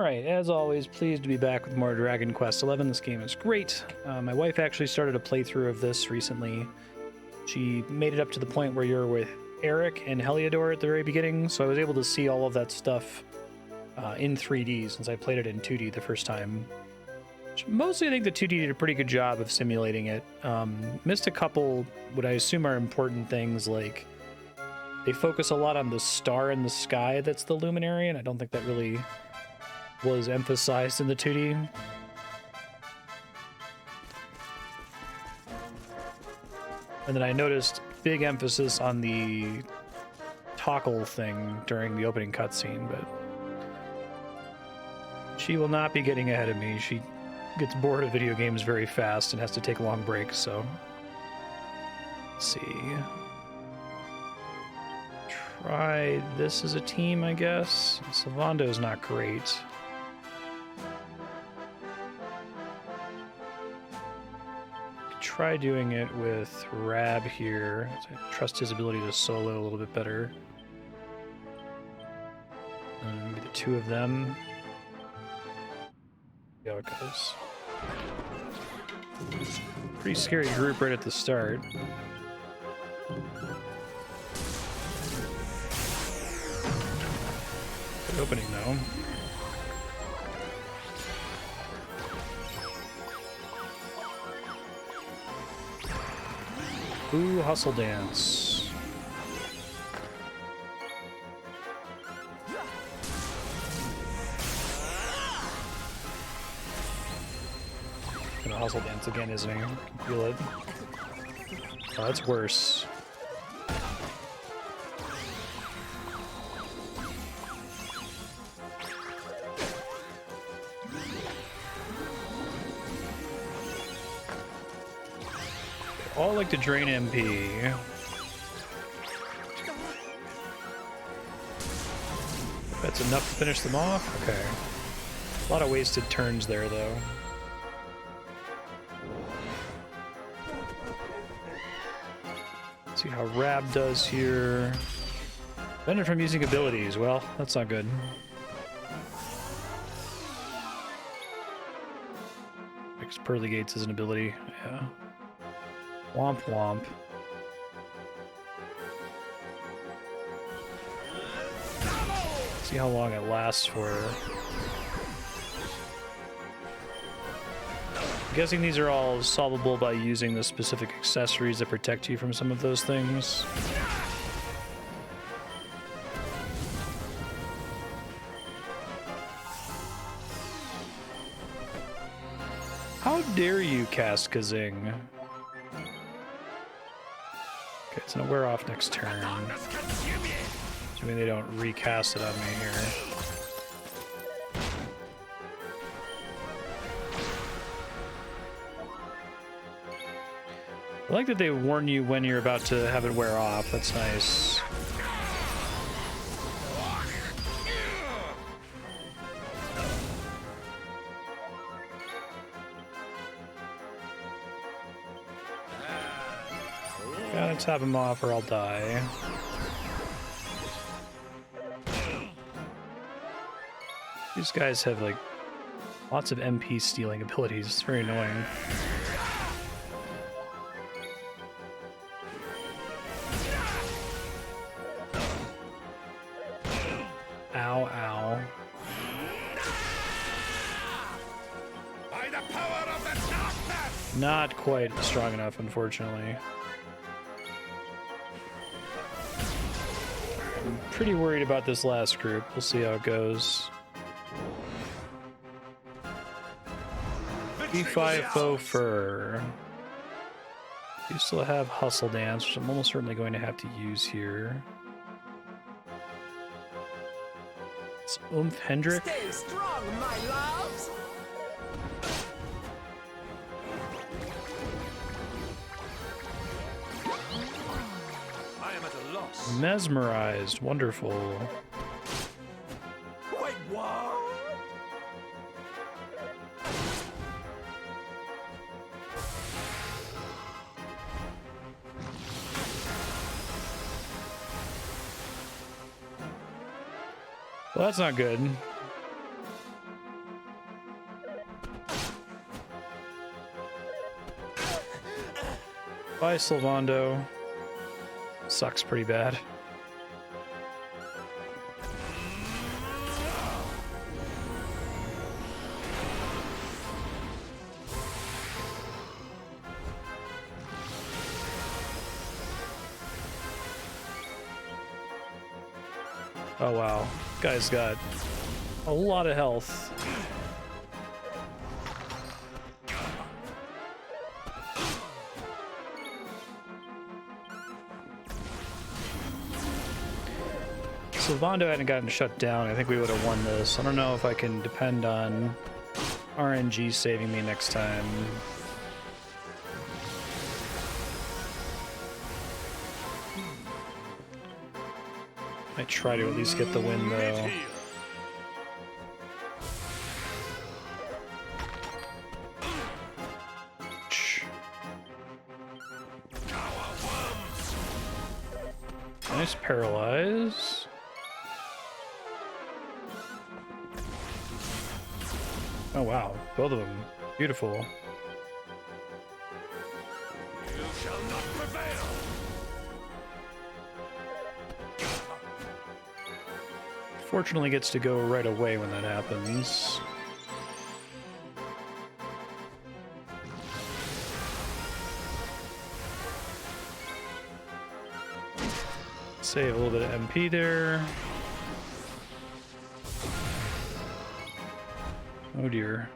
Alright, as always, pleased to be back with more Dragon Quest XI. This game is great. My wife actually started a playthrough of this recently. She made it up to the point where you're with Eric and Heliodor at the very beginning, so I was able to see all of that stuff in 3D since I played it in 2D the first time. Mostly I think the 2D did a pretty good job of simulating it. Missed a couple, what I assume are important things, like they focus a lot on the star in the sky that's the luminary, and I don't think that really was emphasized in the 2D. And then I noticed big emphasis on the toggle thing during the opening cutscene, but she will not be getting ahead of me. She gets bored of video games very fast and has to take long breaks, so let's see. Try this as a team, I guess. Sylvando's not great. Try doing it with Rab here. I trust his ability to solo a little bit better. And maybe the two of them. See how it goes. Pretty scary group right at the start. Good opening though. Ooh, hustle dance. Gonna hustle dance again, isn't he? I can feel it. Oh, that's worse. All like to drain MP. That's enough to finish them off? Okay. A lot of wasted turns there, though. Let's see how Rab does here. Bended from using abilities. Well, that's not good. Pearly is an ability. Yeah. Womp womp. See how long it lasts for. I'm guessing these are all solvable by using the specific accessories that protect you from some of those things. How dare you cast Kazing? Okay, it's gonna wear off next turn. Assuming they don't recast it on me here. I like that they warn you when you're about to have it wear off. That's nice. Gotta tap him off or I'll die. These guys have like lots of MP stealing abilities. It's very annoying. Ow, ow. By the power of the darkness! Not quite strong enough, unfortunately. I'm pretty worried about this last group. We'll see how it goes. E5 faux fur. You still have hustle dance, which I'm almost certainly going to have to use here. It's Oomph Hendrik. Stay strong, my loves. I am at a loss. Mesmerized, wonderful. Wait, what? Well, that's not good. Bye, Sylvando. Sucks pretty bad. Oh wow, guy's got a lot of health. If Sylvando hadn't gotten shut down, I think we would have won this. I don't know if I can depend on RNG saving me next time. I try to at least get the win though. Nice paralyze. Oh wow, both of them. Beautiful. You shall not prevail. Fortunately gets to go right away when that happens. Save a little bit of MP there. Oh dear.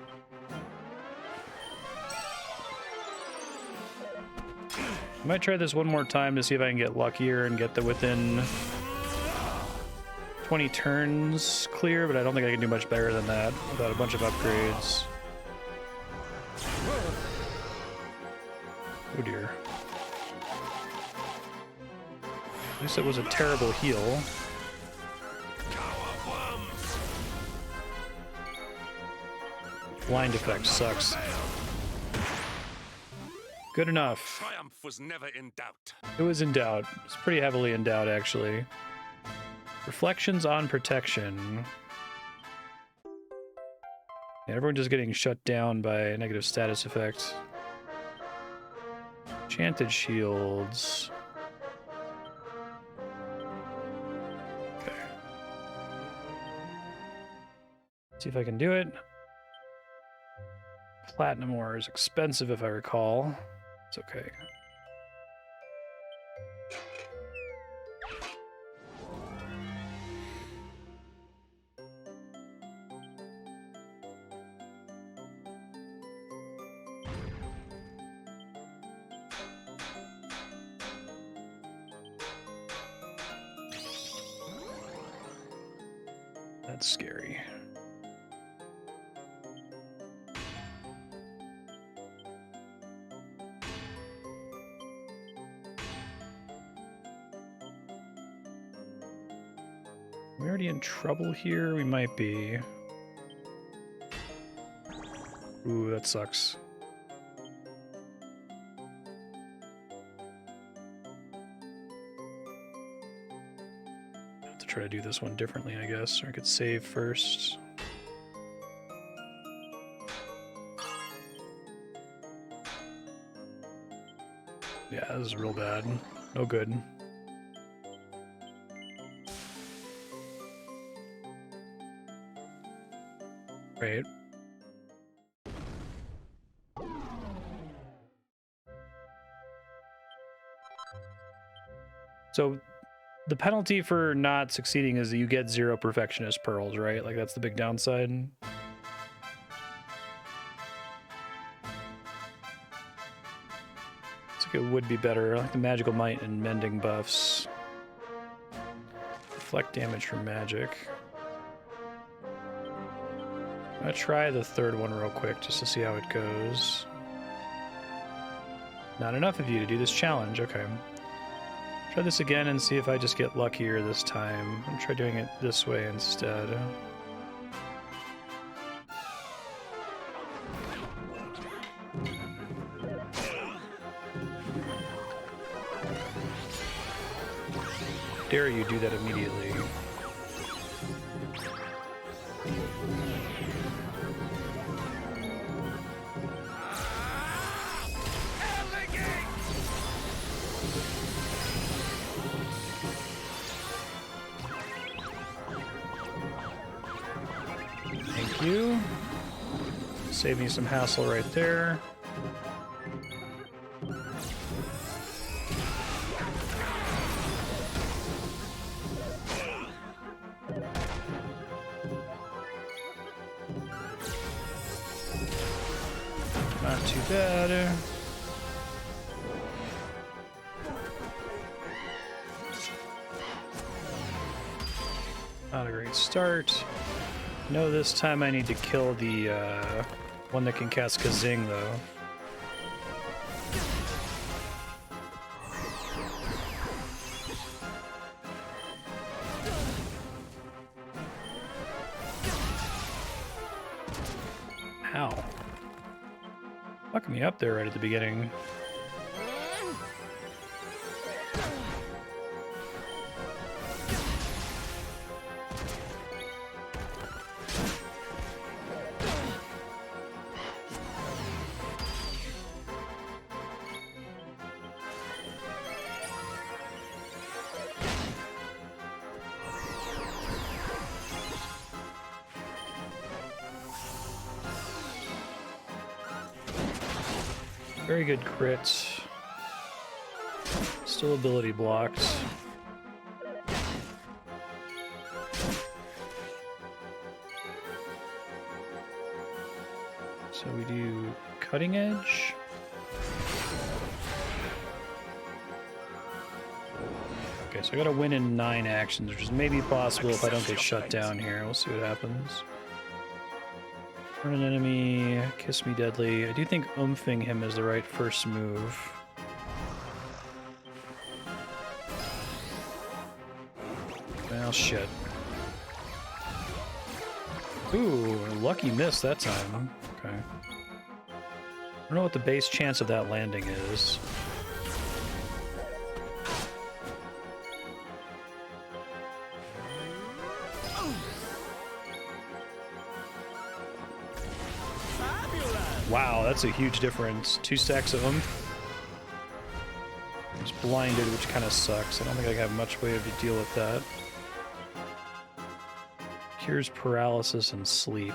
I might try this one more time to see if I can get luckier and get the within 20 turns clear, but I don't think I can do much better than that without a bunch of upgrades. Oh dear. At least it was a terrible heal. Blind effect sucks. Good enough. Triumph was never in doubt. It was in doubt. It's pretty heavily in doubt, actually. Reflections on protection. Yeah, everyone just getting shut down by a negative status effect. Enchanted shields. Okay. See if I can do it. Platinum ore is expensive if I recall. It's okay. That's scary. Are we already in trouble here? We might be. Ooh, that sucks. I have to try to do this one differently, I guess. Or I could save first. Yeah, this is real bad. No good. Right. So the penalty for not succeeding is that you get 0 perfectionist pearls, right? Like that's the big downside. It's like it would be better. I like the magical might and mending buffs. Deflect damage from magic. I'm gonna try the third one real quick just to see how it goes. Not enough of you to do this challenge, okay. Try this again and see if I just get luckier this time. I'm try doing it this way instead. Dare you do that immediately. Thank you. Save me some hassle right there. Not too bad. Not a great start. No, this time I need to kill the one that can cast Kazing, though. Ow. Fucking me up there right at the beginning. Very good crit. Still ability blocked. So we do cutting edge. Okay, so I gotta win in 9 actions, which is maybe possible if I don't get shut down here. We'll see what happens. Turn an enemy, kiss me deadly. I do think oomping him is the right first move. Well, shit. Ooh, lucky miss that time. Okay. I don't know what the base chance of that landing is. Wow, that's a huge difference. 2 stacks of oomph. I'm just blinded, which kind of sucks. I don't think I have much way to deal with that. Cures paralysis and sleep.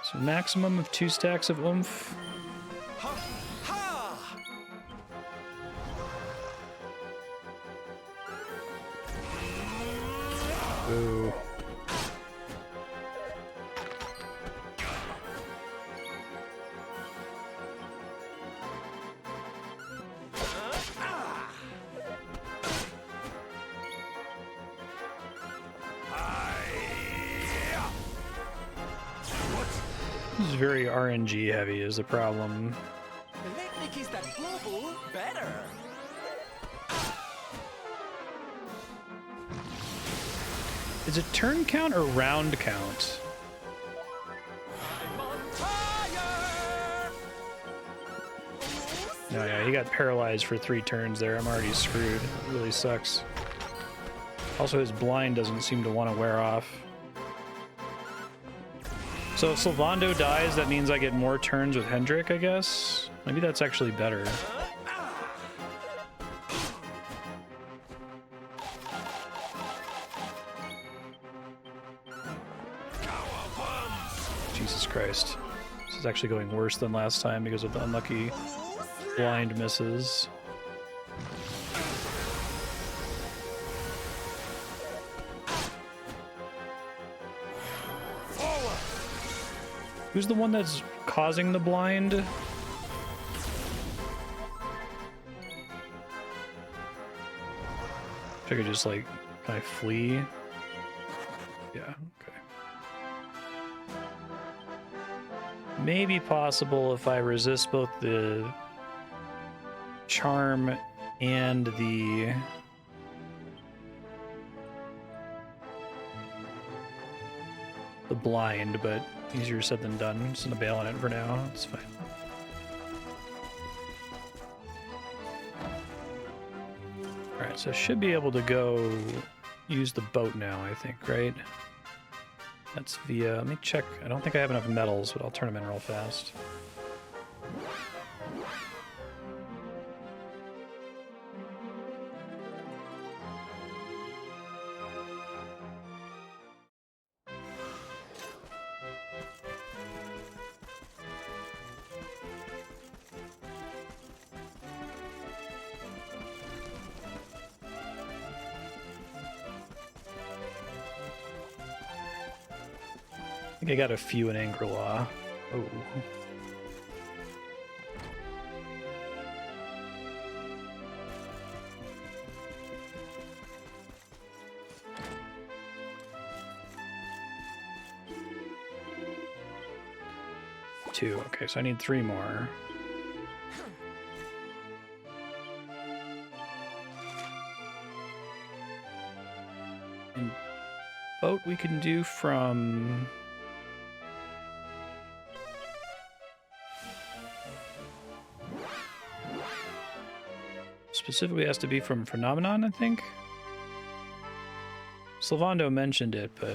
So maximum of 2 stacks of oomph. Ooh. This is very RNG heavy is the problem. Electric is that global better. Is it turn count or round count? I'm on fire. No, yeah, he got paralyzed for 3 turns there. I'm already screwed. It really sucks. Also, his blind doesn't seem to want to wear off. So if Sylvando dies, that means I get more turns with Hendrik, I guess? Maybe that's actually better. Jesus Christ. This is actually going worse than last time because of the unlucky blind misses. Who's the one that's causing the blind? If I could just, like, kind of flee. Yeah, okay. Maybe possible if I resist both the charm and the blind, but easier said than done. Just gonna bail on it for now. It's fine. Alright, so should be able to go use the boat now, I think, right? That's via... Let me check. I don't think I have enough metals, but I'll turn them in real fast. think I got a few in Angri-La. Oh. Two. Okay, so I need 3 more. And boat we can do from... Specifically has to be from Phenomenon, I think? Sylvando mentioned it, but...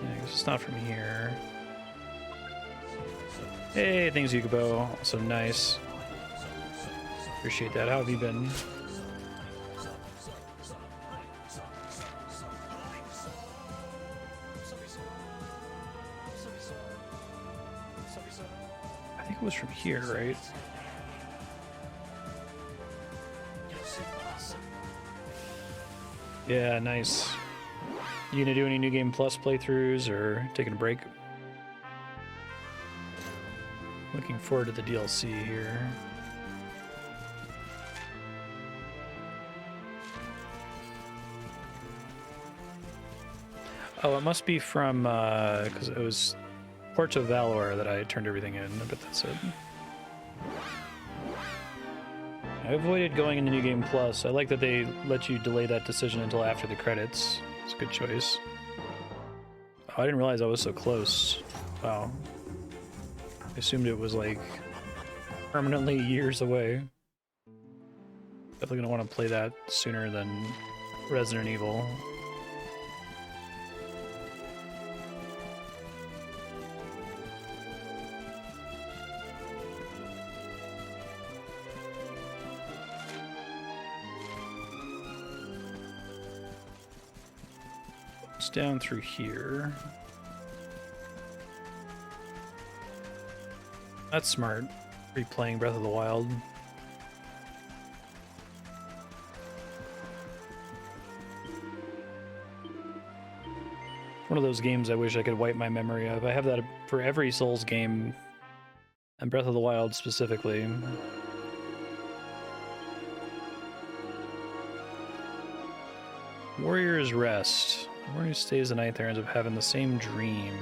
I guess it's not from here. Hey, thanks, Yukubo. Also nice. Appreciate that. How have you been? I think it was from here, right? Yeah, nice. You gonna do any New Game Plus playthroughs or taking a break? Looking forward to the DLC here. Oh, it must be from, because it was Ports of Valor that I turned everything in, but that's it. I avoided going into New Game Plus. I like that they let you delay that decision until after the credits. It's a good choice. Oh, I didn't realize I was so close. Wow. I assumed it was like permanently years away. Definitely gonna want to play that sooner than Resident Evil. It's down through here. That's smart. Replaying Breath of the Wild. One of those games I wish I could wipe my memory of. I have that for every Souls game, and Breath of the Wild specifically. Warrior's Rest. The warrior who stays the night there ends up having the same dream.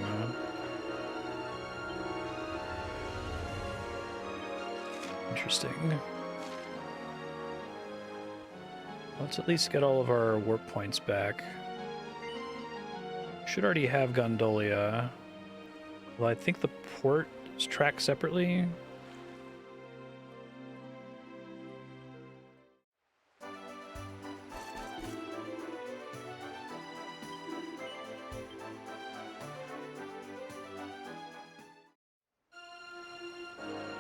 Interesting. Let's at least get all of our warp points back. Should already have Gondolia. Well, I think the port is tracked separately.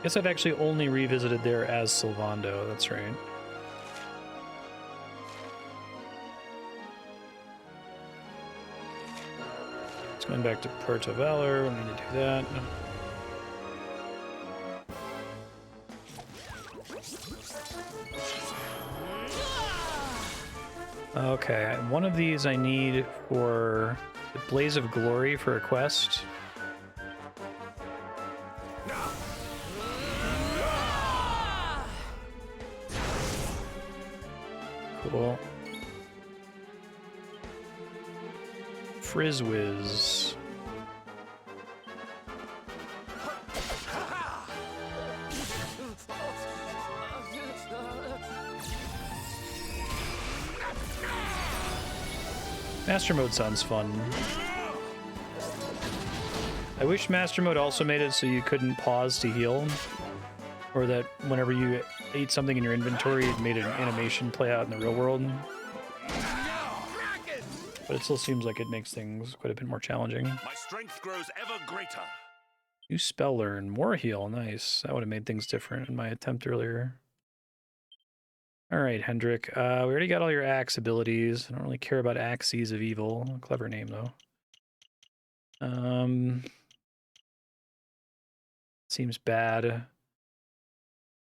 Guess I've actually only revisited there as Sylvando, that's right. It's going back to Puerto Valor, we need to do that. Okay, one of these I need for the Blaze of Glory for a quest. Cool. Frizzwiz. Master Mode sounds fun. I wish Master Mode also made it so you couldn't pause to heal. Or that whenever you ate something in your inventory, it made an animation play out in the real world. But it still seems like it makes things quite a bit more challenging. My strength grows ever greater. New spell learn, more heal, nice. That would have made things different in my attempt earlier. Alright, Hendrik. We already got all your axe abilities. I don't really care about Axes of Evil. Clever name, though. Seems bad.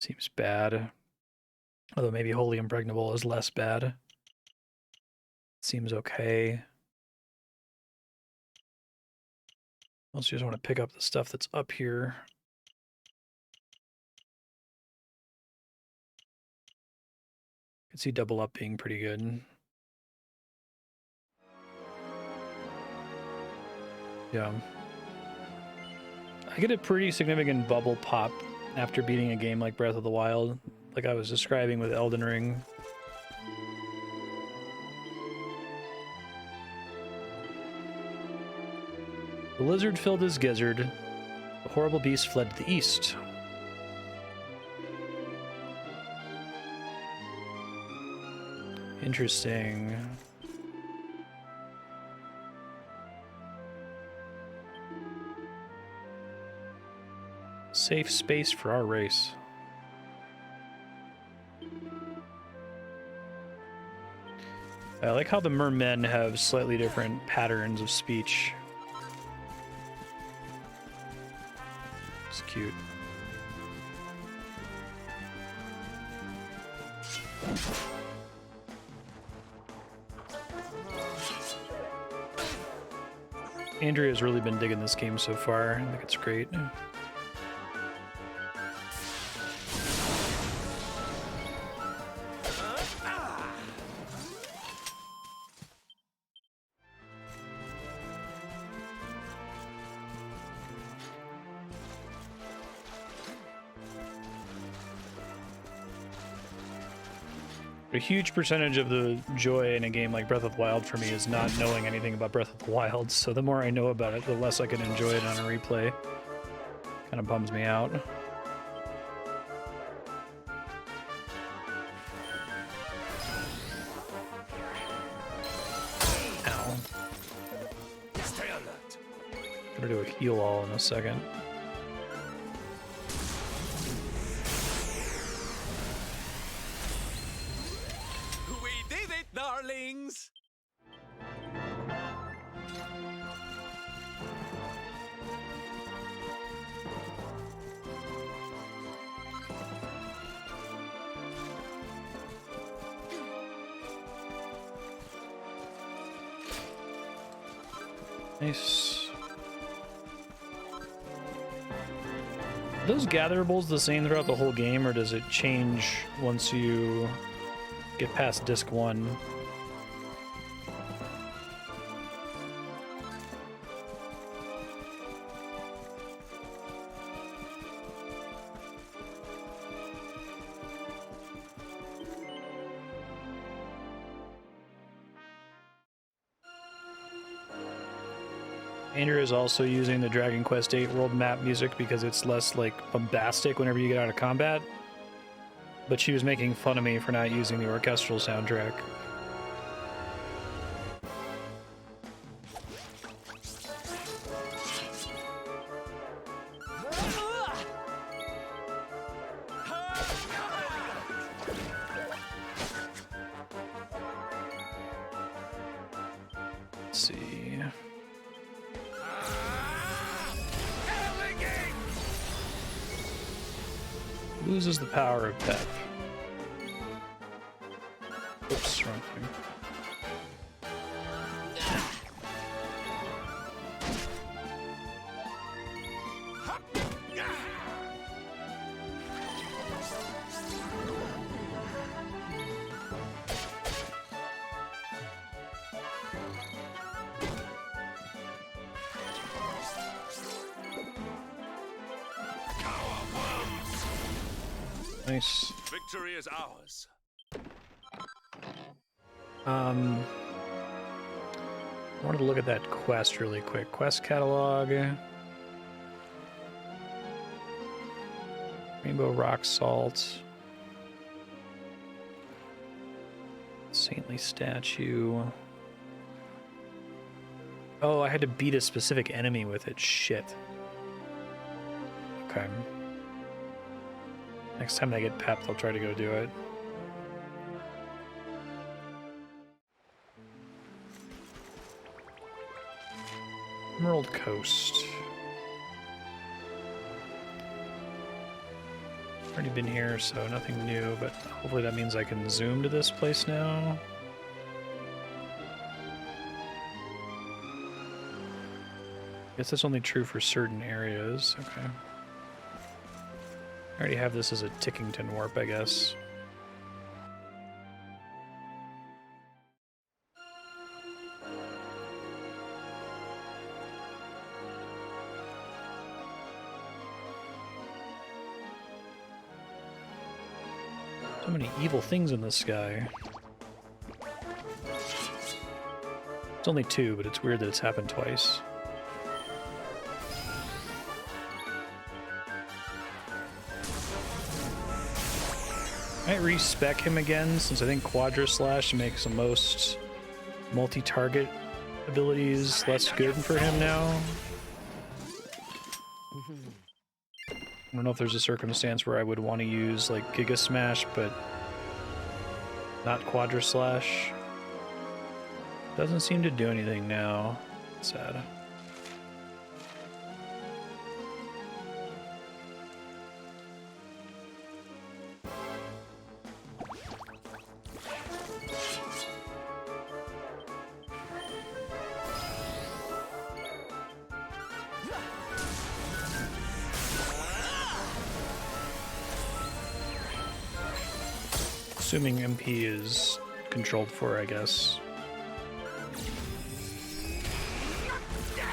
Seems bad. Although maybe Wholly Impregnable is less bad. Seems okay. Also just want to pick up the stuff that's up here. Could see double up being pretty good. Yeah. I get a pretty significant bubble pop after beating a game like Breath of the Wild, like I was describing with Elden Ring. The lizard filled his gizzard. The horrible beast fled to the east. Interesting. Safe space for our race. I like how the mermen have slightly different patterns of speech. It's cute. Andrea's really been digging this game so far. I think it's great. A huge percentage of the joy in a game like Breath of the Wild for me is not knowing anything about Breath of the Wild, so the more I know about it, the less I can enjoy it on a replay. Kind of bums me out. Ow. Stay alert. Gonna do a heal all in a second. We did it, darlings! Nice. Are those gatherables the same throughout the whole game, or does it change once you get past disc 1? Andrea is also using the Dragon Quest VIII world map music because it's less like bombastic whenever you get out of combat. But she was making fun of me for not using the orchestral soundtrack. Let's see. Loses the power of Pep. Oops, wrong thing. Nice. Victory is ours. I wanted to look at that quest really quick. Quest catalog. Rainbow Rock Salt. Saintly Statue. Oh, I had to beat a specific enemy with it. Shit. Okay. Next time they get pepped, I'll try to go do it. Emerald Coast. Already been here, so nothing new, but hopefully that means I can zoom to this place now. Guess that's only true for certain areas. Okay. I already have this as a Tickington warp, I guess. So many evil things in this sky. It's only 2, but it's weird that it's happened twice. I might respec him again, since I think Quadra Slash makes the most multi-target abilities less good for him now. I don't know if there's a circumstance where I would want to use like Giga Smash, but not Quadra Slash. Doesn't seem to do anything now. Sad. Assuming MP is controlled for, I guess. Our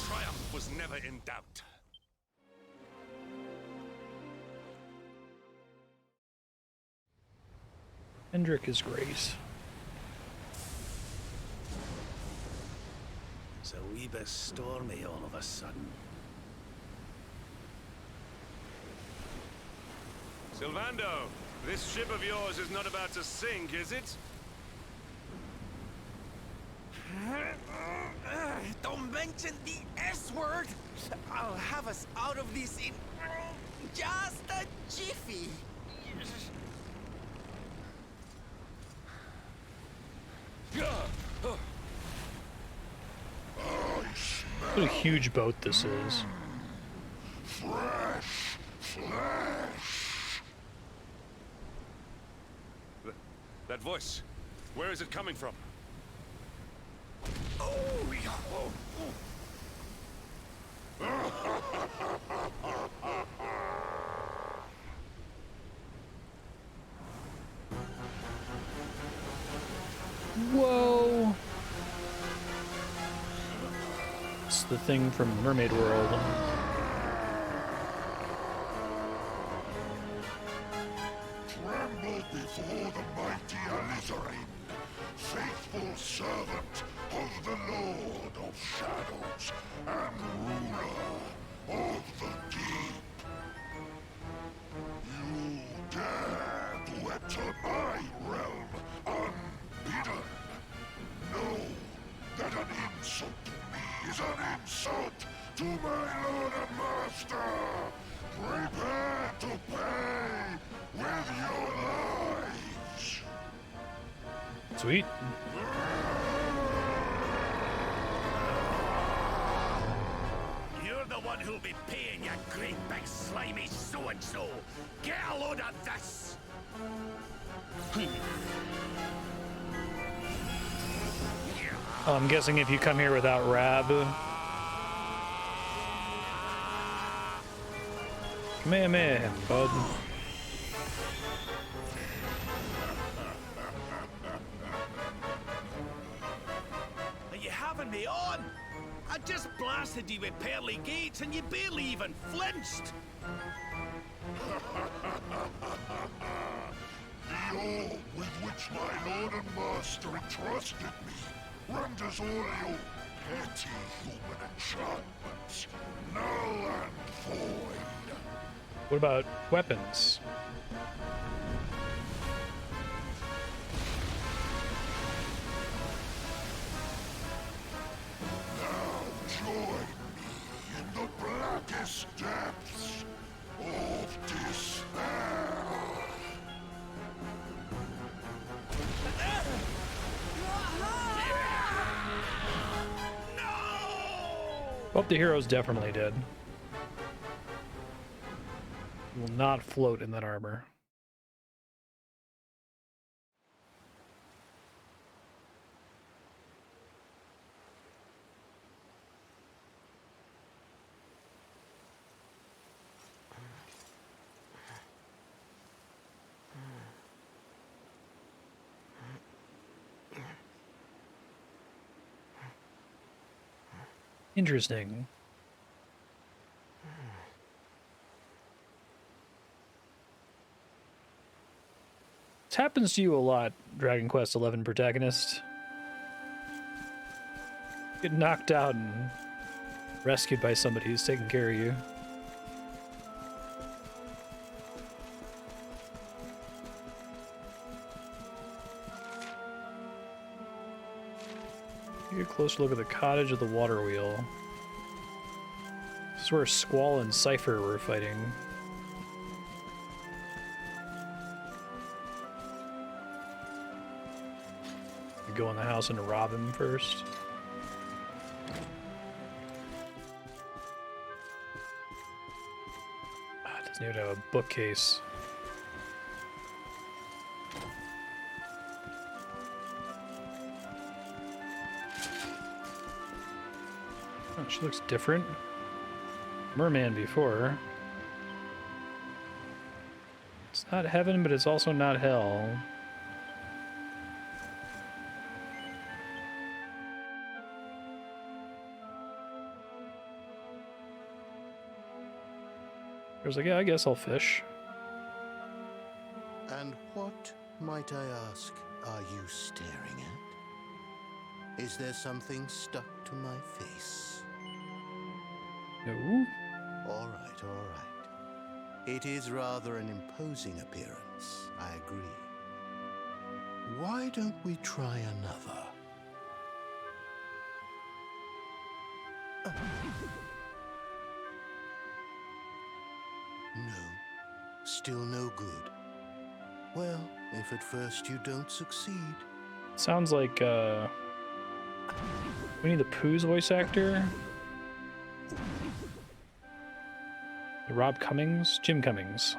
triumph was never in doubt. Hendrik is great. It's a wee bit stormy all of a sudden. Sylvando, this ship of yours is not about to sink, is it? Don't mention the S word! I'll have us out of this in just a jiffy. What a huge boat this is. Fresh flesh. That voice, where is it coming from? Whoa! It's the thing from Mermaid World. Tremble before the mighty Alizarin, faithful servant of the Lord of Shadows and ruler of the deep. You dare to enter my realm unbidden. Know that an insult to me is an insult to my lord and master. Prepare to pay with your lives. Sweet. You're the one who'll be paying, you great big slimy so-and-so. Get a load of this! Oh, I'm guessing if you come here without Rab. Kamehameha, bud. Are you having me on? I just blasted you with pearly gates and you barely even flinched. The orb with which my lord and master entrusted me renders all your petty human enchantments null and void. What about weapons? Now join me in the blackest depths of despair. Well, the hero's definitely dead. You will not float in that armor. Interesting. This happens to you a lot, Dragon Quest XI protagonist. Get knocked out and rescued by somebody who's taking care of you. Get a closer look at the cottage of the water wheel. This is where Squall and Cypher were fighting. We go in the house and rob him first. It doesn't even have a bookcase. Oh, she looks different. Merman before. It's not heaven, but it's also not hell. I was like, yeah, I guess I'll fish. And what, might I ask, are you staring at? Is there something stuck to my face? No. All right, all right. It is rather an imposing appearance, I agree. Why don't we try another? No, still no good. Well, if at first you don't succeed. Sounds like, Winnie the Pooh's voice actor? Rob Cummings? Jim Cummings.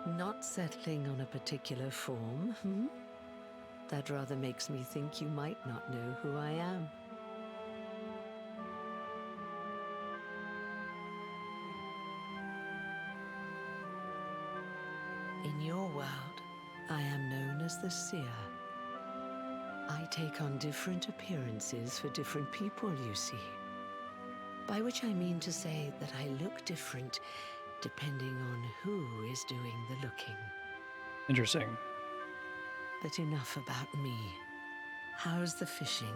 Not settling on a particular form, hmm? That rather makes me think you might not know who I am. In your world, I am known as the Seer. I take on different appearances for different people, you see. By which I mean to say that I look different depending on who is doing the looking. Interesting. But enough about me. How's the fishing?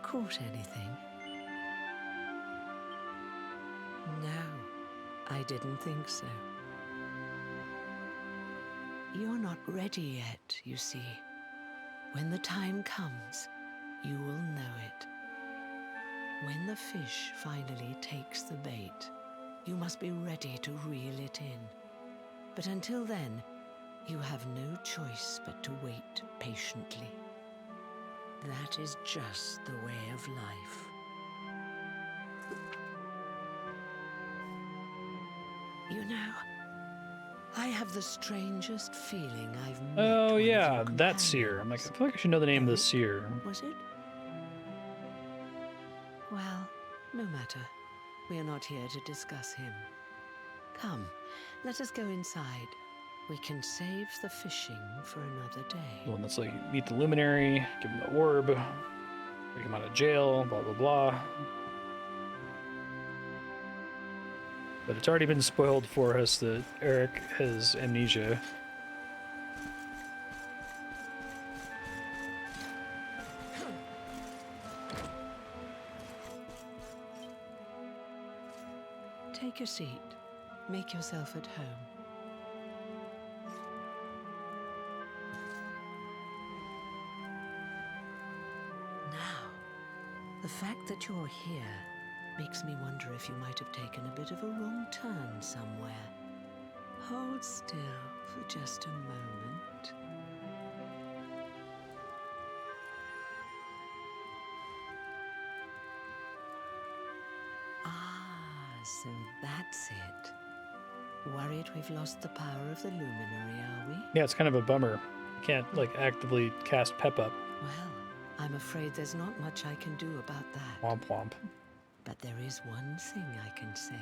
Caught anything? No, I didn't think so. You're not ready yet, you see. When the time comes, you will know it. When the fish finally takes the bait, you must be ready to reel it in. But until then, you have no choice but to wait patiently. That is just the way of life. You know, I have the strangest feeling I've met Oh one of yeah, your that seer. I'm like, I companions. feel like I should know the name of the seer. Was it? Well, no matter. We are not here to discuss him. Come, let us go inside. We can save the fishing for another The day. one that's like, meet the luminary, give him the orb, break him out of jail, blah blah blah. But it's already been spoiled for us that Eric has amnesia. Take a seat. Make yourself at home. Now, the fact that you're here makes me wonder if you might have taken a bit of a wrong turn somewhere. Hold still for just a moment. So that's it. Worried we've lost the power of the luminary, are we? Yeah, it's kind of a bummer. I can't, like, actively cast Pep Up. Well, I'm afraid there's not much I can do about that. Womp womp. But there is one thing I can say.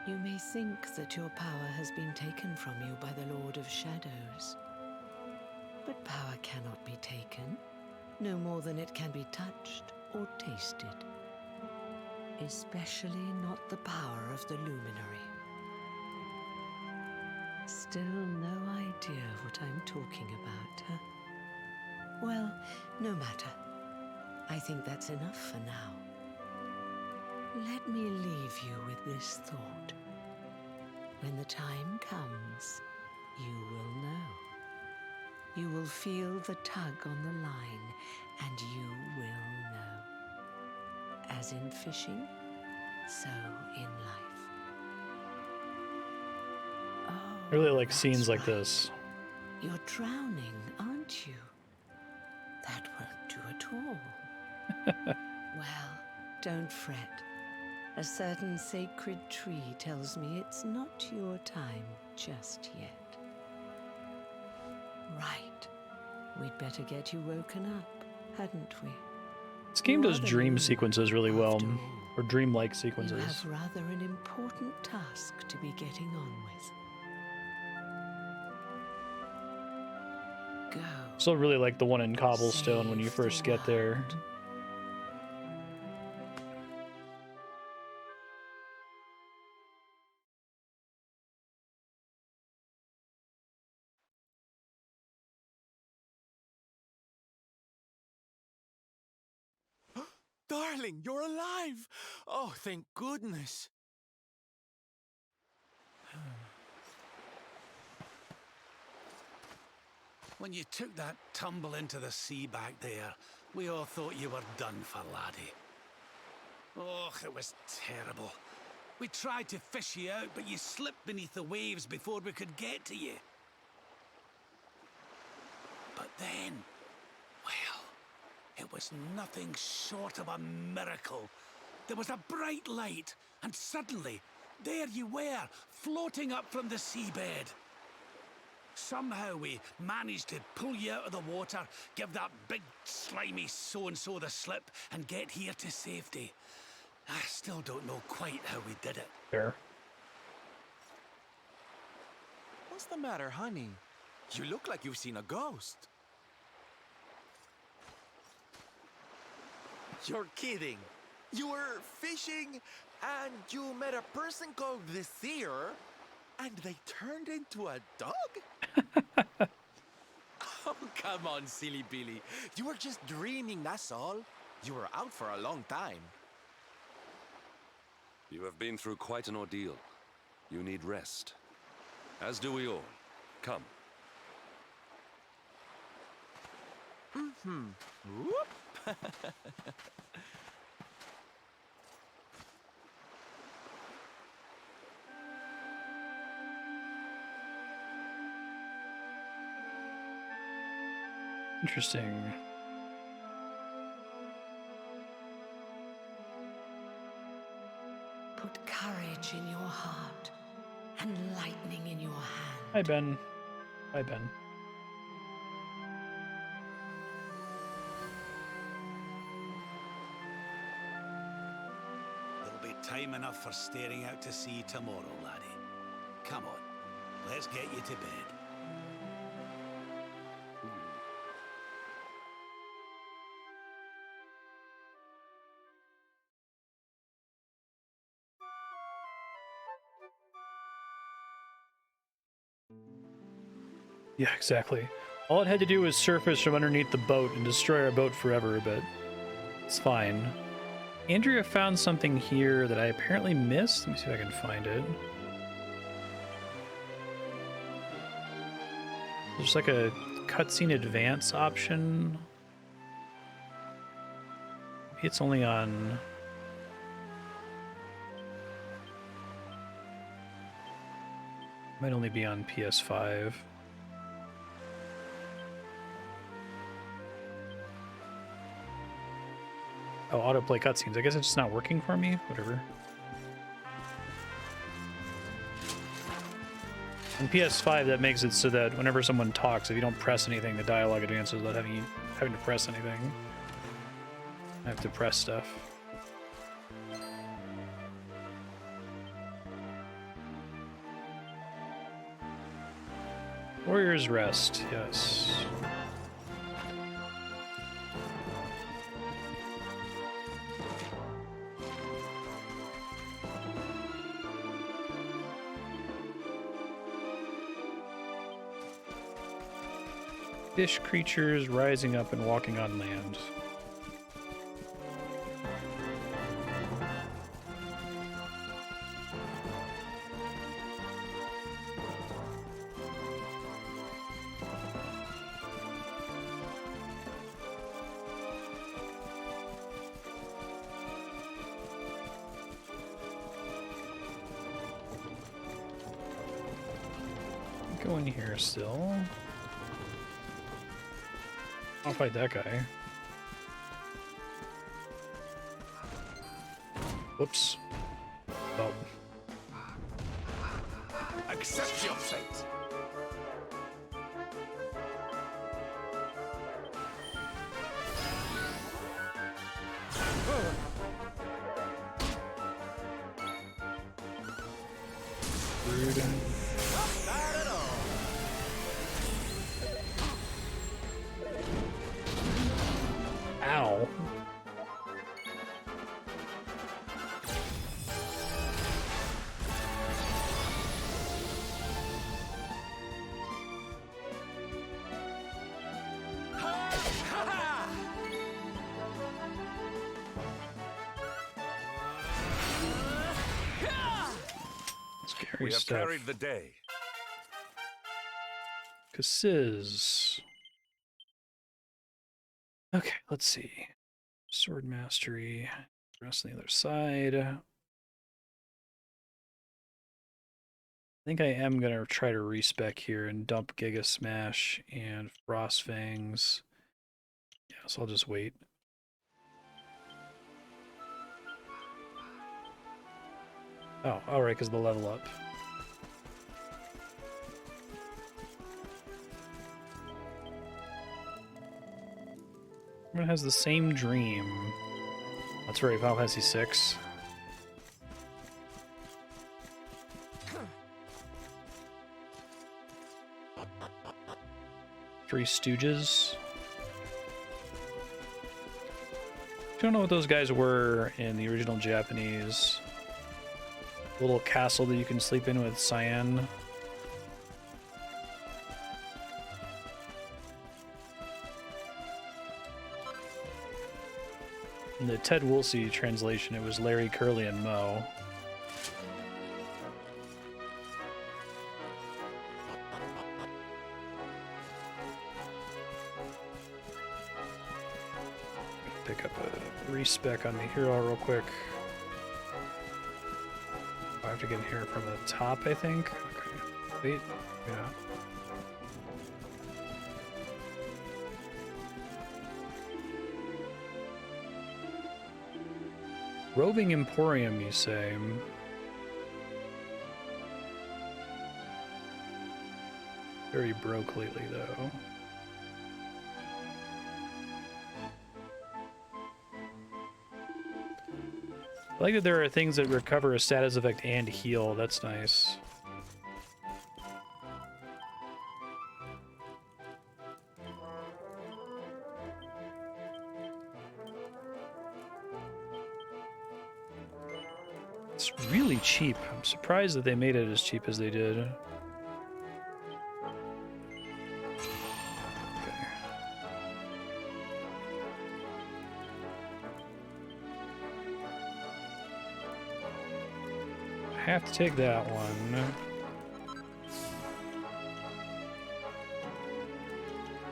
You may think that your power has been taken from you by the Lord of Shadows. But power cannot be taken, no more than it can be touched or tasted. Especially not the power of the luminary. Still no idea what I'm talking about, huh? Well, no matter. I think that's enough for now. Let me leave you with this thought. When the time comes, you will know. You will feel the tug on the line, and you will know. As in fishing, so in life. Oh, I really like that's scenes like right. this. You're drowning, aren't you? That won't do at all. Well, don't fret. A certain sacred tree tells me it's not your time just yet. Right. We'd better get you woken up, hadn't we? This game You does are the dream moon, sequences really well, after all. or dreamlike You sequences. have rather an important task to be getting on with. Go. Still really like the one in Cobblestone when you Save first the get there. world. Darling, you're alive! Oh, thank goodness. When you took that tumble into the sea back there, we all thought you were done for, laddie. Oh, it was terrible. We tried to fish you out, but you slipped beneath the waves before we could get to you. But then, well, it was nothing short of a miracle. There was a bright light, and suddenly, there you were, floating up from the seabed. Somehow we managed to pull you out of the water, give that big, slimy so-and-so the slip, and get here to safety. I still don't know quite how we did it. Fair. What's the matter, honey? You look like you've seen a ghost. You're kidding. You were fishing and you met a person called the Seer and they turned into a dog? Oh, come on, silly Billy. You were just dreaming, that's all. You were out for a long time. You have been through quite an ordeal. You need rest. As do we all. Come. Whoop. Interesting. Put courage in your heart and lightning in your hand. Hi, Ben. Hi, Ben. There'll be time enough for staring out to sea tomorrow, laddie. Come on, let's get you to bed. Yeah, exactly. All it had to do was surface from underneath the boat and destroy our boat forever, but it's fine. Andrea found something here that I apparently missed. Let me see if I can find it. There's like a cutscene advance option. Maybe it's only on... Might only be on PS5. Oh, autoplay cutscenes. I guess it's just not working for me. Whatever. In PS5, that makes it so that whenever someone talks, if you don't press anything, the dialogue advances without having to press anything. I have to press stuff. Warrior's Rest, yes. Fish creatures rising up and walking on land. Go in here still. I'll fight that guy. Whoops. Oh. Accept your fate. Rude. Ow. Scary We have stuff. carried the day. Cassis. Okay, let's see. Sword mastery. Rest on the other side. I think I am gonna try to respec here and dump Giga Smash and Frost Fangs. Yeah, so I'll just wait. Oh, alright, because the level up. Everyone has the same dream. That's right, Final Fantasy 6. Three Stooges. Don't know what those guys were in the original Japanese. Little castle that you can sleep in with Cyan. In the Ted Woolsey translation, it was Larry, Curly, and Moe. Pick up a respec on the hero real quick. I have to get here from the top, I think. Okay. Wait, yeah. Roving Emporium, you say? Very broke lately, though. I like that there are things that recover a status effect and heal. That's nice. It's really cheap. I'm surprised that they made it as cheap as they did. Okay. I have to take that one.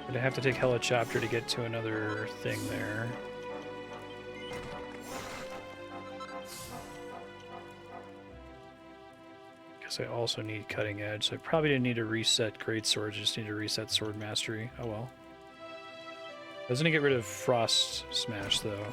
But I have to take Helicopter to get to another thing there. Guess I also need Cutting Edge, so I probably didn't need to reset Greatsword, just need to reset Sword Mastery. Oh well. I was gonna get rid of Frost Smash though.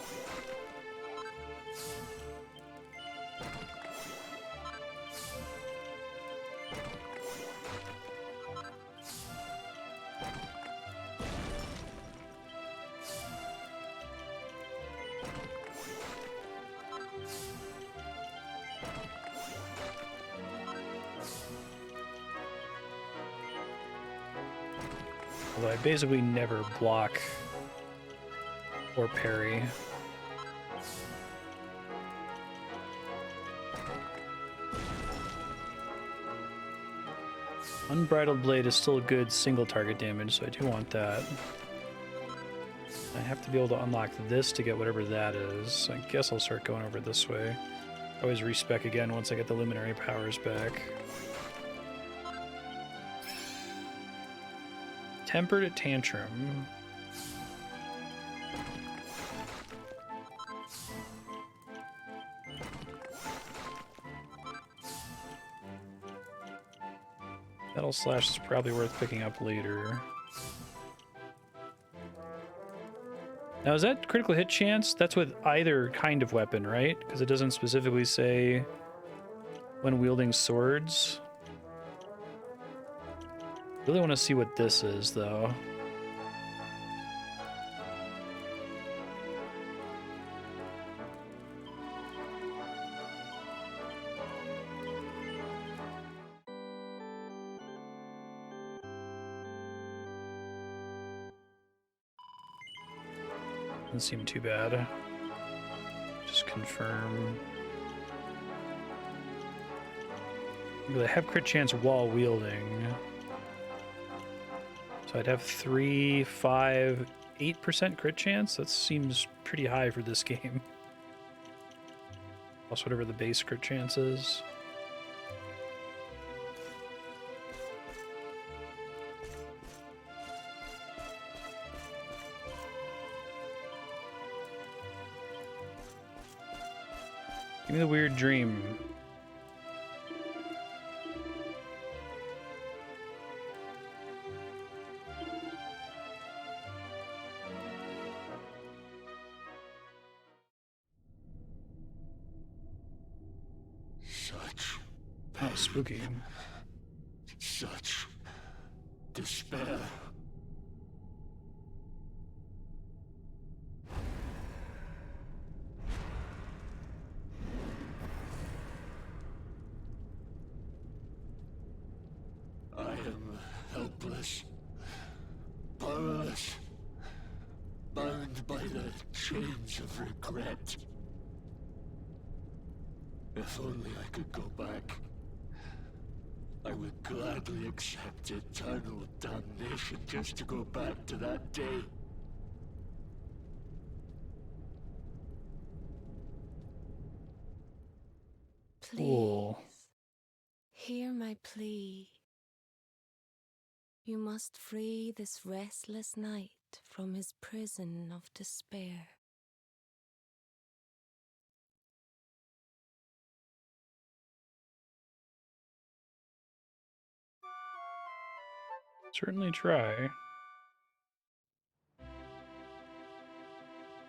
Although I basically never block or parry. Unbridled Blade is still a good single target damage, so I do want that. I have to be able to unlock this to get whatever that is. I guess I'll start going over this way. I always respec again once I get the Luminary powers back. Tempered at Tantrum. Metal Slash is probably worth picking up later. Now, is that critical hit chance? That's with either kind of weapon, right? Because it doesn't specifically say when wielding swords. Really want to see what this is, though. Doesn't seem too bad. Just confirm. They have crit chance while wielding. So I'd have 3, 5, 8% crit chance. That seems pretty high for this game. Plus whatever the base crit chance is. Give me the weird dream. Such Oh, spooky. Such despair. I am helpless, powerless, bound by the chains of regret. If only I could go back, I would gladly accept eternal damnation just to go back to that day. Please, Cool. hear my plea. You must free this restless knight from his prison of despair. Certainly try.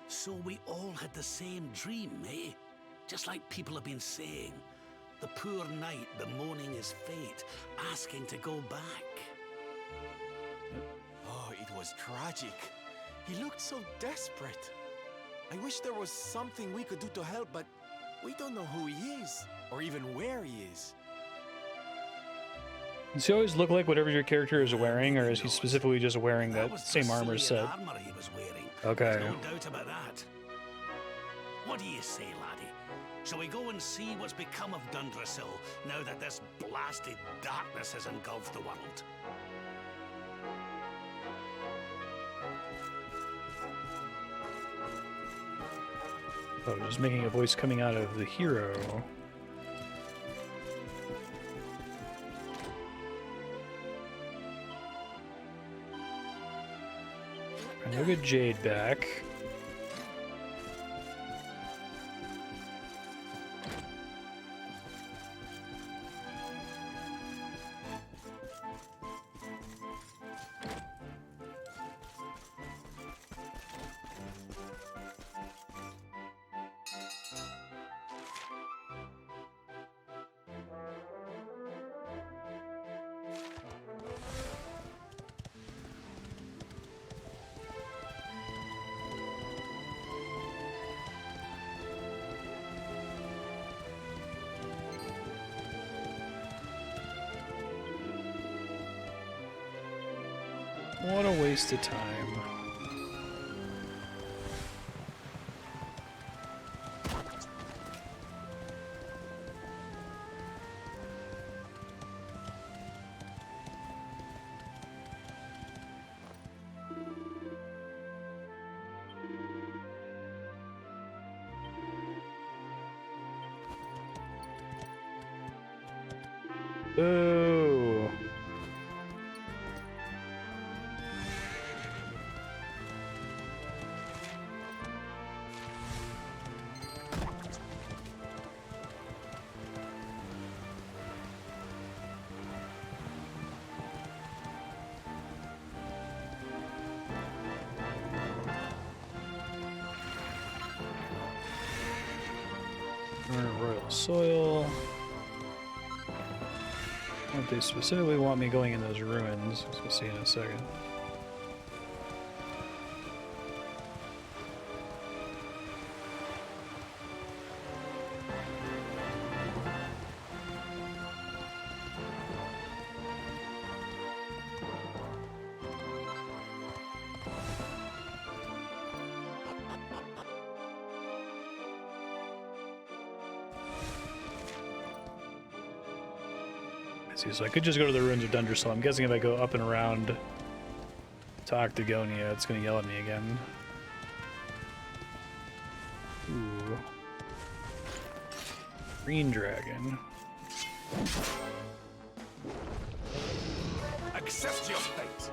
So we all had the same dream, eh? Just like people have been saying. The poor knight bemoaning his fate, asking to go back. Oh, it was tragic. He looked so desperate. I wish there was something we could do to help, but we don't know who he is, or even where he is. Does he always look like whatever your character is wearing, or is he specifically just wearing that same armor Brazilian set? armor he was wearing. Okay. There's no doubt about that. What do you say, laddie? Shall we go and see what's become of Dundrasil now that this blasted darkness has engulfed the world? Oh, just making a voice coming out of the hero. I'll get Jade back. What a waste of time. Boo. Royal soil. What they specifically want me going in those ruins, as we'll see in a second. So I could just go to the ruins of Dungersall. I'm guessing if I go up and around to Octagonia, it's going to yell at me again. Ooh. Green dragon. Accept your fate.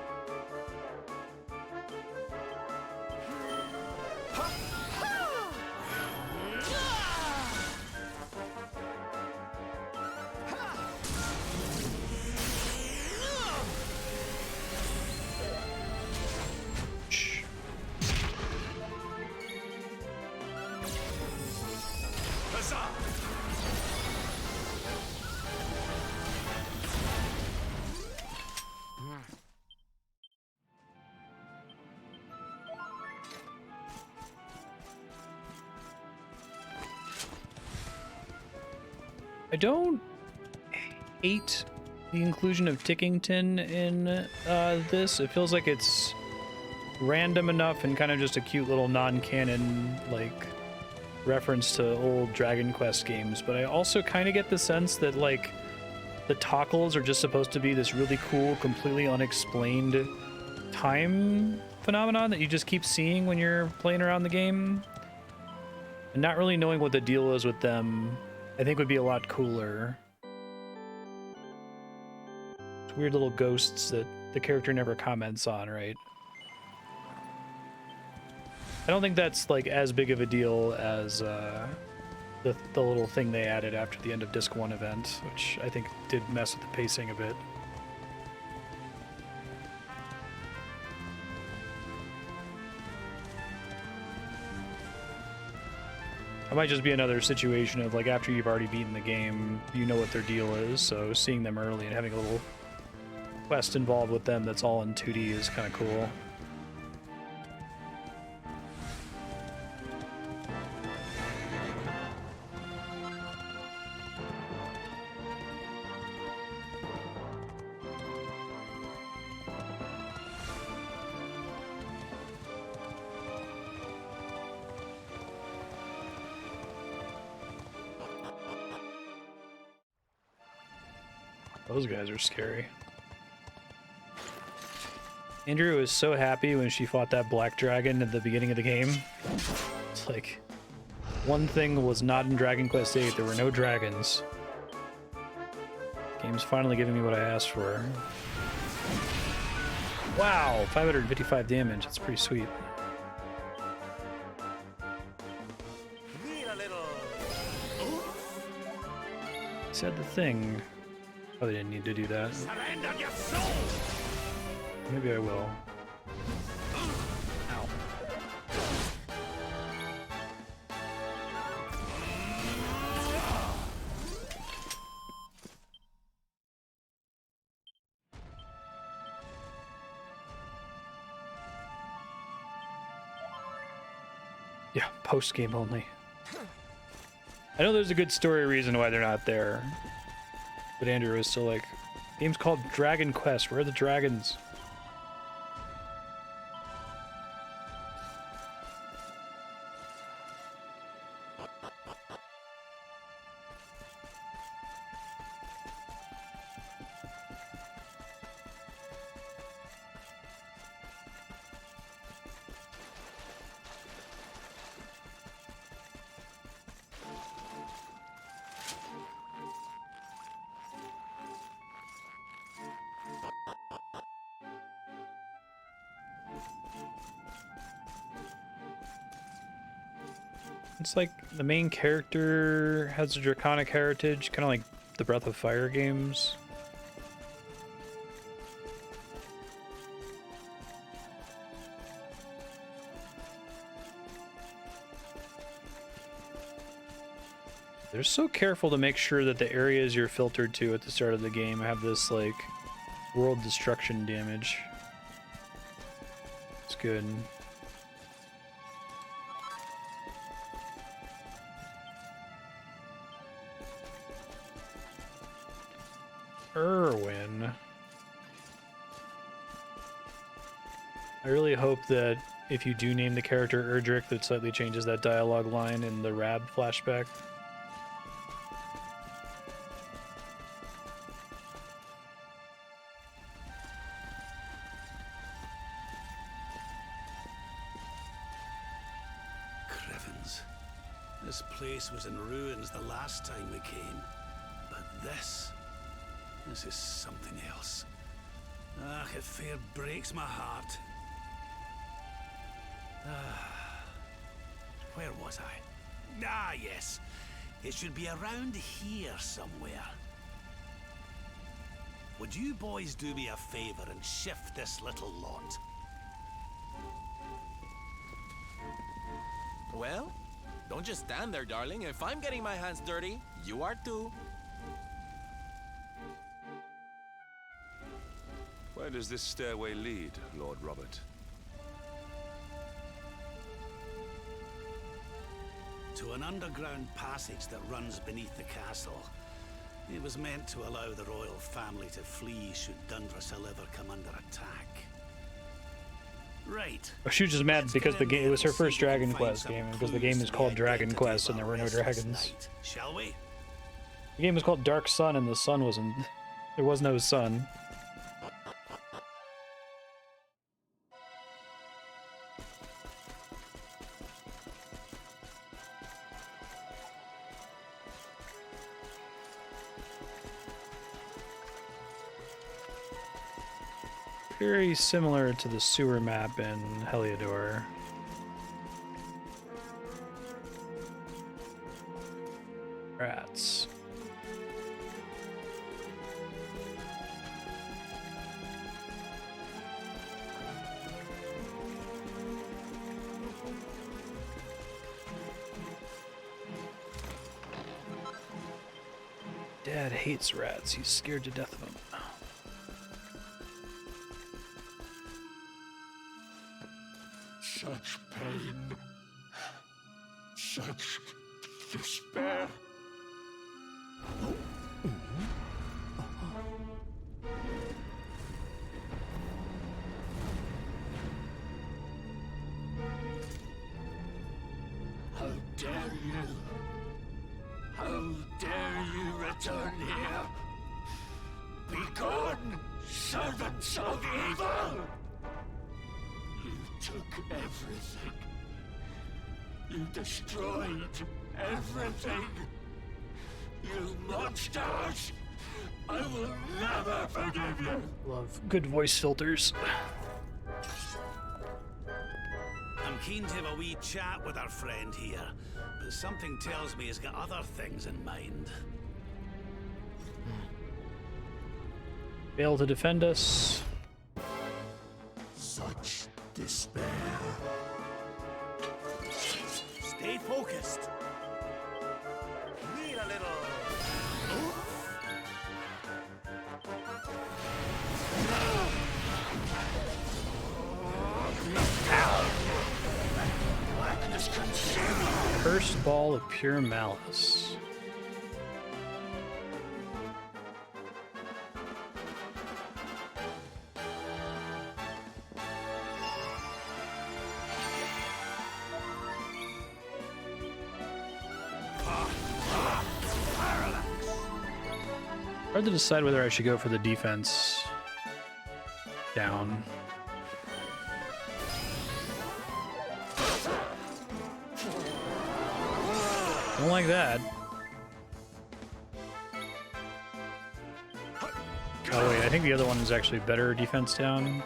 I don't hate the inclusion of Tickington in this. It feels like it's random enough and kind of just a cute little non-canon like reference to old Dragon Quest games, but I also kind of get the sense that like the Tockles are just supposed to be this really cool, completely unexplained time phenomenon that you just keep seeing when you're playing around the game, and not really knowing what the deal is with them I think would be a lot cooler. It's weird little ghosts that the character never comments on, right? I don't think that's like as big of a deal as the little thing they added after the end of Disc 1 event, which I think did mess with the pacing a bit. It might just be another situation of like after you've already beaten the game, you know what their deal is, so seeing them early and having a little quest involved with them that's all in 2D is kind of cool. Those guys are scary. Andrew was so happy when she fought that black dragon at the beginning of the game. It's like, one thing was not in Dragon Quest VIII, there were no dragons. Game's finally giving me what I asked for. Wow, 555 damage, that's pretty sweet. Said the thing. Probably didn't need to do that. Surrender your soul. Maybe I will. Ow. Yeah, post-game only. I know there's a good story reason why they're not there. But Andrew is still like, game's called Dragon Quest. Where are the dragons? It's like the main character has a draconic heritage, kind of like the Breath of Fire games. They're so careful to make sure that the areas you're filtered to at the start of the game have this, like, world destruction damage. It's good. Irwin. I really hope that if you do name the character Erdrick, that slightly changes that dialogue line in the Rab flashback. Crivens. This place was in ruins the last time we came. But this is something else. Ah, it fair breaks my heart. Where was I? Ah, yes. It should be around here somewhere. Would you boys do me a favor and shift this little lot? Well, don't just stand there, darling. If I'm getting my hands dirty, you are too. Where does this stairway lead, Lord Robert? To an underground passage that runs beneath the castle. It was meant to allow the royal family to flee should Dundrussil ever come under attack. Right. Oh, she was just mad because the game, it was her first Dragon Quest game, because the game is called Dragon Quest and there were no dragons. Shall we? The game was called Dark Sun and the sun wasn't... There was no sun. Very similar to the sewer map in Heliodor. Rats. Dad hates rats. He's scared to death of them. Such pain. Such despair. How dare you? How dare you return here? Begone, servants of evil! You took everything. You destroyed everything. You monsters! I will never forgive you! Love good voice filters. I'm keen to have a wee chat with our friend here, but something tells me he's got other things in mind. Fail to defend us. Such despair. Stay focused. Need a little... Blackness consume you. Cursed ball of pure malice. Hard to decide whether I should go for the defense down. Don't like that. Oh wait, I think the other one is actually better defense down.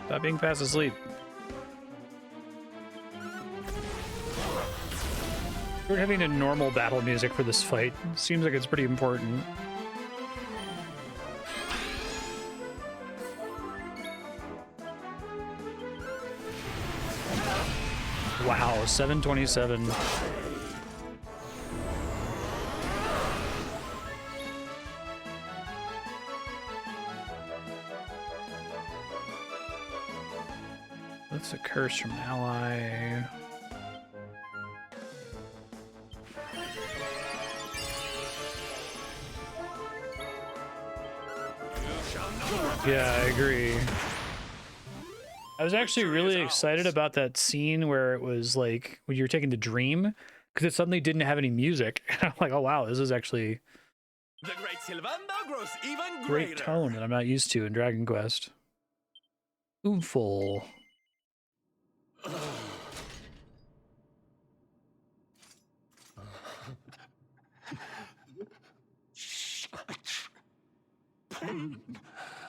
Stop being fast asleep. We're having a normal battle music for this fight. Seems like it's pretty important. Wow, 727. That's a curse from ally. Yeah, I agree. I was actually really excited about that scene where it was like when you were taking the dream, because it suddenly didn't have any music. I'm like, oh wow, this is actually The great Sylvander grows even great greater. tone that I'm not used to in Dragon Quest. Oomful.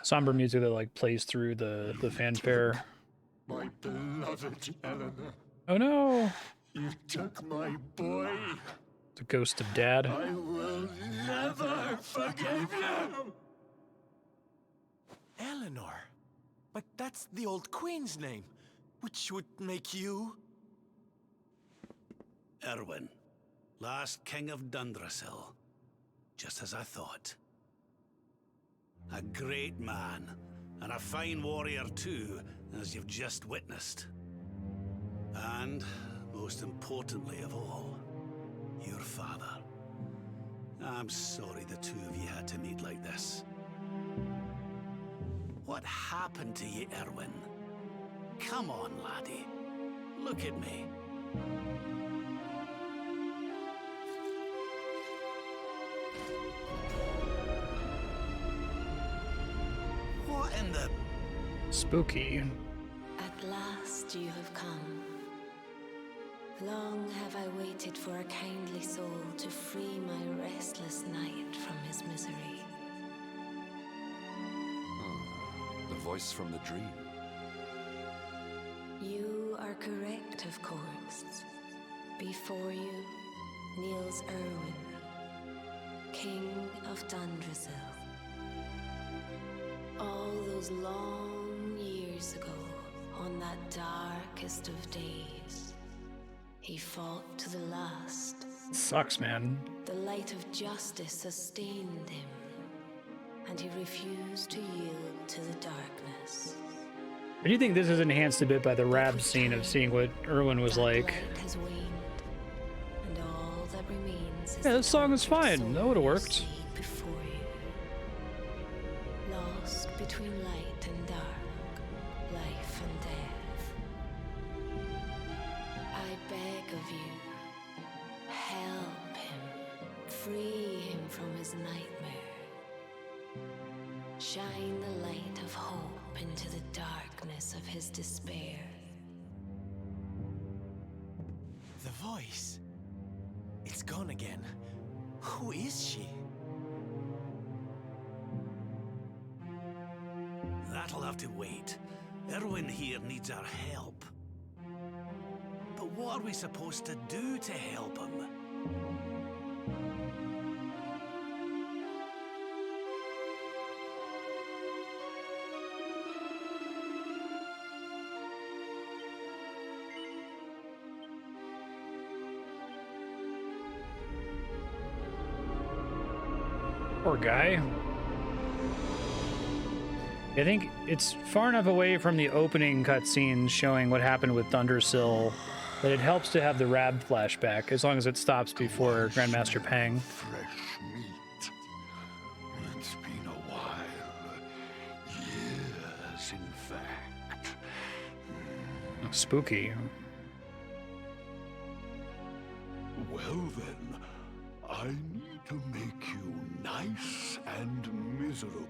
Somber music that like plays through the fanfare. My beloved Eleanor, Oh no, you took my boy. the ghost of dad. I will never forgive you. Eleanor. But that's the old queen's name, which would make you... Erwin, last king of Dundrasil. Just as I thought. A great man, and a fine warrior too, as you've just witnessed. And, most importantly of all, your father. I'm sorry the two of you had to meet like this. What happened to you, Erwin? Come on, laddie. Look at me. What in the... Spooky. At last you have come. Long have I waited for a kindly soul to free my restless knight from his misery. The voice from the dream. You are correct, of course. Before you kneels Erwin, King of Dundrasil. All those long years ago, on that darkest of days, he fought to the last. Sucks, man. The light of justice sustained him, and he refused to yield to the darkness. I do think this is enhanced a bit by the Rab scene of seeing what Erwin was That like. light has waned, and all that remains is Yeah, the this song is tortured fine. soul That would've you worked. see before you. Lost between light and dark, life and death. I beg of you, help him, free him from his nightmare. Shine the light of hope into the darkness of his despair. The voice. It's gone again. Who is she? That'll have to wait. Erwin here needs our help. But what are we supposed to do to help him? Poor guy. I think it's far enough away from the opening cutscenes showing what happened with Thundersill that it helps to have the Rab flashback, as long as it stops before Grandmaster Pang. Fresh meat. It's been a while. Years, in fact. Spooky. Well then, I need to make you nice and miserable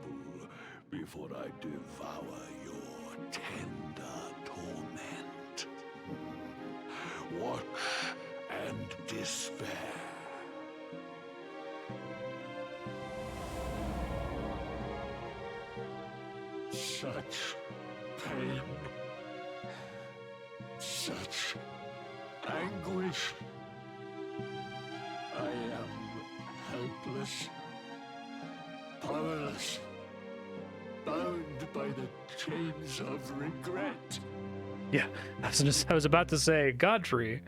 before I devour your tender torment. Watch and despair. Such pain. Such anguish. I am helpless, powerless, bound by the chains of regret. Yeah, I was about to say Godfrey.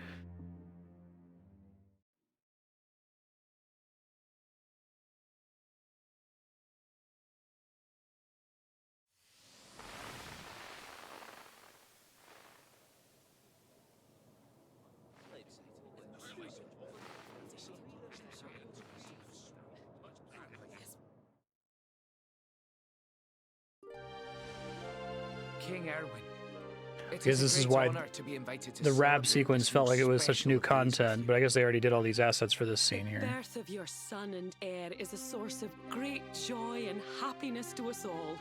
King Erwin. Because this is why the Rab sequence felt like it was such new content, but I guess they already did all these assets for this scene The here. birth of your son and heir is a source of great joy and happiness to us all.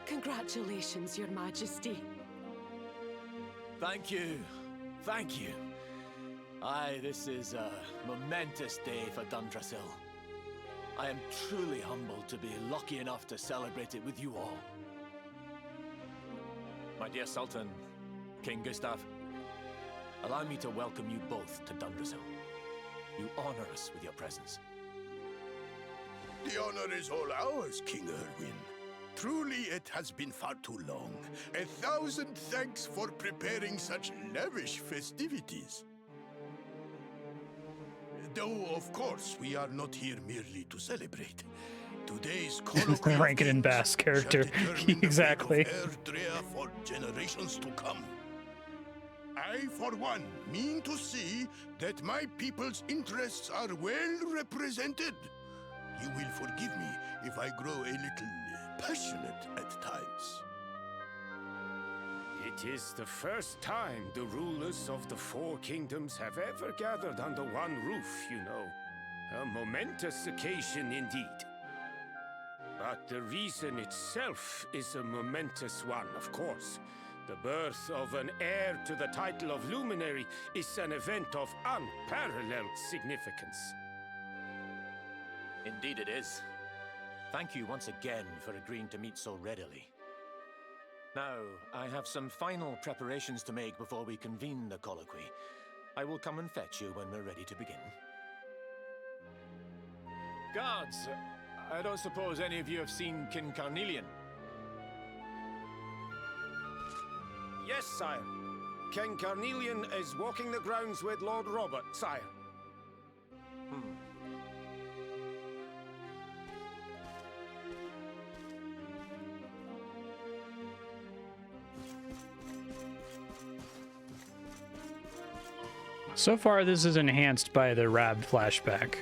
Congratulations, Your Majesty. Thank you. Thank you. Aye, this is a momentous day for Dundrasil. I am truly humbled to be lucky enough to celebrate it with you all. My dear Sultan, King Gustav, allow me to welcome you both to Dundrasil. You honor us with your presence. The honor is all ours, King Erwin. Truly, it has been far too long. 1,000 thanks for preparing such lavish festivities. Though, of course, we are not here merely to celebrate. Today's colloquy of Rankin and kings Bass character. shall determine the fate Exactly. of Erdrea for generations to come. I, for one, mean to see that my people's interests are well represented. You will forgive me if I grow a little passionate at times. It is the first time the rulers of the four kingdoms have ever gathered under one roof, you know. A momentous occasion indeed. But the reason itself is a momentous one, of course. The birth of an heir to the title of luminary is an event of unparalleled significance. Indeed it is. Thank you once again for agreeing to meet so readily. Now, I have some final preparations to make before we convene the colloquy. I will come and fetch you when we're ready to begin. Guards, I don't suppose any of you have seen King Carnelian? Yes, sire. King Carnelian is walking the grounds with Lord Robert, sire. So far, this is enhanced by the Rab flashback.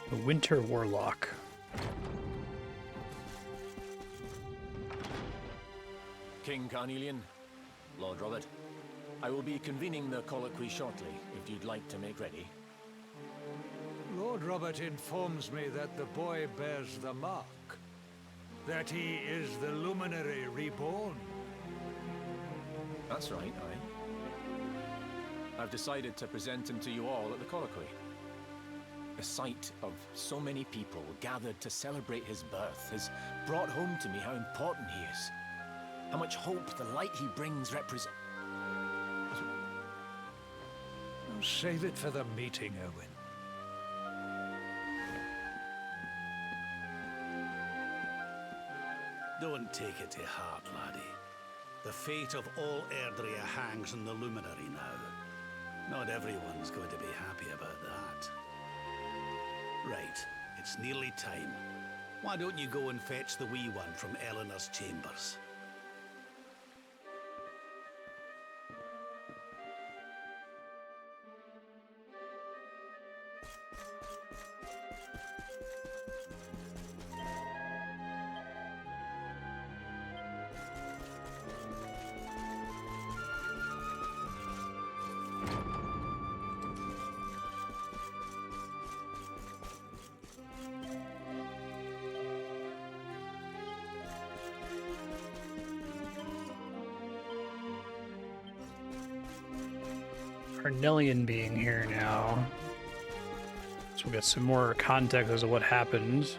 The Winter Warlock. King Carnelian, Lord Robert, I will be convening the colloquy shortly, if you'd like to make ready. Lord Robert informs me that the boy bears the mark. That he is the luminary reborn. That's right, aye. I've decided to present him to you all at the colloquy. The sight of so many people gathered to celebrate his birth has brought home to me how important he is. How much hope the light he brings represents. Save it for the meeting, Owen. Don't take it to heart, laddie. The fate of all Erdrea hangs on the luminary now. Not everyone's going to be happy about that. Right, it's nearly time. Why don't you go and fetch the wee one from Eleanor's chambers? Carnelian being here now. So we'll get some more context as to what happened.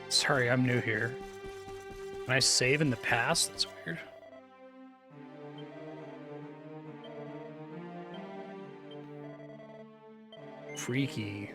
Sorry, I'm new here. Can I save in the past? That's weird. Freaky.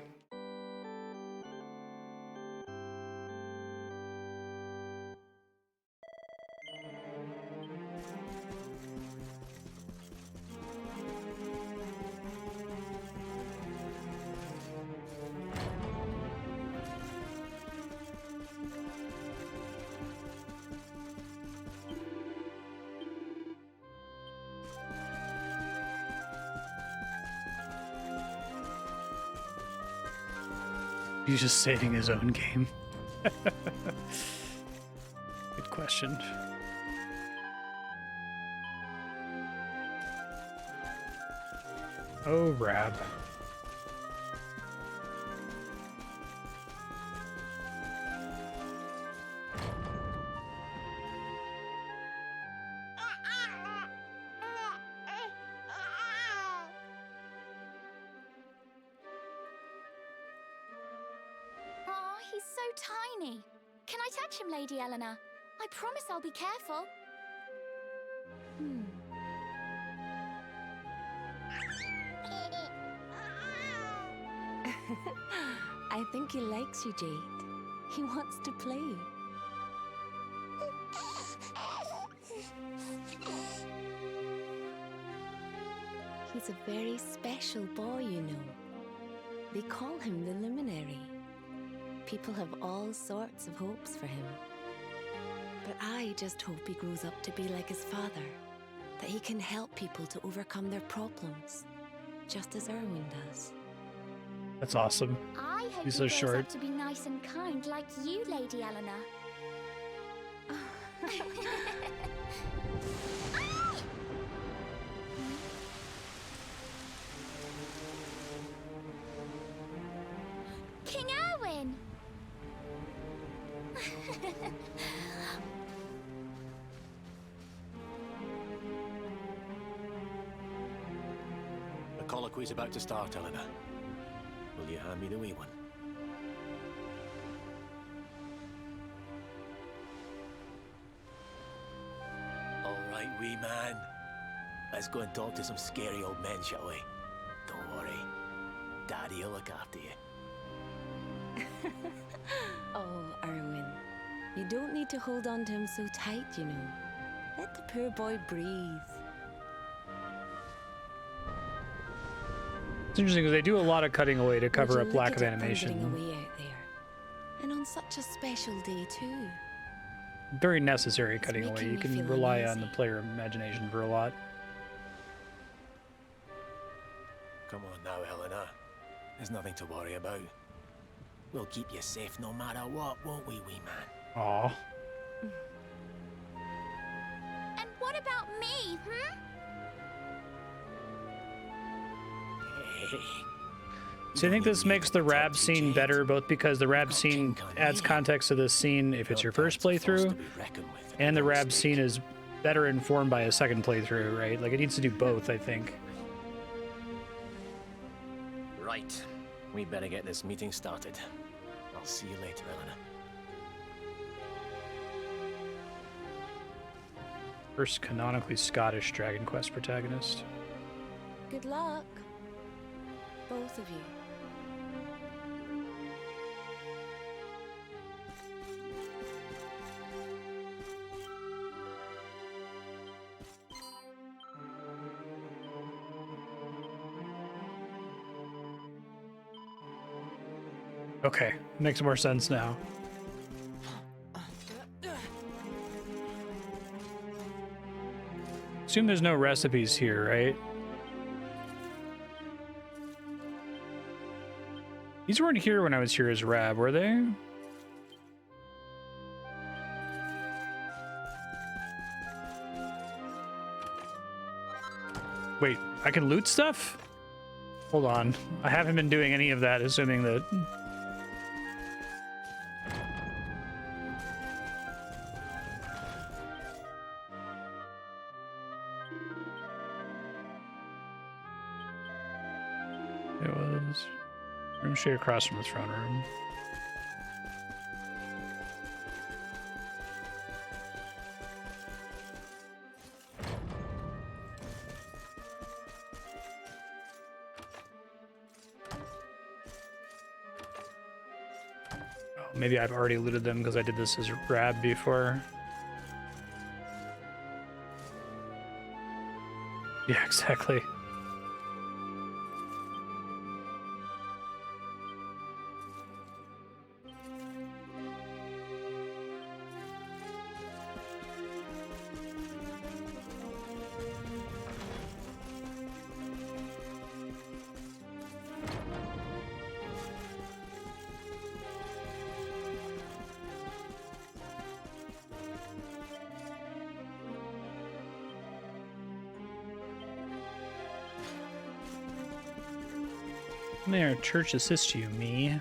He's just saving his own game. Good question. Oh, Rab. Aw, he's so tiny. Can I touch him, Lady Eleanor? I promise I'll be careful. I think he likes you, Jade. He wants to play. He's a very special boy, you know. They call him the Luminary. People have all sorts of hopes for him. But I just hope he grows up to be like his father, that he can help people to overcome their problems, just as Erwin does. That's awesome. I hope He's he so grows short. up to be nice and kind like you, Lady Eleanor. King Erwin! The colloquy's about to start, Eleanor. Will you hand me the wee one? All right, wee man. Let's go and talk to some scary old men, shall we? Don't worry. Daddy'll look after you. Oh, Erwin. You don't need to hold on to him so tight, you know. Let the poor boy breathe. It's interesting because they do a lot of cutting away to cover Would up you look lack of at it thundering animation. away out there. And on such a special day, too. Very necessary cutting away. making You me can feel rely on uneasy. the player imagination for a lot. Come on now, Eleanor. There's nothing to worry about. We'll keep you safe no matter what, won't we, wee man? Aw. And what about me, So I think this makes the Rab scene better, both because the Rab scene adds context to this scene if it's your first playthrough, and the Rab scene is better informed by a second playthrough, right? Like, it needs to do both, I think. Right. We better get this meeting started. I'll see you later, Eleanor. First canonically Scottish Dragon Quest protagonist. Good luck. Both of you. Okay, makes more sense now. Assume there's no recipes here, right? These weren't here when I was here as Rab, were they? Wait, I can loot stuff? Hold on. I haven't been doing any of that, assuming that... It was... room straight across from the throne room. Maybe I've already looted them because I did this as Rab before. Yeah, exactly. May our church assist you, me.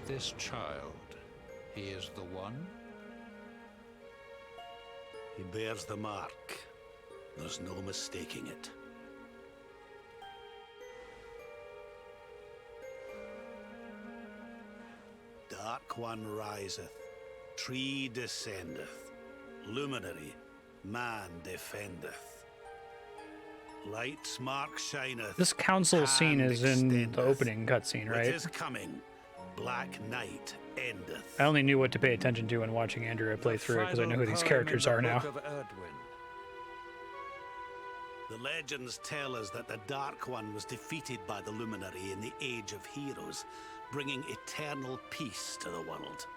This child, he is the one? He bears the mark. There's no mistaking it. Dark One riseth, tree descendeth, luminary, man defendeth. Light's mark shineth. This council scene is in the opening cutscene, right? It is coming. Black night endeth. I only knew what to pay attention to when watching Andrea play through it because I know who these characters are now. The legends tell us that the Dark One was defeated by the Luminary in the Age of Heroes, bringing eternal peace to the world.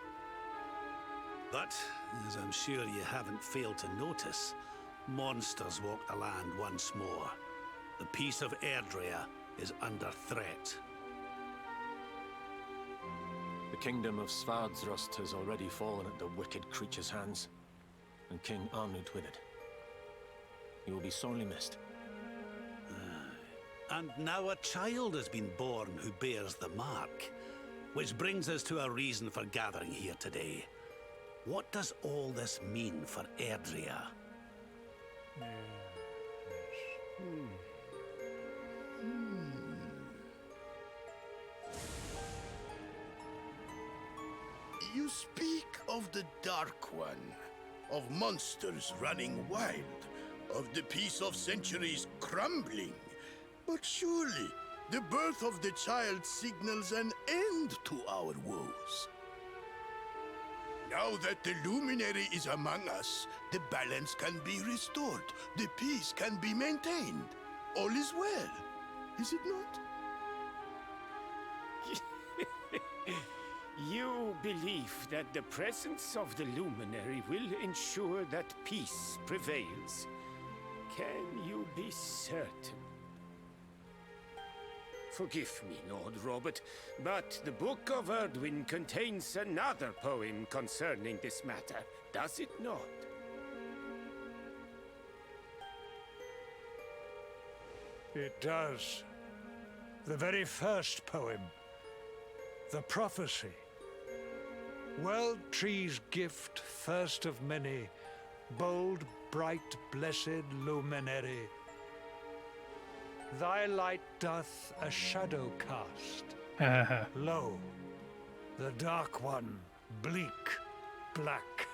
But, as I'm sure you haven't failed to notice, monsters walk the land once more. The peace of Erdrea is under threat. The kingdom of Svardsrust has already fallen at the wicked creature's hands, and King Arnud with it. He will be sorely missed. And now a child has been born who bears the mark, which brings us to a reason for gathering here today. What does all this mean for Erdrea? You speak of the Dark One, of monsters running wild, of the peace of centuries crumbling. But surely, the birth of the child signals an end to our woes. Now that the Luminary is among us, the balance can be restored, the peace can be maintained. All is well, is it not? You believe that the presence of the Luminary will ensure that peace prevails. Can you be certain? Forgive me, Lord Robert, but the Book of Erdwin contains another poem concerning this matter, does it not? It does. The very first poem. The prophecy. World Tree's gift, first of many, bold, bright, blessed luminary. Thy light doth a shadow cast. Lo, the Dark One, bleak, black,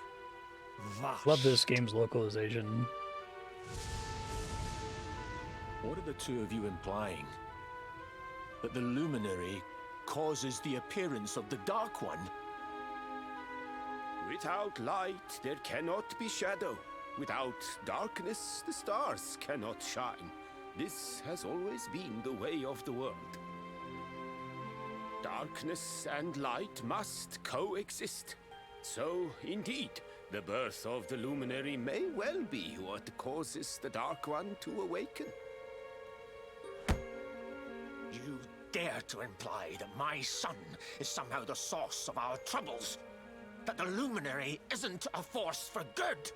vast. Love this game's localization. What are the two of you implying? That the Luminary causes the appearance of the Dark One? Without light, there cannot be shadow. Without darkness, the stars cannot shine. This has always been the way of the world. Darkness and light must coexist. So, indeed, the birth of the Luminary may well be what causes the Dark One to awaken. You dare to imply that my son is somehow the source of our troubles? That the Luminary isn't a force for good?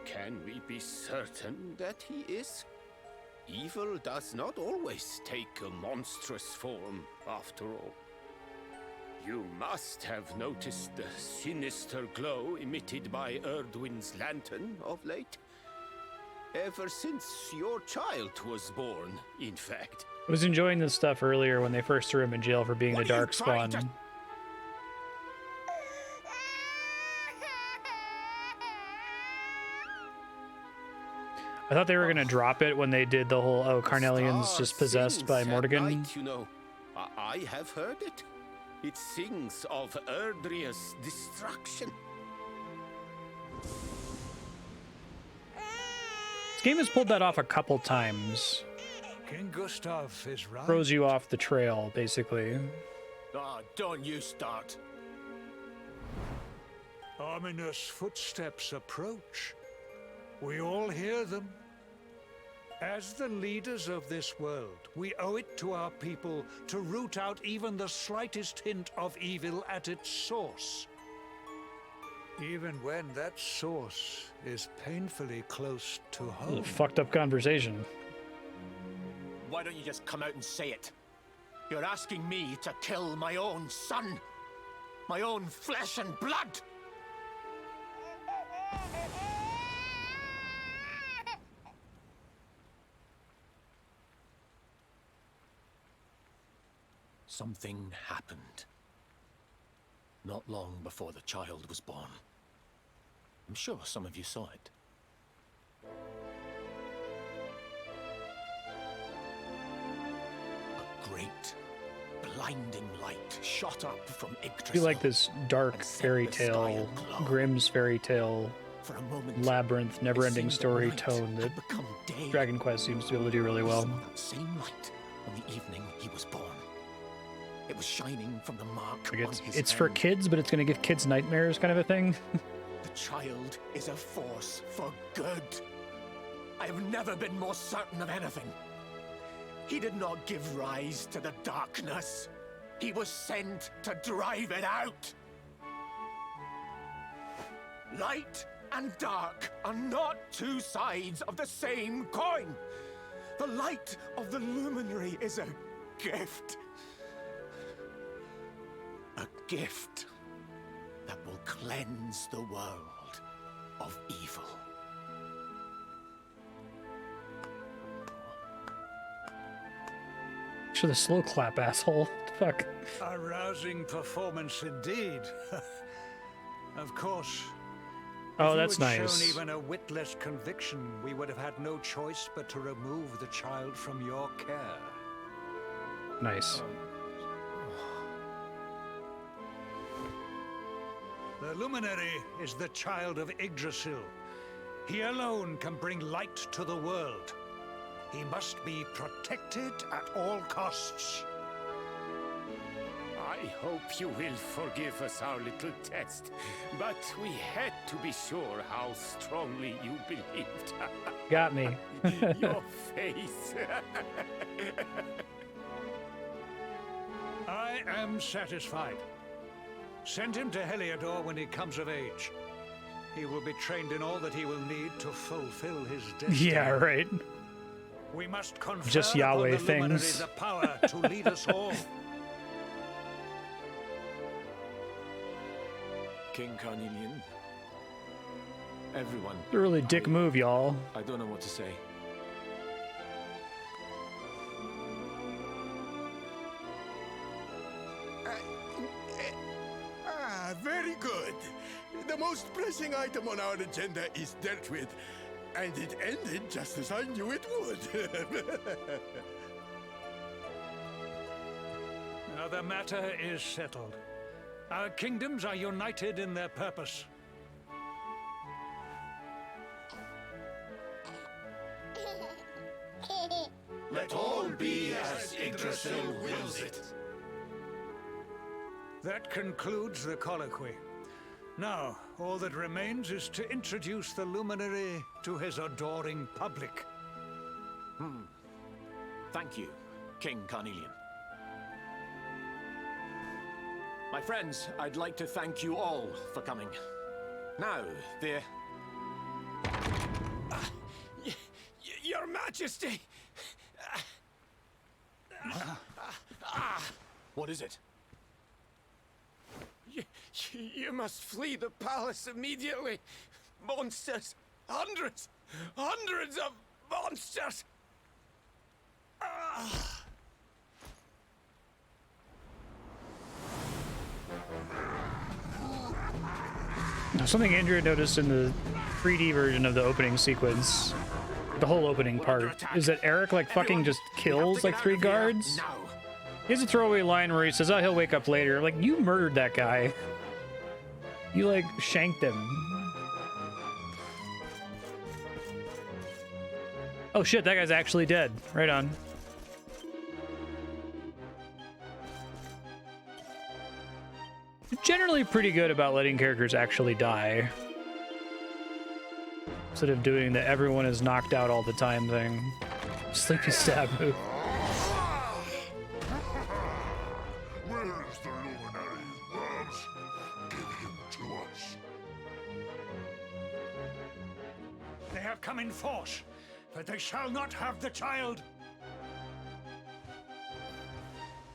Can we be certain that he is? Evil does not always take a monstrous form, after all. You must have noticed the sinister glow emitted by Erdwin's lantern of late. Ever since your child was born, in fact. I was enjoying this stuff earlier when they first threw him in jail for being the Darkspawn. I thought they were gonna drop it when they did the whole, oh, Carnelian's just possessed by Mordegon. Night, you know. I have heard it. It sings of Erdria's destruction. This game has pulled that off a couple times. King Gustav is right. Throws you off the trail, basically. Ah, don't you start. Ominous footsteps approach. We all hear them. As the leaders of this world, we owe it to our people to root out even the slightest hint of evil at its source. Even when that source is painfully close to home. Fucked up conversation. Why don't you just come out and say it? You're asking me to kill my own son. My own flesh and blood. Something happened. Not long before the child was born. I'm sure some of you saw it. A great, blinding light shot up from Yggdrasil. I feel like this dark fairy tale, Grimm's fairy tale, labyrinth, never-ending story tone that Dragon Quest seems to be able to do really well. That same light on the evening he was born. It was shining from the mark Like on his it's hand. for kids, but it's going to give kids nightmares, kind of a thing. The child is a force for good. I have never been more certain of anything. He did not give rise to the darkness. He was sent to drive it out. Light and dark are not two sides of the same coin. The light of the luminary is a gift. A gift that will cleanse the world of evil. Sure, the slow clap, asshole. What the fuck? A rousing performance indeed. Of course. Oh, if that's you had nice. shown even a witless conviction, we would have had no choice but to remove the child from your care. Nice. The Luminary is the child of Yggdrasil. He alone can bring light to the world. He must be protected at all costs. I hope you will forgive us our little test, but we had to be sure how strongly you believed. Got me. Your face. I am satisfied. Send him to Heliodor when he comes of age. He will be trained in all that he will need to fulfill his destiny. Yeah, right. We must confer Just upon Yahweh the Luminary things. the power to lead us all. King Carnelian. Everyone. It's a really dick move, y'all. I don't know what to say. Very good. The most pressing item on our agenda is dealt with, and it ended just as I knew it would. Now the matter is settled. Our kingdoms are united in their purpose. Let all be as Yggdrasil wills it. That concludes the colloquy. Now, all that remains is to introduce the Luminary to his adoring public. Thank you, King Carnelian. My friends, I'd like to thank you all for coming. Now, Your Majesty! What is it? You must flee the palace immediately. Monsters! Hundreds! Hundreds of monsters! Now, something Andrea noticed in the 3D version of the opening sequence, the whole opening part, is that Eric like fucking just kills like 3 guards. He has a throwaway line where he says, "Oh, he'll wake up later." Like, you murdered that guy. You like shanked him. Oh shit, that guy's actually dead. Right on. Generally pretty good about letting characters actually die, instead of doing the everyone is knocked out all the time thing. Sleepy stab move. Where is the luminary? Worms, give him to us. They have come in force, but they shall not have the child.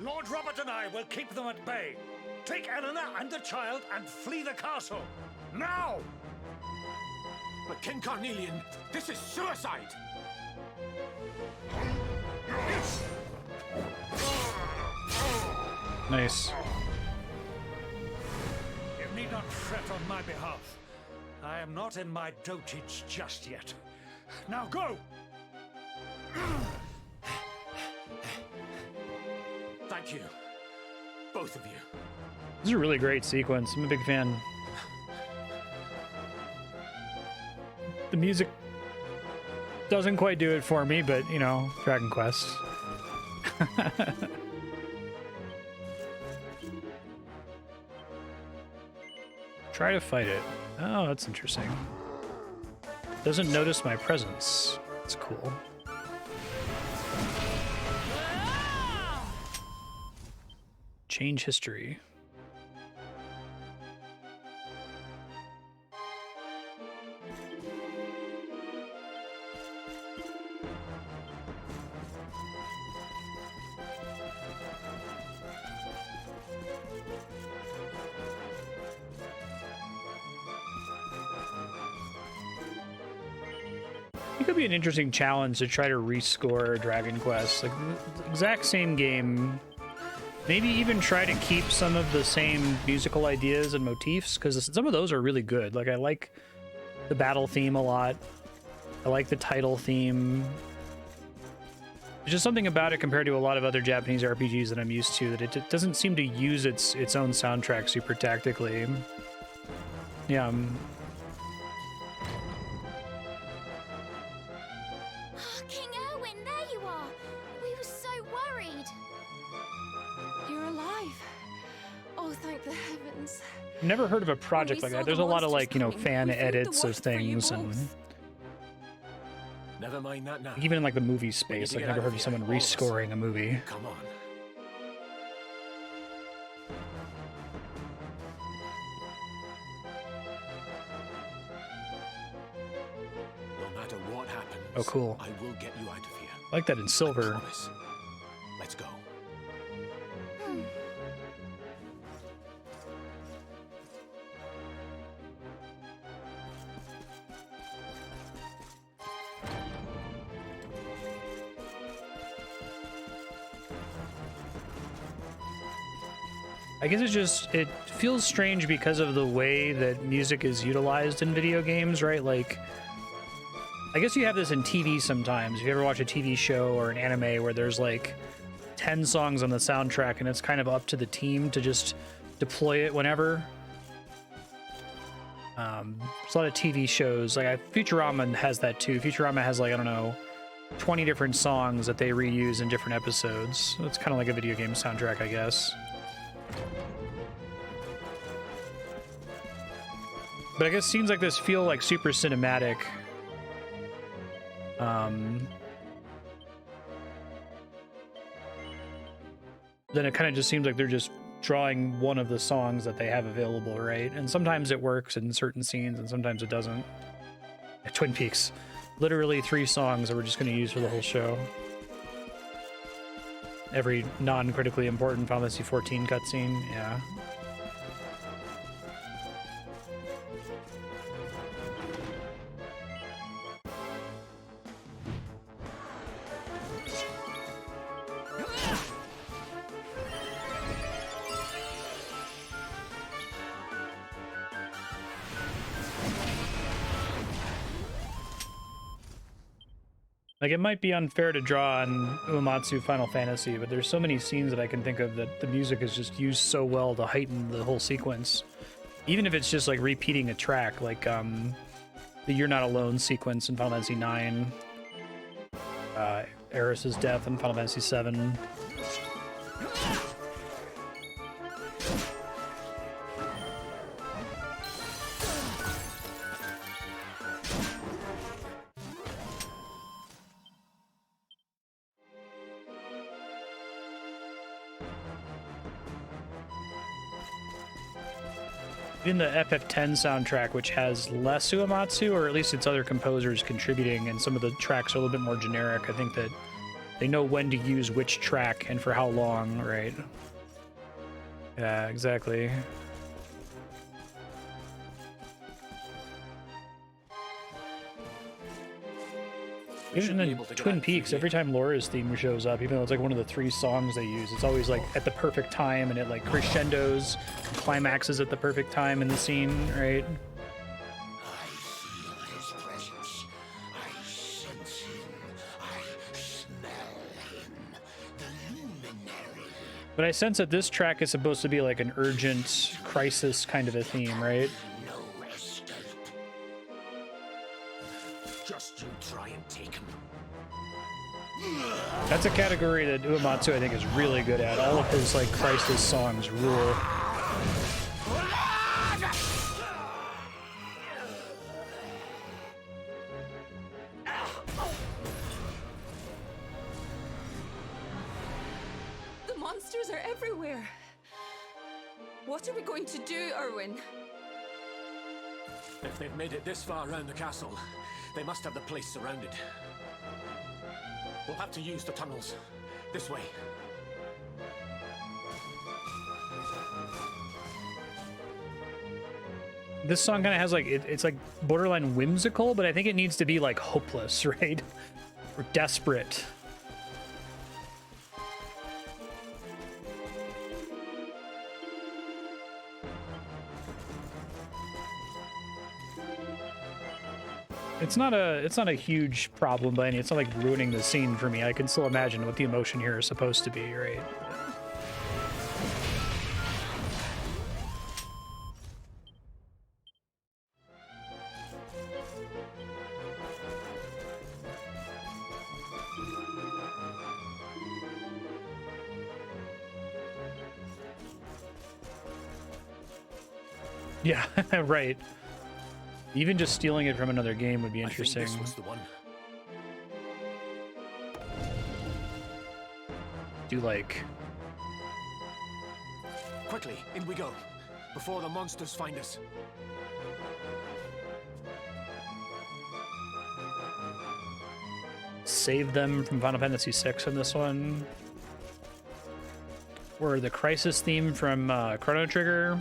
Lord Robert and I will keep them at bay. Take Eleanor and the child and flee the castle. Now! But King Carnelian, this is suicide! Nice. You need not fret on my behalf. I am not in my dotage just yet. Now go! Thank you. Both of you. This is a really great sequence. I'm a big fan. The music doesn't quite do it for me, but, you know, Dragon Quest. Try to fight it. Oh, that's interesting. Doesn't notice my presence. That's cool. Change history. It could be an interesting challenge to try to rescore Dragon Quest. Like, the exact same game. Maybe even try to keep some of the same musical ideas and motifs, because some of those are really good. Like, I like the battle theme a lot. I like the title theme. There's just something about it compared to a lot of other Japanese RPGs that I'm used to, that it doesn't seem to use its own soundtrack super tactically. Yeah, King Erwin, there you are. We were so worried. You're alive. Oh, thank the heavens. never heard of a project like that. There's a lot of, like, you know, fan edits of things, and never mind that now. even in like the movie space, I've never heard of someone rescoring a movie. Come on. No matter what happens, Oh, cool. I will get you out of here. I like that in silver. I promise. Let's go. I guess it feels strange because of the way that music is utilized in video games, right? Like, I guess you have this in TV sometimes. If you ever watch a TV show or an anime where there's like 10 songs on the soundtrack and it's kind of up to the team to just deploy it whenever. There's a lot of TV shows, like Futurama has that too. Futurama has, like, I don't know, 20 different songs that they reuse in different episodes. So it's kind of like a video game soundtrack, I guess. But I guess scenes like this feel like super cinematic. then it kind of just seems like they're just drawing one of the songs that they have available, right? And sometimes it works in certain scenes, and sometimes it doesn't. Twin Peaks. Literally 3 songs that we're just going to use for the whole show. Every non-critically important Final Fantasy 14 cutscene, yeah. Like, it might be unfair to draw on Uematsu Final Fantasy, but there's so many scenes that I can think of that the music is just used so well to heighten the whole sequence. Even if it's just, like, repeating a track, like, the You're Not Alone sequence in Final Fantasy 9, Eris's death in Final Fantasy 7. In the FF10 soundtrack, which has less Uematsu, or at least its other composers contributing, and some of the tracks are a little bit more generic, I think that they know when to use which track and for how long, right? Yeah, exactly. Even in Twin Peaks, every time Laura's theme shows up, even though it's like one of the 3 songs they use, it's always like at the perfect time, and it like crescendos, climaxes at the perfect time in the scene, right? I feel his presence. I sense him. I smell him. The luminary. But I sense that this track is supposed to be like an urgent crisis kind of a theme, right? No escape. Just you try and take him. That's a category that Uematsu, I think, is really good at. All of his like crisis songs rule. The monsters are everywhere. What are we going to do, Erwin? If they've made it this far around the castle, they must have the place surrounded. We'll have to use the tunnels. This way. This song kind of has like, it's like borderline whimsical, but I think it needs to be like hopeless, right? Or desperate. It's not a huge problem by any. It's not like ruining the scene for me. I can still imagine what the emotion here is supposed to be, right? Yeah, right. Even just stealing it from another game would be interesting. I think this was the one. Do like... Quickly, in we go, before the monsters find us. Save them from Final Fantasy VI in this one. Or the Crisis theme from Chrono Trigger.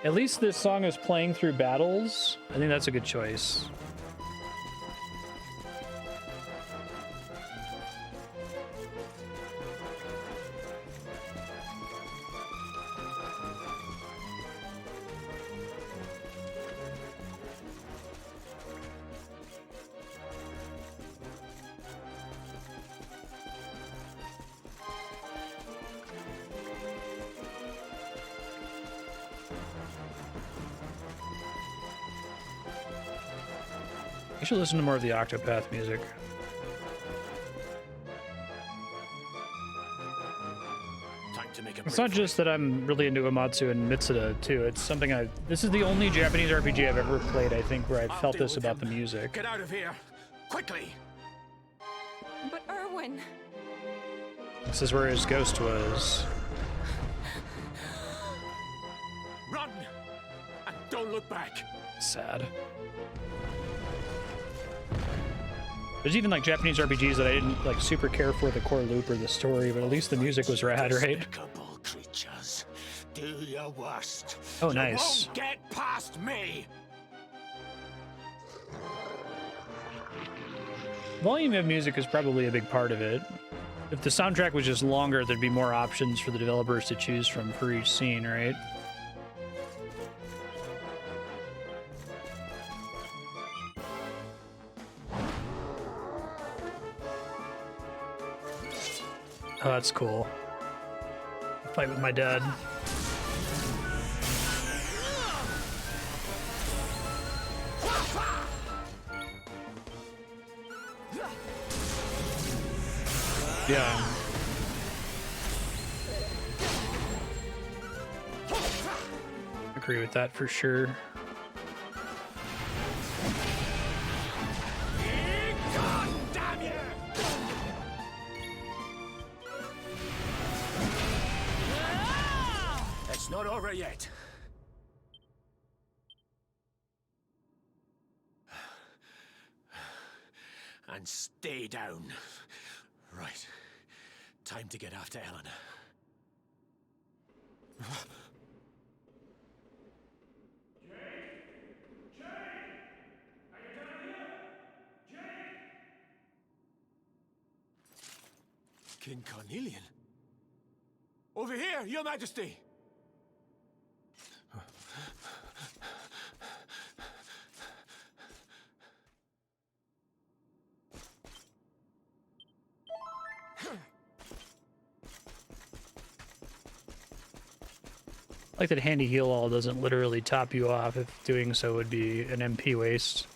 At least this song is playing through battles. I think that's a good choice. I should listen to more of the Octopath music. It's not just that I'm really into Uematsu and Mitsuda too. It's something this is the only Japanese RPG I've ever played, I think, where I've felt this about the music. Get out of here, quickly! But Erwin... This is where his ghost was. Run! And don't look back! Sad. There's even like Japanese RPGs that I didn't like super care for the core loop or the story, but at least the music was rad, right? Despicable creatures, do your worst. Oh, nice. You won't get past me. Volume of music is probably a big part of it. If the soundtrack was just longer, there'd be more options for the developers to choose from for each scene, right? Oh, that's cool. Fight with my dad. Yeah. Agree with that for sure. God damn you! It's not over yet. And stay down. Right. Time to get after Eleanor. King Carnelian? Over here, Your Majesty! I like that handy heal all doesn't literally top you off, if doing so would be an MP waste.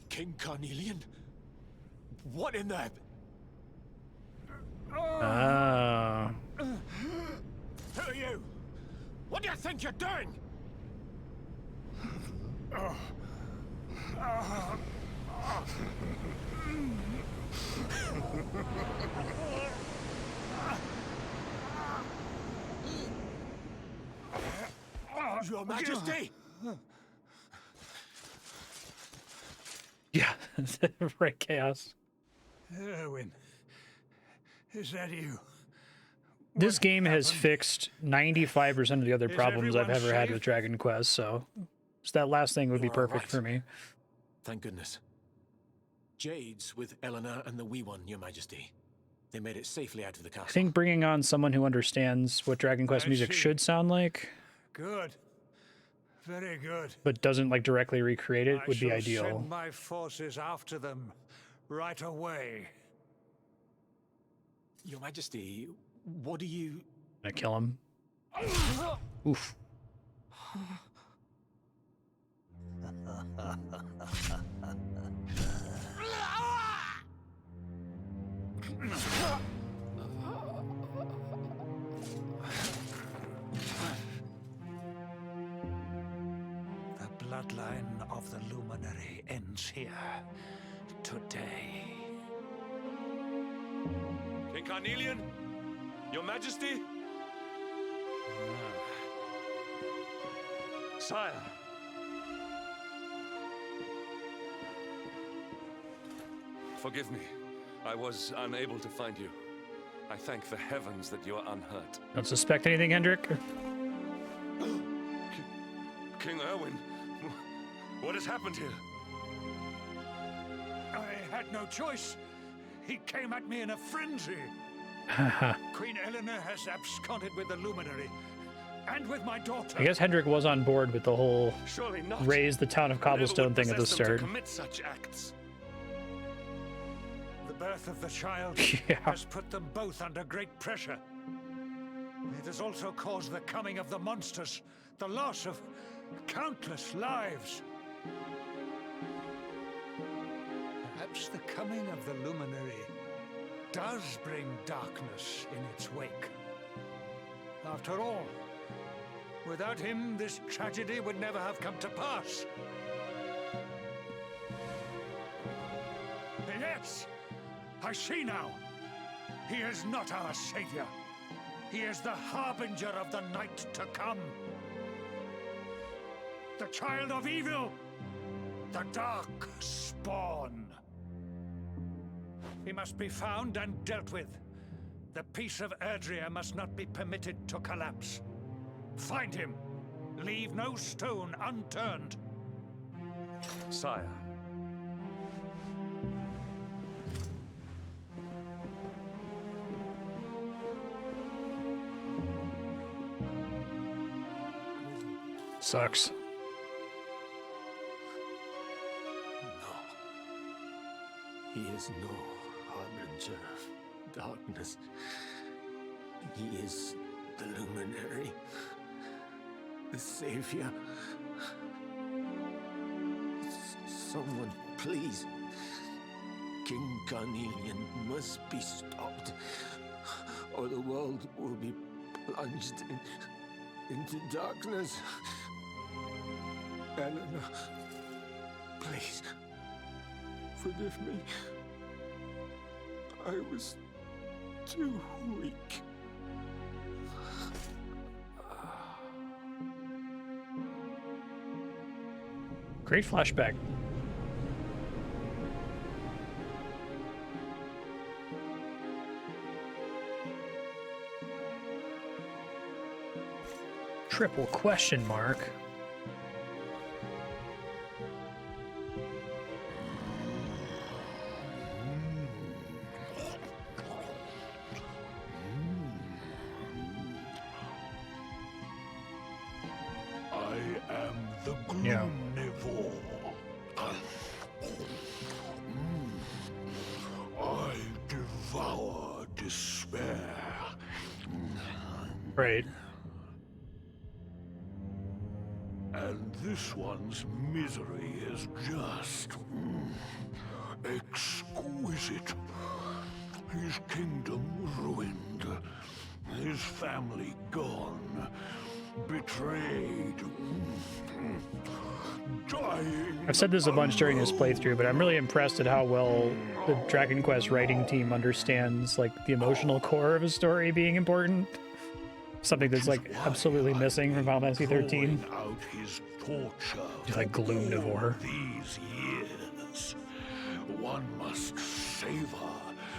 King Carnelian? What in the... Ah. Who are you? What do you think you're doing? Your Majesty! Yeah, right, chaos. Erwin, is that you? This game has fixed 95% of the other Is problems I've everyone ever had safe? with Dragon Quest, so that last thing would be You're perfect alright. for me. Thank goodness. Jade's with Eleanor and the wee one, Your Majesty. They made it safely out of the castle. I think bringing on someone who understands what Dragon Quest I music see. should sound like, Good. Very good. but doesn't like directly recreate it, would be I ideal. shall send my forces after them right away. Your Majesty, what do you... I kill him. Oof. The bloodline of the Luminary ends here today. King Carnelian? Your Majesty? Sire. Forgive me. I was unable to find you. I thank the heavens that you are unhurt. Don't suspect anything, Hendrik? King Erwin, what has happened here? I had no choice. He came at me in a frenzy. Queen Eleanor has absconded with the Luminary, and with my daughter. I guess Hendrik was on board with the whole Surely not. raise the town of Whatever cobblestone would thing at the possess them to start. commit such acts. The birth of the child Yeah. has put them both under great pressure. It has also caused the coming of the monsters, the loss of countless lives. Perhaps the coming of the Luminary does bring darkness in its wake. After all, Without him, this tragedy would never have come to pass. Yes! I see now. He is not our savior. He is the harbinger of the night to come. The child of evil. The dark spawn. He must be found and dealt with. The peace of Erdrea must not be permitted to collapse. Find him. Leave no stone unturned. Sire. Sucks. He is no harbinger of darkness. He is the luminary, the savior. Someone, please. King Carnelian must be stopped, or the world will be plunged into darkness. Eleanor, please. Forgive me. I was too weak. Great flashback. Triple question mark. I devour despair. Right. And this one's misery is just exquisite. His kingdom ruined, his family gone, betrayed, dying. I've said this a bunch during this playthrough, but I'm really impressed at how well the Dragon Quest writing team understands like the emotional core of a story being important. Something that's like absolutely missing from Final Fantasy 13. Out his torture. He's like Gloomnivore. These years, one must savor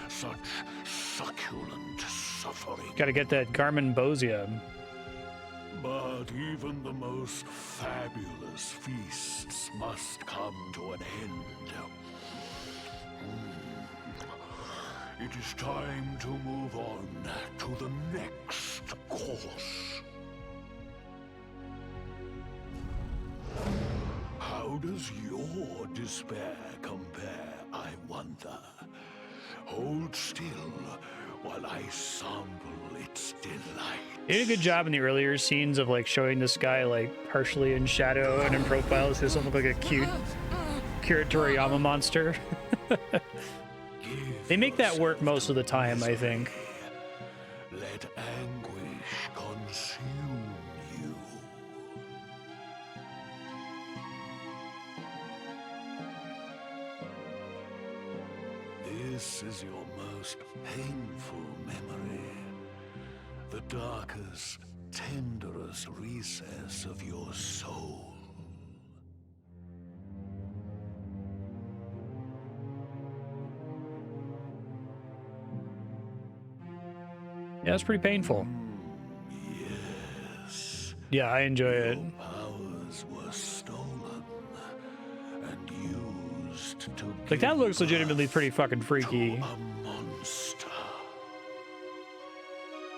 such succulent suffering. Gotta get that Garmin Bosia. But even the most fabulous feasts must come to an end. It is time to move on to the next course. How does your despair compare, I wonder? Hold still while I sample its delight. They did a good job in the earlier scenes of like showing this guy like partially in shadow and in profile. He doesn't look like a cute Kira Toriyama monster. They make that work most of the time, I think. Let anguish consume you. This is your most painful memory. The darkest, tenderest recess of your soul. Yeah, it's pretty painful. Yes. Yeah, I enjoy it. Powers were stolen and used to Like that looks legitimately pretty fucking freaky. a monster.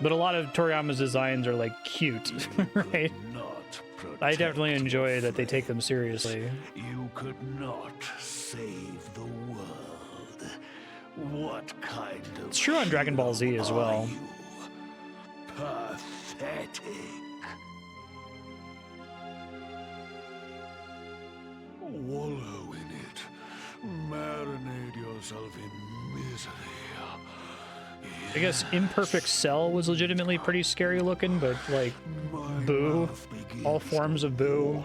But a lot of Toriyama's designs are like cute, right? I definitely enjoy that they take them seriously. You could not save the world. What kind of It's true on Dragon Ball Z as well. Pathetic. Wallow in it. Marinate yourself in misery. I guess Imperfect Cell was legitimately pretty scary looking, but like, boo. All forms of Boo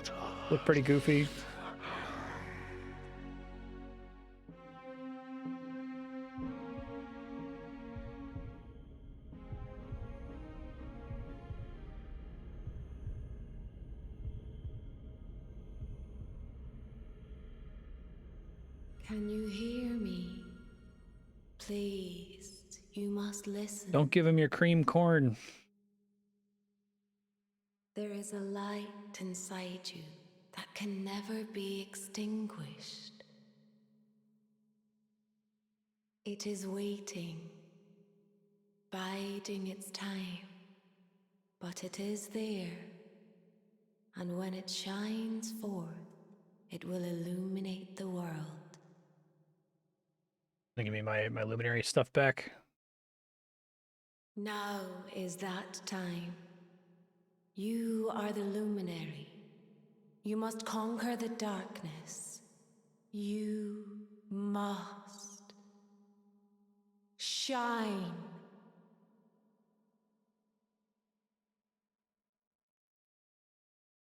look pretty goofy. Can you hear me? Please, you must listen. Don't give him your cream corn. There is a light inside you that can never be extinguished. It is waiting, biding its time, but it is there, and when it shines forth, it will illuminate the world. Give me my luminary stuff back. Now is that time. You are the luminary. You must conquer the darkness. You must shine.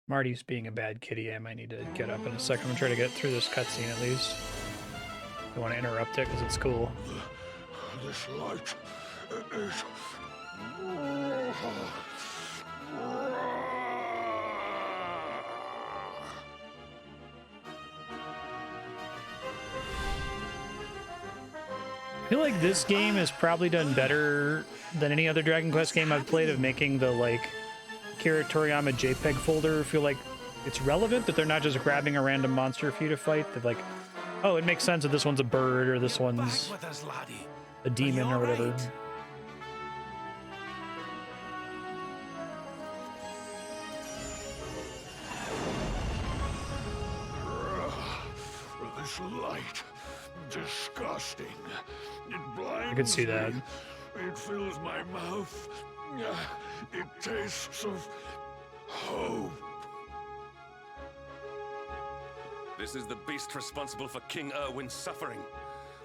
Marty's being a bad kitty. I might need to get up in a second and try to get through this cutscene at least. I want to interrupt it because it's cool. This light is... I feel like this game has probably done better than any other Dragon Quest game I've played of making the, like, Kira Toriyama JPEG folder feel like it's relevant, that they're not just grabbing a random monster for you to fight. They're like, oh, it makes sense that this one's a bird or this one's a demon or whatever. Right? This light, disgusting. It blinds I could see that. me. It fills my mouth. It tastes of hope. This is the beast responsible for King Erwin's suffering.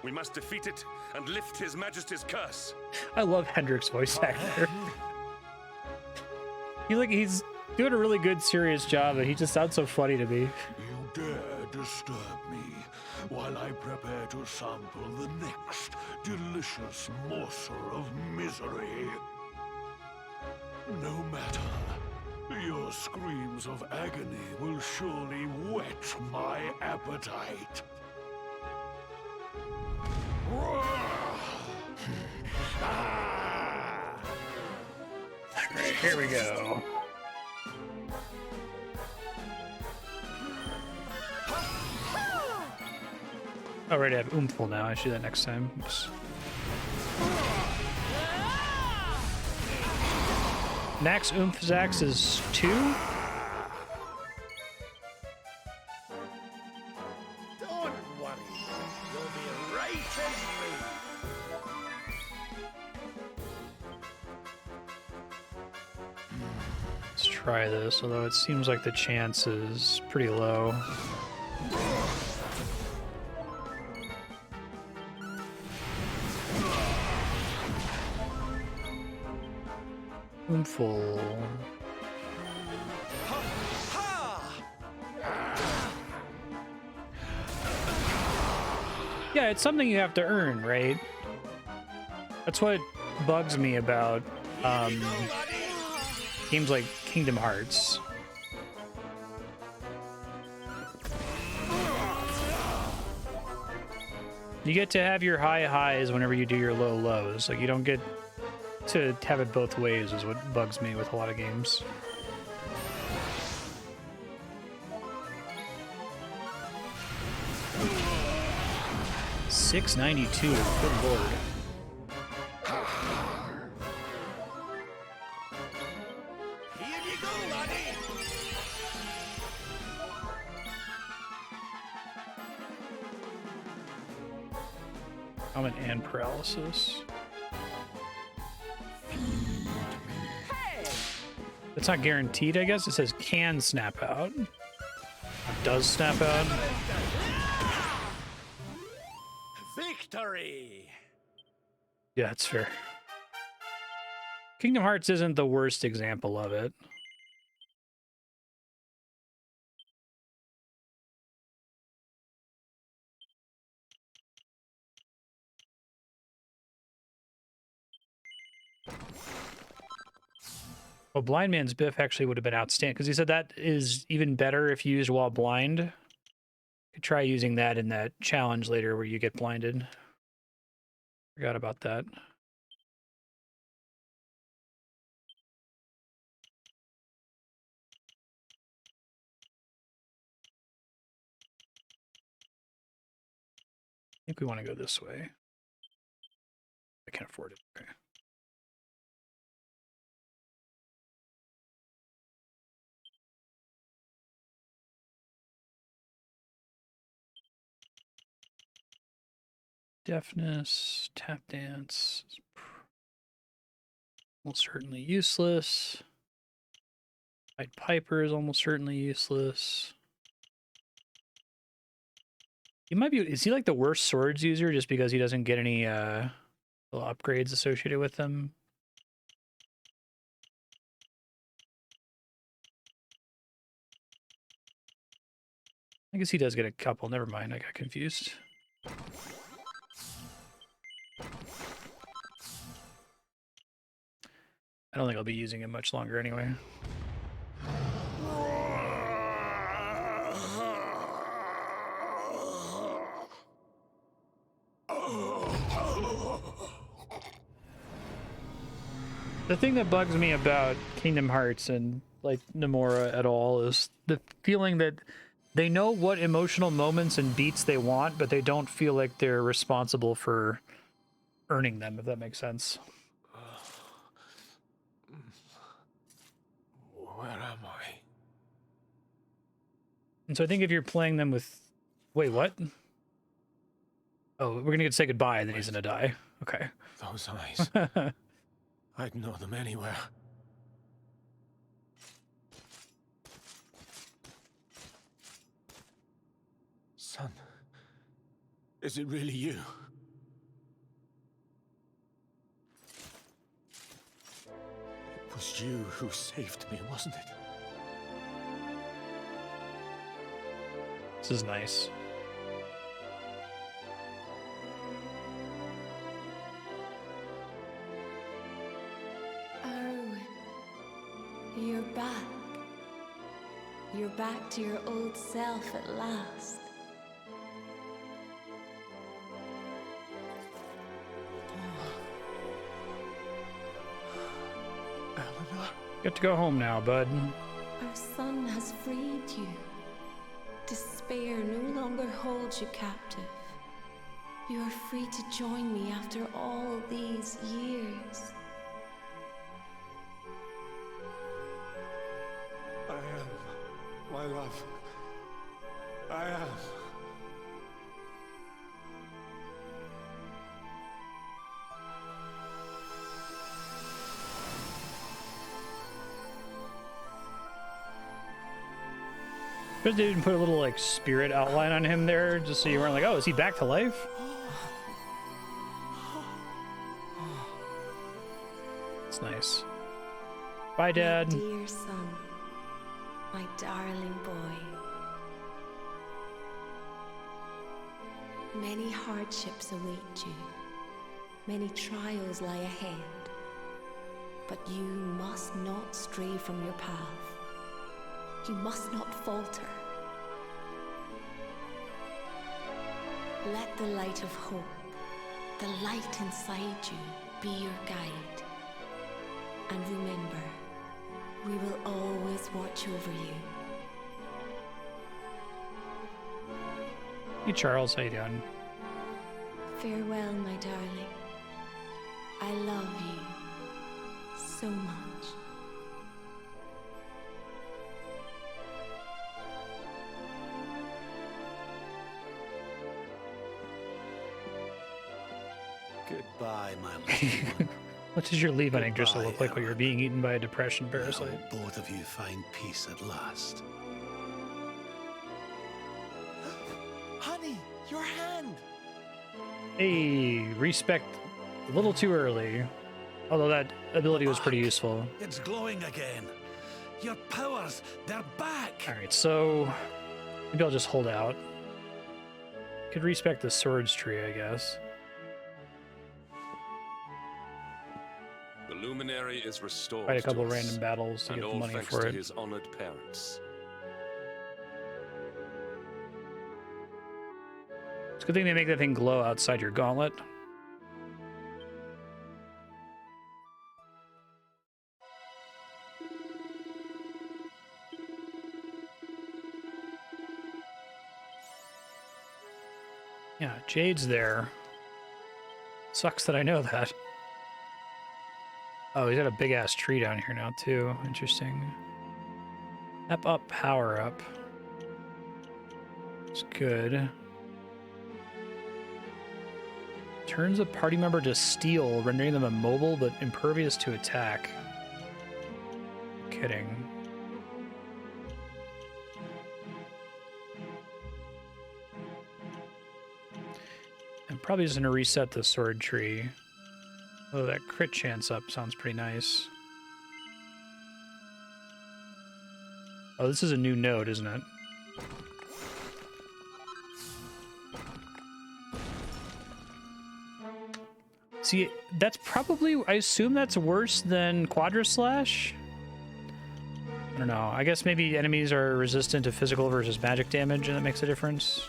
We must defeat it and lift His Majesty's curse. I love Hendrick's voice actor. He's doing a really good, serious job, but he just sounds so funny to me. You dare disturb me while I prepare to sample the next delicious morsel of misery. No matter. Your screams of agony will surely whet my appetite. Alright, here we go. Alright, I have Oomful now. I should do that next time. Oops. Max Oomph Zax is 2? Don't worry. You'll be right as Let's try this, although it seems like the chance is pretty low. Oomful. Yeah, it's something you have to earn, right? That's what bugs me about games like Kingdom Hearts. You get to have your high highs whenever you do your low lows. Like, you don't get to have it both ways is what bugs me with a lot of games. $6.92, good lord. Here you go, laddie. Comment and paralysis. It's not guaranteed, I guess. It says can snap out. It does snap out. Victory! Yeah, that's fair. Kingdom Hearts isn't the worst example of it. Oh, Blind Man's Biff actually would have been outstanding because he said that is even better if you used while blind. You could try using that in that challenge later where you get blinded. Forgot about that. I think we want to go this way. I can't afford it. Okay. Deafness, tap dance, almost certainly useless. Pied Piper is almost certainly useless. He might be, is he like the worst swords user just because he doesn't get any little upgrades associated with them? I guess he does get a couple. Never mind, I got confused. I don't think I'll be using it much longer anyway. The thing that bugs me about Kingdom Hearts and like Nomura at all is the feeling that they know what emotional moments and beats they want, but they don't feel like they're responsible for earning them, if that makes sense. Where am I? And so I think if you're playing them with... Wait, what? Oh, we're gonna get to say goodbye, and then he's gonna die. Okay. Those eyes. I'd know them anywhere. Son, is it really you? It was you who saved me, wasn't it? This is nice. Erwin, you're back. You're back to your old self at last. Eleanor? Get to go home now, bud. Our son has freed you. Despair no longer holds you captive. You are free to join me after all these years. I am, my love. I am. Because they didn't put a little like spirit outline on him there, just so you weren't like, oh, is he back to life? It's nice. Bye, Dad. My dear son, my darling boy. Many hardships await you. Many trials lie ahead. But you must not stray from your path. You must not falter. Let the light of hope, the light inside you, be your guide. And remember, we will always watch over you. Hey, Charles, how you doing? Farewell, my darling. I love you so much. Goodbye, my little one. What does your leave on Yggdrasil to look like when you're being eaten by a depression I parasite? hope both of you find peace at last. Honey, your hand! Hey, respect a little too early. Although that ability was pretty useful. It's glowing again. Your powers, they're back. Alright, so maybe I'll just hold out. Could respect the swords tree, I guess. The luminary is restored. Fight a couple to us, random battles to and get the all money thanks for to it. his honored parents. It's a good thing they make that thing glow outside your gauntlet. Yeah, Jade's there. Sucks that I know that. Oh, he's got a big ass tree down here now too. Interesting. Step up, power up. It's good. Turns a party member to steel, rendering them immobile but impervious to attack. Kidding. I'm probably just gonna reset the sword tree. Oh, that crit chance up sounds pretty nice. Oh, this is a new node, isn't it? See, that's probably, I assume that's worse than Quadra Slash? I don't know. I guess maybe enemies are resistant to physical versus magic damage, and that makes a difference.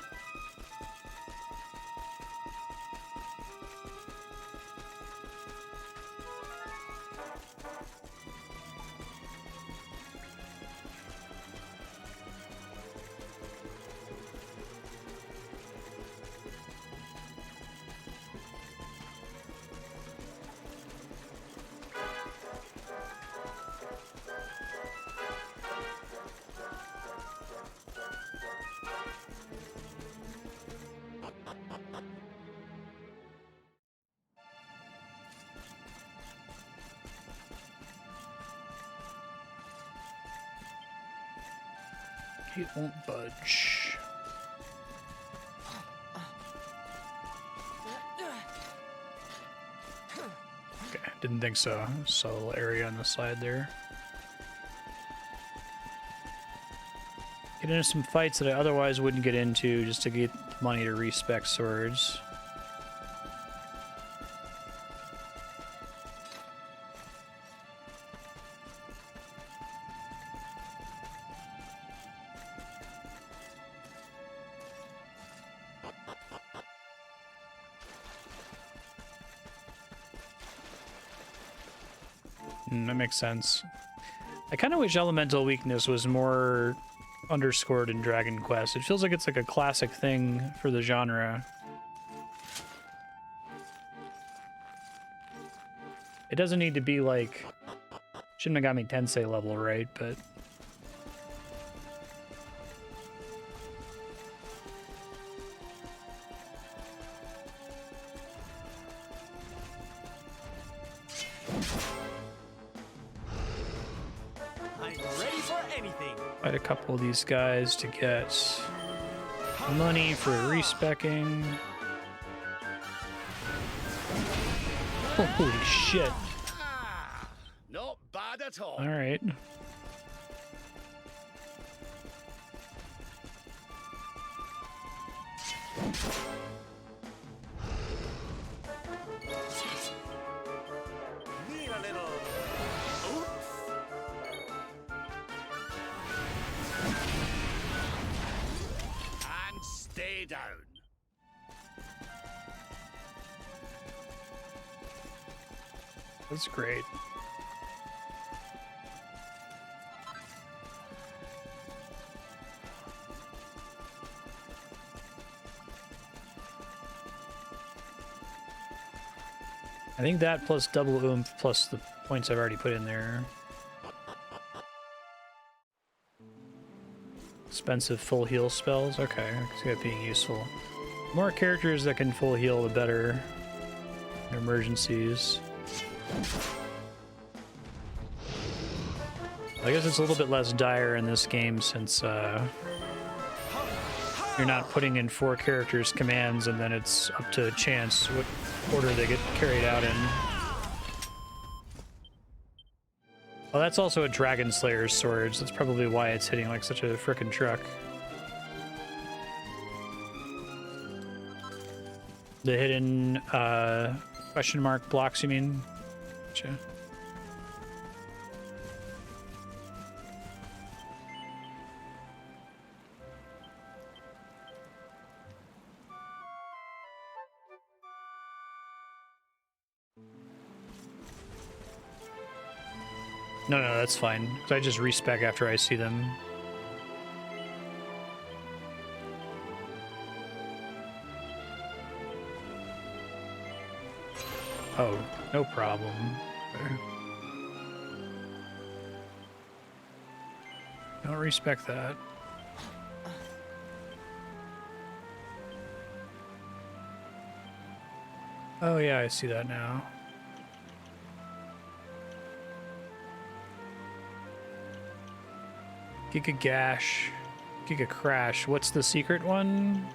It won't budge. Okay, didn't think so. Subtle area on the side there. Get into some fights that I otherwise wouldn't get into just to get money to respec swords. That makes sense. I kind of wish elemental weakness was more underscored in Dragon Quest. It feels like it's like a classic thing for the genre. It doesn't need to be like Shin Megami Tensei level, right? But fight a couple of these guys to get money for respecking. Holy shit. Not bad at all. All right. Need a little oomph. And stay down. That's great. I think that plus double oomph plus the points I've already put in there. Expensive full heal spells. Okay, I can see that being useful. More characters that can full heal, the better. Emergencies. I guess it's a little bit less dire in this game since you're not putting in 4 characters' commands and then it's up to chance what order they get carried out in. Oh, that's also a Dragon Slayer's sword, so that's probably why it's hitting like such a frickin' truck. The hidden question mark blocks, you mean? Gotcha. No, that's fine. 'Cause I just respec after I see them. Oh, no problem. Don't respect that. Oh yeah, I see that now. Giga Gash, Giga Crash. What's the secret one?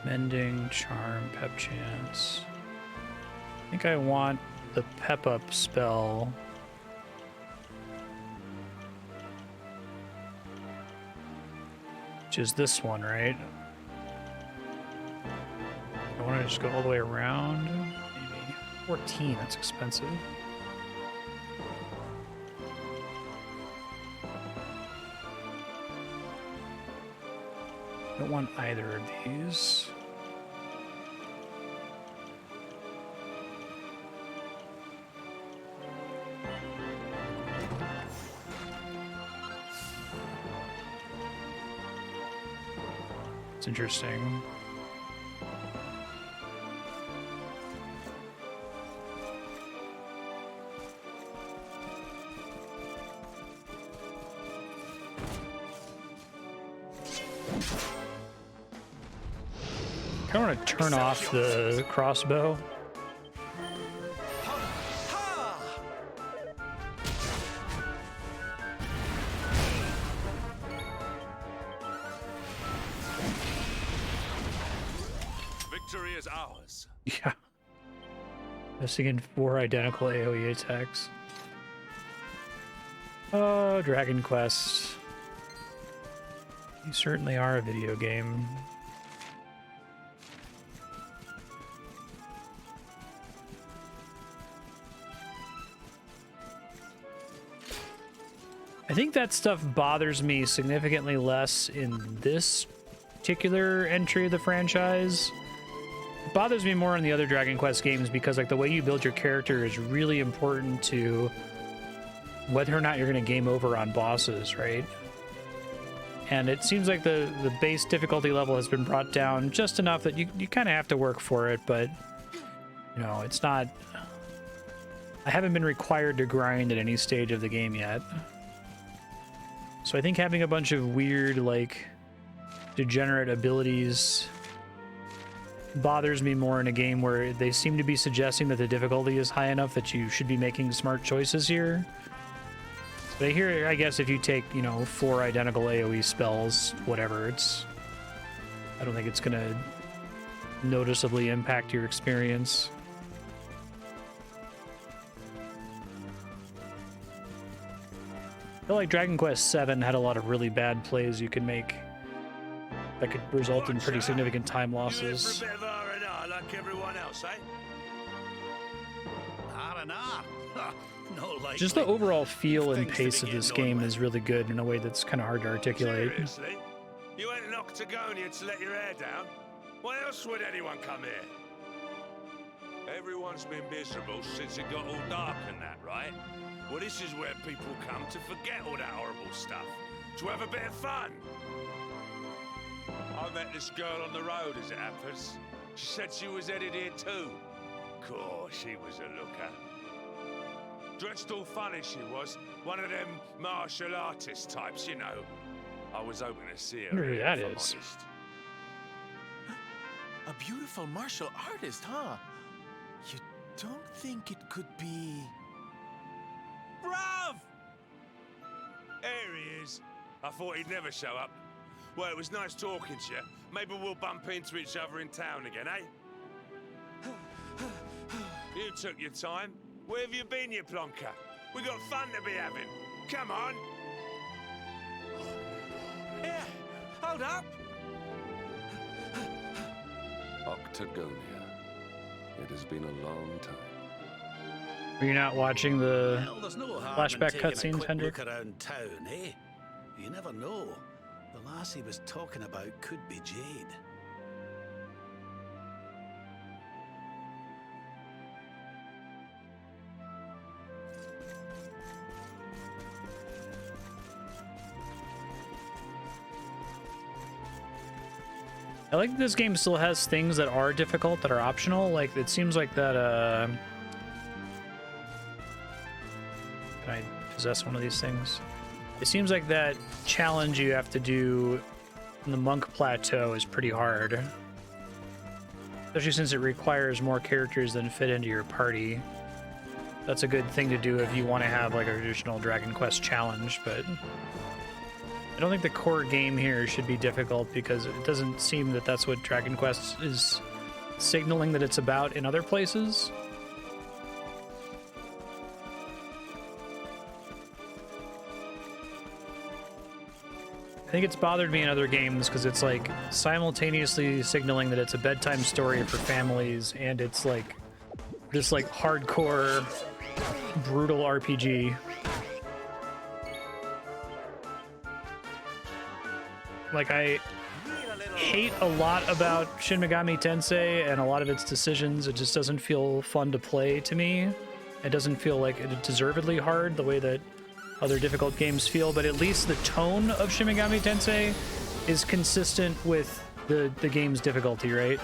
Mending, Charm, Pep Chance. I think I want the Pep Up spell. Which is this one, right? I want to just go all the way around. Maybe 14, that's expensive. Don't want either of these. It's interesting. I don't want to turn off the crossbow. Victory is ours. Yeah. Missing in 4 identical AoE attacks. Oh, Dragon Quest. You certainly are a video game. I think that stuff bothers me significantly less in this particular entry of the franchise. It bothers me more in the other Dragon Quest games because like the way you build your character is really important to whether or not you're going to game over on bosses, right? And it seems like the base difficulty level has been brought down just enough that you kind of have to work for it, but you know, it's not... I haven't been required to grind at any stage of the game yet. So I think having a bunch of weird, like, degenerate abilities bothers me more in a game where they seem to be suggesting that the difficulty is high enough that you should be making smart choices here. But here, I guess if you take, you know, 4 identical AoE spells, whatever, it's... I don't think it's gonna noticeably impact your experience. I feel like Dragon Quest VII had a lot of really bad plays you could make that could result in pretty significant time losses. You live for a bit of R&R like everyone else, eh? R&R? No, like Just the overall feel and pace of this game is really good in a way that's kind of hard to articulate. Seriously? You ain't in Octagonia to let your hair down? Why else would anyone come here? Everyone's been miserable since it got all dark and that, right? Well, this is where people come to forget all that horrible stuff, to have a bit of fun. I met this girl on the road, as it happens. She said she was headed here too. Course, she was a looker. Dressed all funny, she was. One of them martial artist types, you know. I was hoping to see her. I wonder who that if I'm is. honest. A beautiful martial artist, huh? You don't think it could be... Bruv! There he is. I thought he'd never show up. Well, it was nice talking to you. Maybe we'll bump into each other in town again, eh? You took your time. Where have you been, you plonker? We got fun to be having. Come on. Here, hold up. Octagonia. It has been a long time. Were you not watching the Well, there's no harm flashback in taking a cutscenes, quick Hendrik? look around town, eh? You never know. The lass he was talking about could be Jade. I like that this game still has things that are difficult that are optional. Like, it seems like that, can I possess one of these things? It seems like that challenge you have to do in the Monk Plateau is pretty hard. Especially since it requires more characters than fit into your party. That's a good thing to do if you want to have like a traditional Dragon Quest challenge, but I don't think the core game here should be difficult because it doesn't seem that that's what Dragon Quest is signaling that it's about in other places. I think it's bothered me in other games because it's like simultaneously signaling that it's a bedtime story for families and it's like this like hardcore brutal RPG. Like, I hate a lot about Shin Megami Tensei and a lot of its decisions. It just doesn't feel fun to play to me. It doesn't feel like it deservedly hard the way that other difficult games feel, but at least the tone of Shin Megami Tensei is consistent with the game's difficulty, right?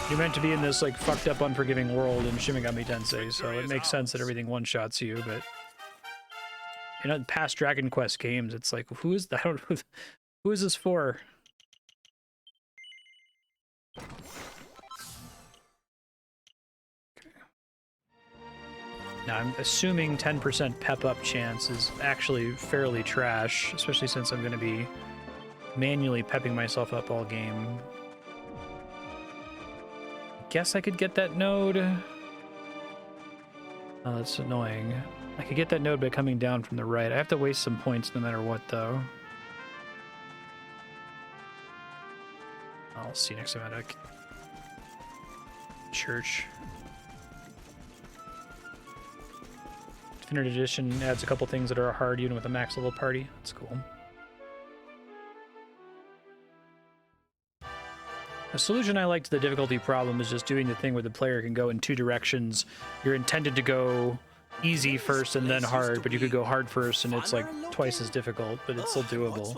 You're meant to be in this like fucked up, unforgiving world in Shin Megami Tensei, so it makes sense that everything one-shots you. But in past Dragon Quest games, it's like, who is that? Who is this for? Okay. Now I'm assuming 10% pep up chance is actually fairly trash, especially since I'm going to be manually pepping myself up all game. Guess I could get that node. Oh, that's annoying. I could get that node by coming down from the right. I have to waste some points no matter what, though. I'll see you next time at a church. Definitive Edition adds a couple things that are hard even with a max level party. That's cool. A solution I like to the difficulty problem is just doing the thing where the player can go in two directions. You're intended to go easy first and then hard, but you could go hard first and it's like twice as difficult, but it's still doable.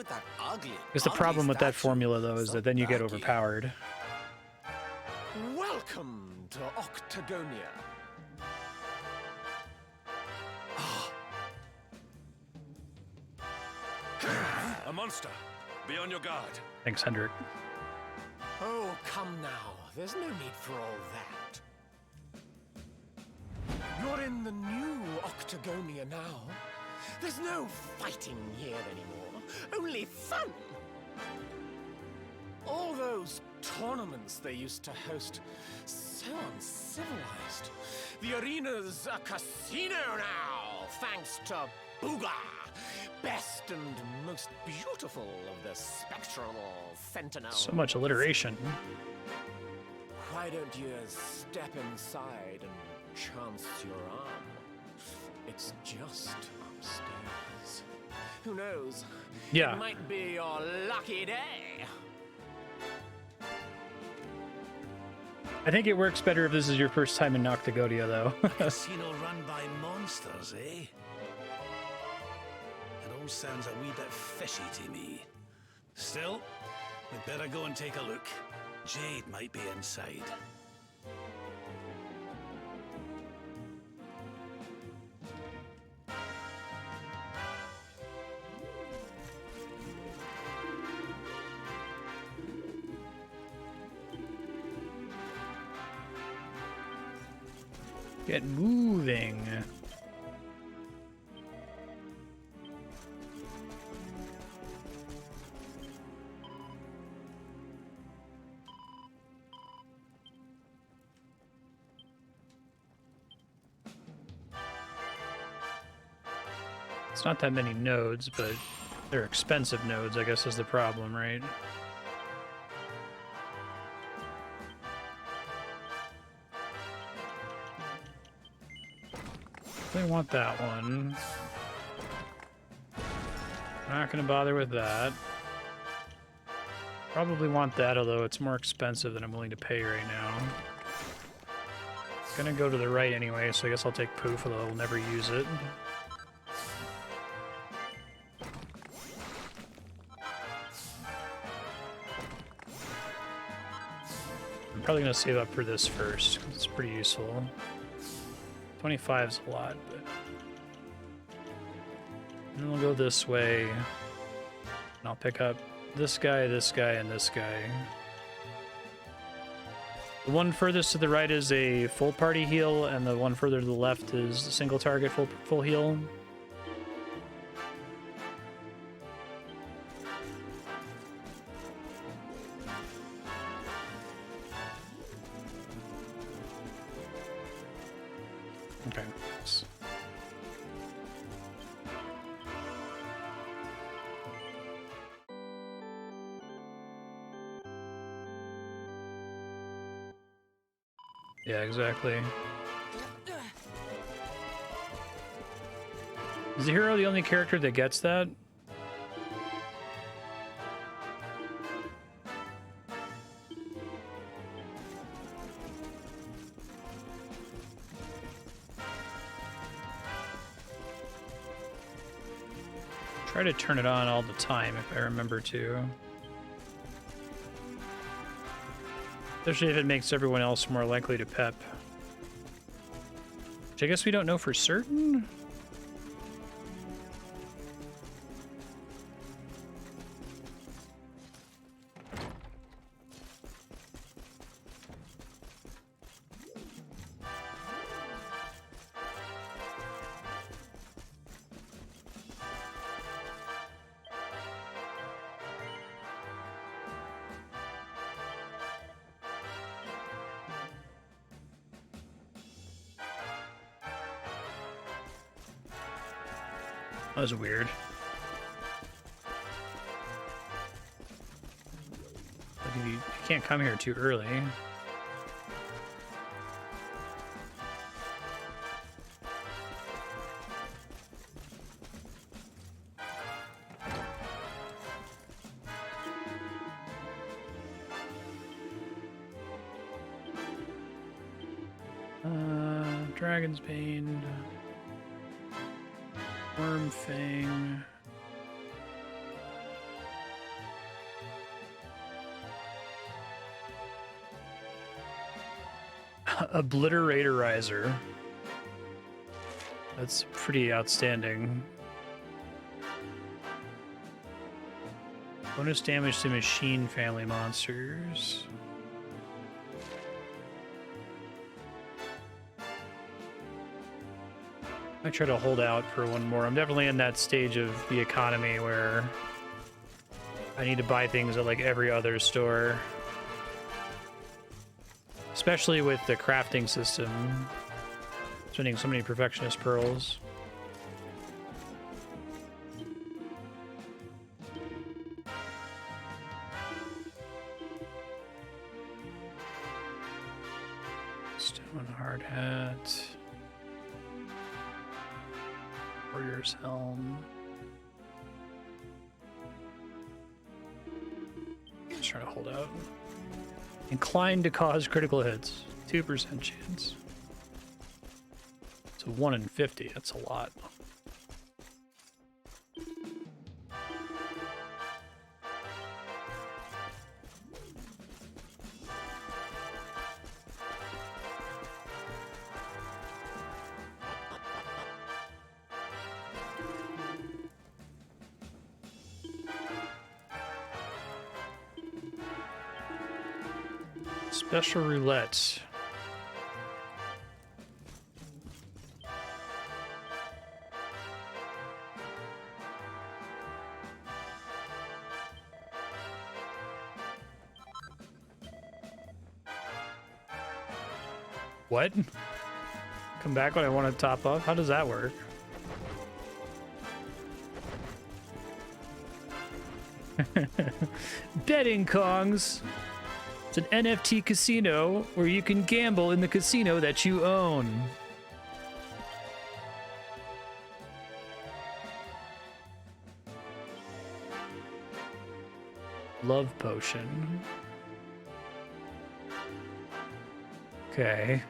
Because the problem with that formula, though, is that then you get overpowered. Welcome to Octagonia. A monster! Be on your guard. Thanks, Hendrik. Oh, come now. There's no need for all that. You're in the new Octagonia now. There's no fighting here anymore. Only fun. All those tournaments they used to host, so uncivilized. The arena's a casino now, thanks to Booga, best and most beautiful of the spectral sentinels. So much alliteration. Why don't you step inside and chance your arm? It's just upstairs. Who knows? Yeah. It might be your lucky day. I think it works better if this is your first time in Octagonia, though. Casino run by monsters, eh? It all sounds a wee bit fishy to me. Still, we'd better go and take a look. Jade might be inside. Get moving. It's not that many nodes, but they're expensive nodes, I guess is the problem, right? They want that one. Not gonna bother with that. Probably want that, although it's more expensive than I'm willing to pay right now. Gonna go to the right anyway, so I guess I'll take Poof, although I'll never use it. I'm probably going to save up for this first, 'cause it's pretty useful. 25 is a lot, but... And then we'll go this way. And I'll pick up this guy, and this guy. The one furthest to the right is a full party heal, and the one further to the left is a single target full heal. Okay. Yeah, exactly. Is the hero the only character that gets that? Try to turn it on all the time if I remember to. Especially if it makes everyone else more likely to pep. Which I guess we don't know for certain? That was weird. Like you can't come here too early. Dragon's Bane. Worm Fang. Obliteratorizer. That's pretty outstanding. Bonus damage to machine family monsters. I try to hold out for one more. I'm definitely in that stage of the economy where I need to buy things at like every other store. Especially with the crafting system. Spending so many perfectionist pearls. Stone hard hat. Warrior's helm. Just trying to hold out. Inclined to cause critical hits. 2% chance. It's a 1 in 50. That's a lot. Special roulette. What? Come back when I want to top up? How does that work? Betting Kongs. It's an NFT casino where you can gamble in the casino that you own. Love potion. Okay.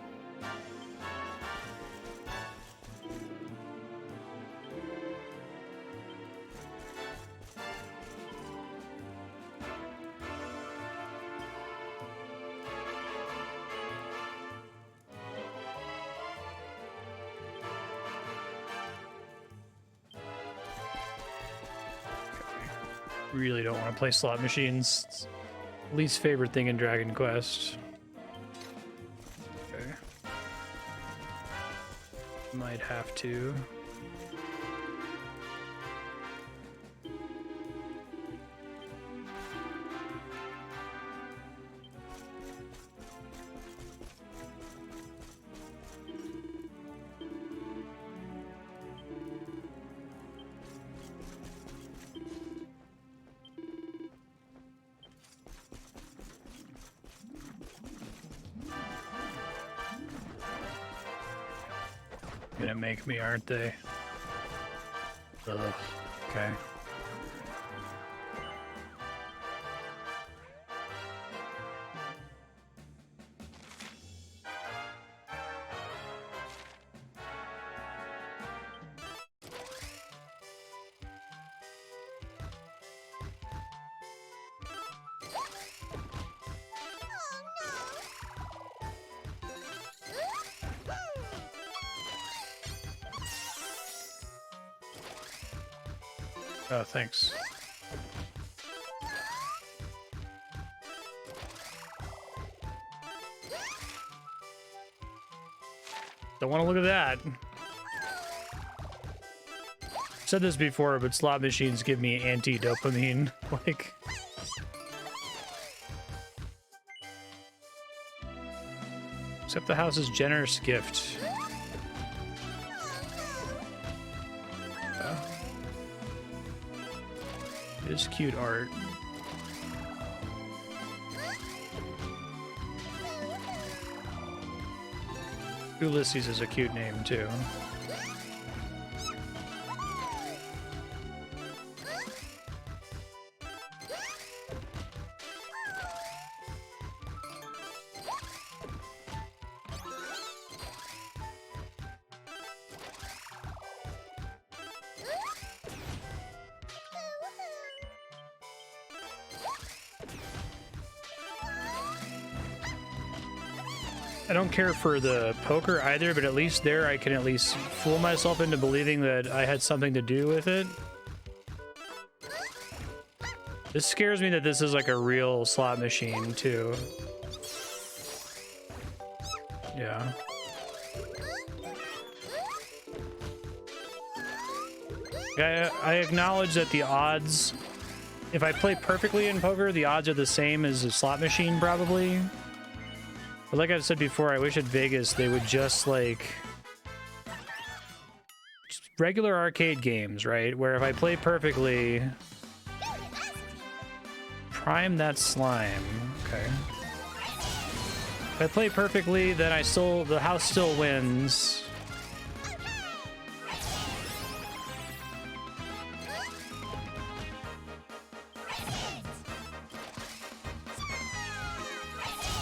Really don't want to play slot machines. It's least favorite thing in Dragon Quest. Okay. Might have to. Gonna make me, aren't they? Ugh. Okay. Oh, thanks. Don't want to look at that. I've said this before, but slot machines give me anti-dopamine. Like... Accept the house's generous gift. It is cute art. Ulysses is a cute name, too. I don't care for the poker either, but at least there I can at least fool myself into believing that I had something to do with it. This scares me that this is like a real slot machine too. Yeah. I acknowledge that the odds, if I play perfectly in poker, the odds are the same as a slot machine probably. But like I've said before, I wish at Vegas they would just like regular arcade games, right? Where if I play perfectly, prime that slime. Okay. If I play perfectly, then the house still wins.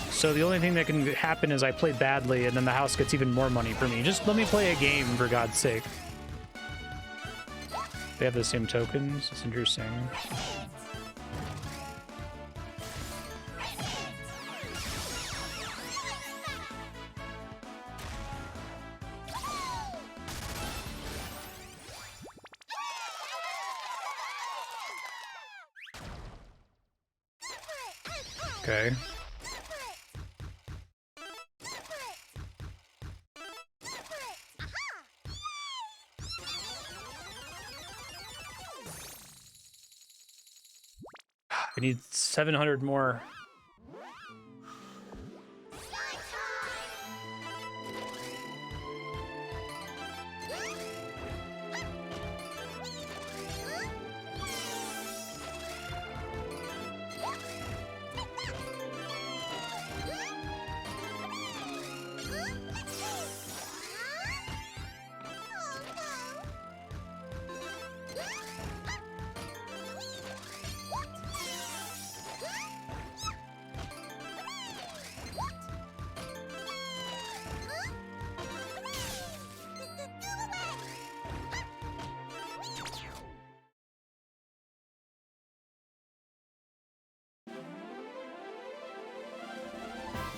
So the only thing that can happen is I play badly and then the house gets even more money for me. Just let me play a game, for God's sake. They have the same tokens. It's interesting. Okay. I need 700 more.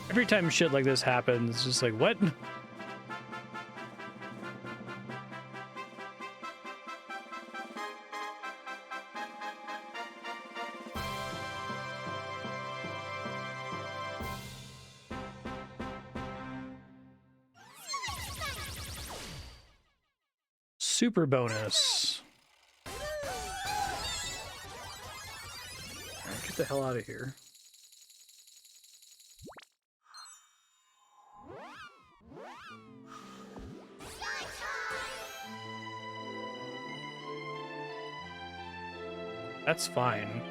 Every time shit like this happens, it's just like, what? super bonus. Alright, get the hell out of here. That's fine.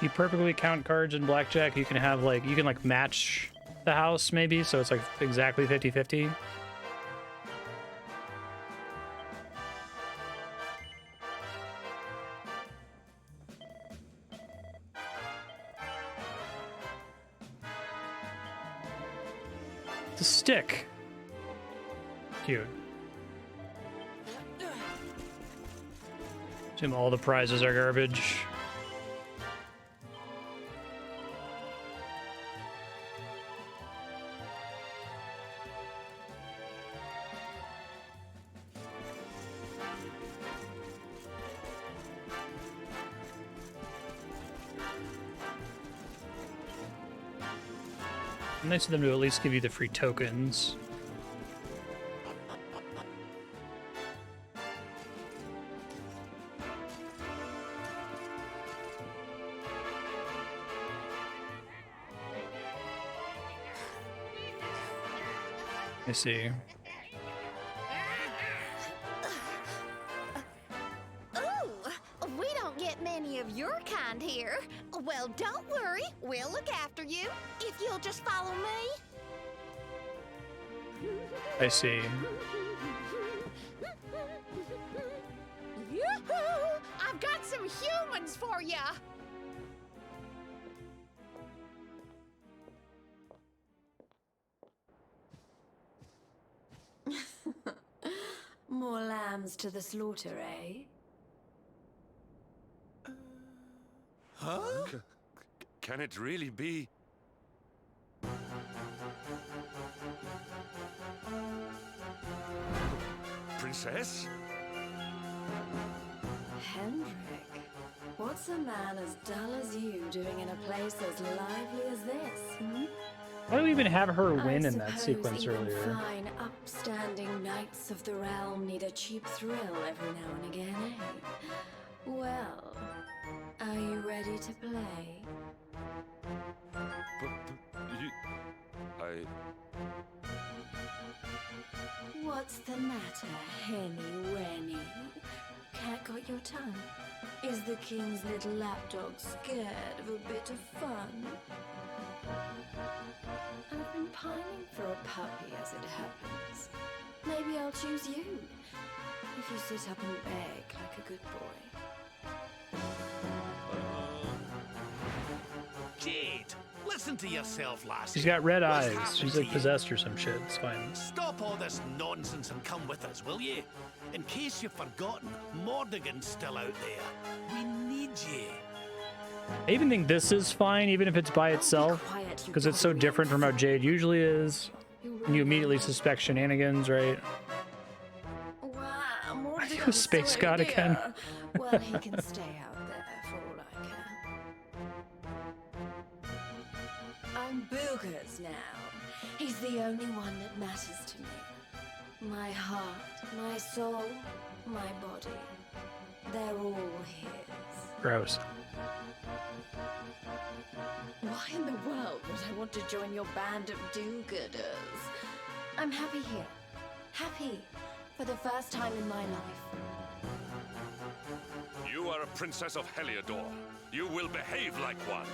You perfectly count cards in blackjack. You can have like, you can like match the house maybe, so it's like exactly 50-50. The stick. Cute. Assume all the prizes are garbage. Nice of them to at least give you the free tokens. I see. Ooh, we don't get many of your kind here. Well, don't worry. We'll look after you if you'll just follow me. I see. Yoo-hoo! I've got some humans for ya. More lambs to the slaughter, eh? Huh? Can it really be? Princess? Hendrik, what's a man as dull as you doing in a place as lively as this, hmm? Why do we even have her win in that suppose sequence even earlier? Fine, upstanding knights of the realm need a cheap thrill every now and again, eh? Well, are you ready to play? But you... What's the matter, Henny Wenny? Cat got your tongue? Is the king's little lapdog scared of a bit of fun? I've been pining for a puppy as it happens. Maybe I'll choose you, if you sit up and beg like a good boy. Jade, listen to yourself, lass. She's got red What's eyes. happened She's to like you? possessed or some shit. It's fine. Stop all this nonsense and come with us, will you? In case you've forgotten, Mordigan's still out there. We need you. I even think this is fine, even if it's by itself, because it's so different from how Jade usually is. And you immediately suspect shenanigans, right? Wow, Are you a space god again? Well, he can stay out there for all I care. I'm Boogers now. He's the only one that matters to me. My heart, my soul, my body. They're all his. Gross. Why in the world would I want to join your band of do-gooders? I'm happy here. Happy. For the first time in my life. You are a princess of Heliodor. You will behave like one.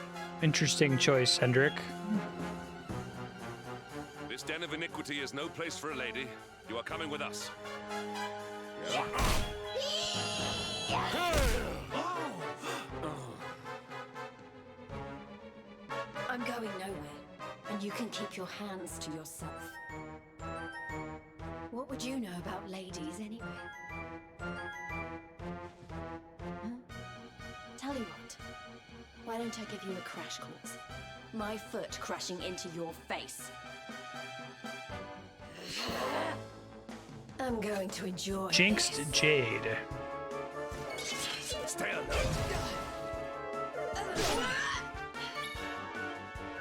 Interesting choice, Hendrik. This den of iniquity is no place for a lady. You are coming with us. I'm going nowhere, and you can keep your hands to yourself. What would you know about ladies, anyway? Why don't I give you a crash course? My foot crashing into your face. I'm going to enjoy Jinxed this. Jade. Stay alert.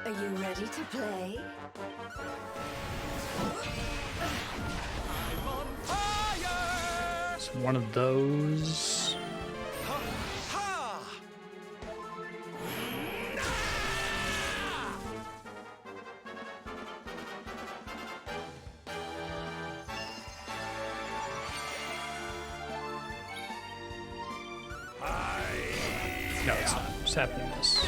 Are you ready to play? It's one of those. No, it's not. It's happening this.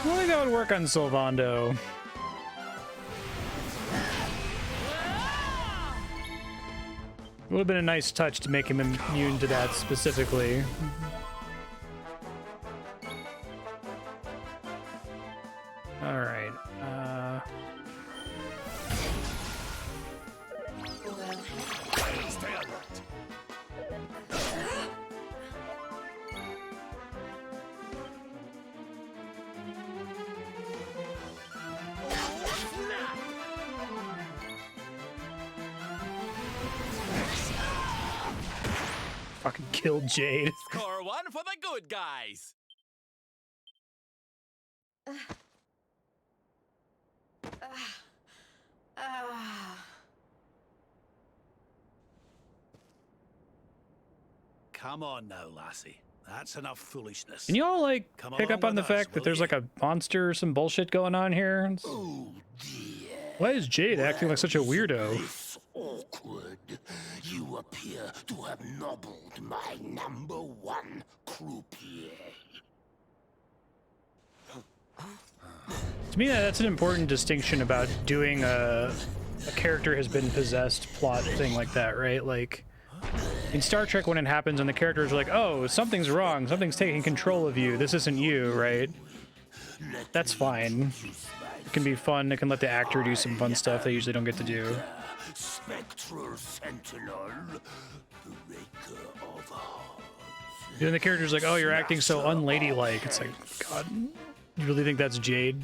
I don't think that would work on Sylvando. It would have been a nice touch to make him immune to that specifically. All right. Stay alert. Fucking killed Jade. Score one for the good guys. Come on now, lassie. That's enough foolishness. Can you all like Come pick along up on the with us, fact that will there's you? like a monster or some bullshit going on here? Why is Jade acting like such a weirdo? Awkward. You appear to have nobbled my #1 croupier. To me, that's an important distinction about doing a character has been possessed plot thing like that, right? Like in Star Trek, when it happens and the characters are like, "Oh, something's wrong. Something's taking control of you. This isn't you," right? That's fine. It can be fun. It can let the actor do some fun stuff they usually don't get to do. Spectral Sentinel, breaker of hearts. Then the character's like, "Oh, you're acting so unladylike." It's like, God, you really think that's Jade?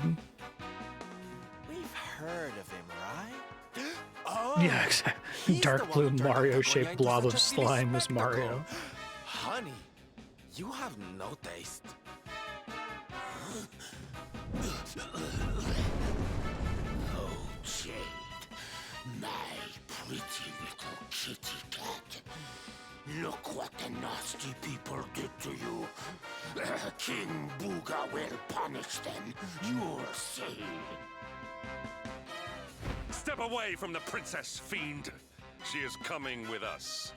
We've heard of him, right? Yeah, exactly. Dark blue Mario-shaped blob of slime was Mario. Honey, you have no taste. Oh, Jade, my pretty little kitty cat. Look what the nasty people did to you. King Booga will punish them. You'll see. Step away from the princess, fiend. She is coming with us.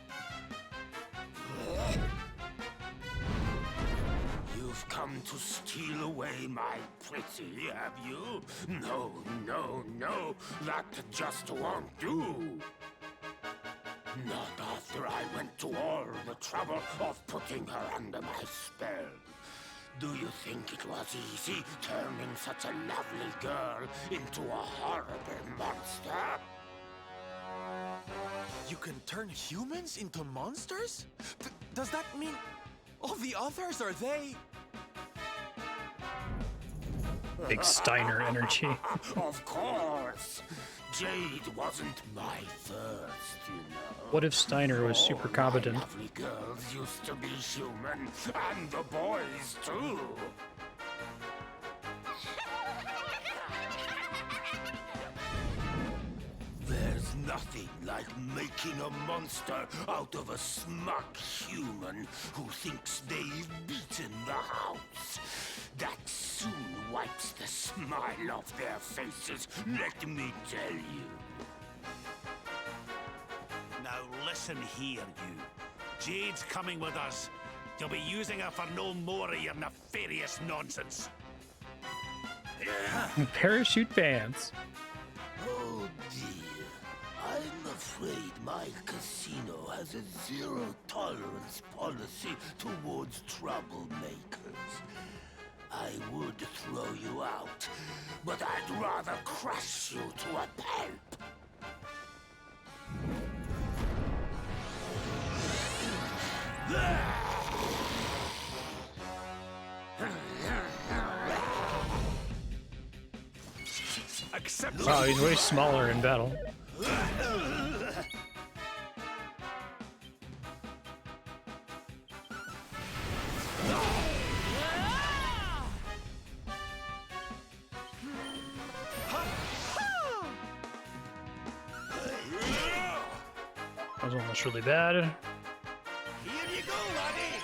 You've come to steal away my pretty, have you? No, no, no. That just won't do. Not after I went to all the trouble of putting her under my spell. Do you think it was easy turning such a lovely girl into a horrible monster? You can turn humans into monsters? Does that mean all the others are they? Big Steiner energy. Of course. Jade wasn't my first, you know. What if Steiner was super competent? Lovely girls used to be human, and the boys too. There's nothing like making a monster out of a smug human who thinks they've beaten the house. That soon wipes the smile off their faces, let me tell you. Now listen here, you. Jade's coming with us. You'll be using her for no more of your nefarious nonsense. Parachute pants. Oh dear. I'm afraid my casino has a zero-tolerance policy towards troublemakers. I would throw you out, but I'd rather crush you to a pulp. Wow, he's way smaller in battle. That was almost really bad. Here you go, laddie!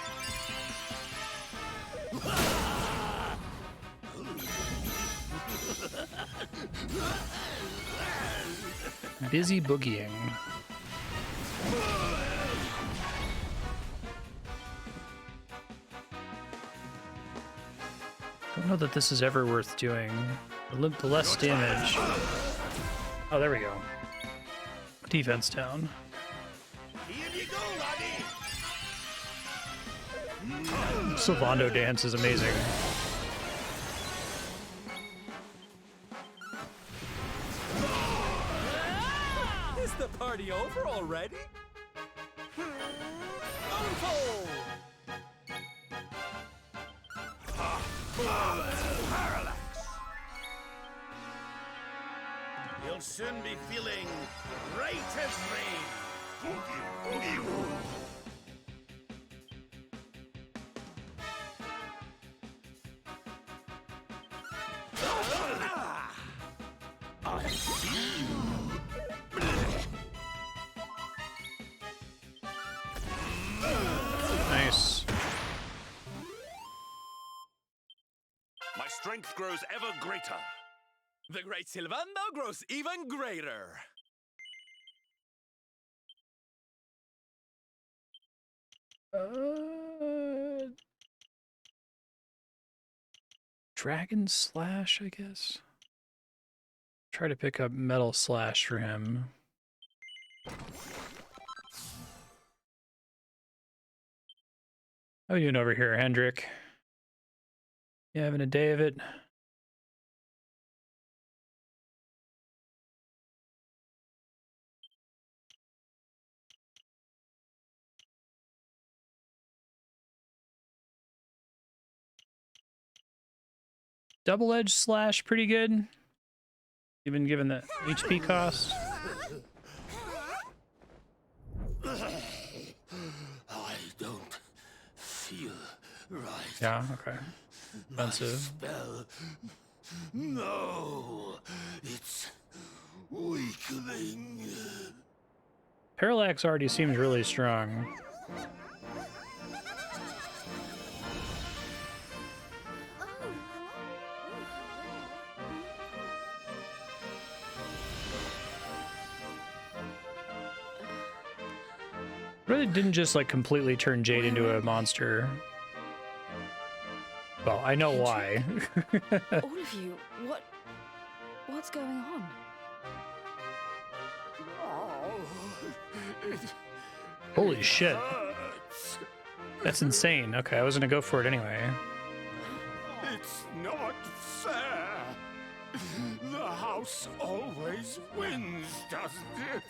Busy boogieing. Don't know that this is ever worth doing. The less damage. Oh, there we go. Defense down. Here you go, laddie! Sylvando dance is amazing. Is the party over already? Parallax! You'll soon be feeling right as rain. Boogie, boogie, woo. I see you. Nice. My strength grows ever greater. The great Sylvando grows even greater. Dragon Slash, I guess. Try to pick up Metal Slash for him. How are you doing over here, Hendrik? You having a day of it? Double-edged slash, pretty good. Even given the HP cost. I don't feel right. Yeah, okay. Expensive. Spell. No, it's weakening. Parallax already seems really strong. Really didn't just like completely turn Jade into a monster. Well, I know why. All of you, what's going on? Holy shit. That's insane. Okay, I was gonna go for it anyway. It's not fair. The house always wins, doesn't it?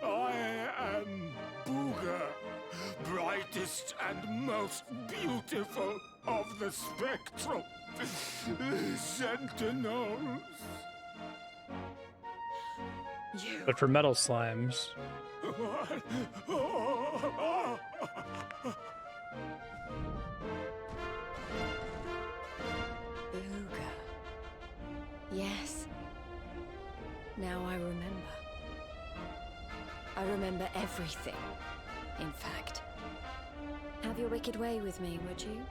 I am Booga, brightest and most beautiful of the spectral sentinels. But for metal slimes. Booga. Yes. Now I remember. I remember everything, in fact. Have your wicked way with me, would you?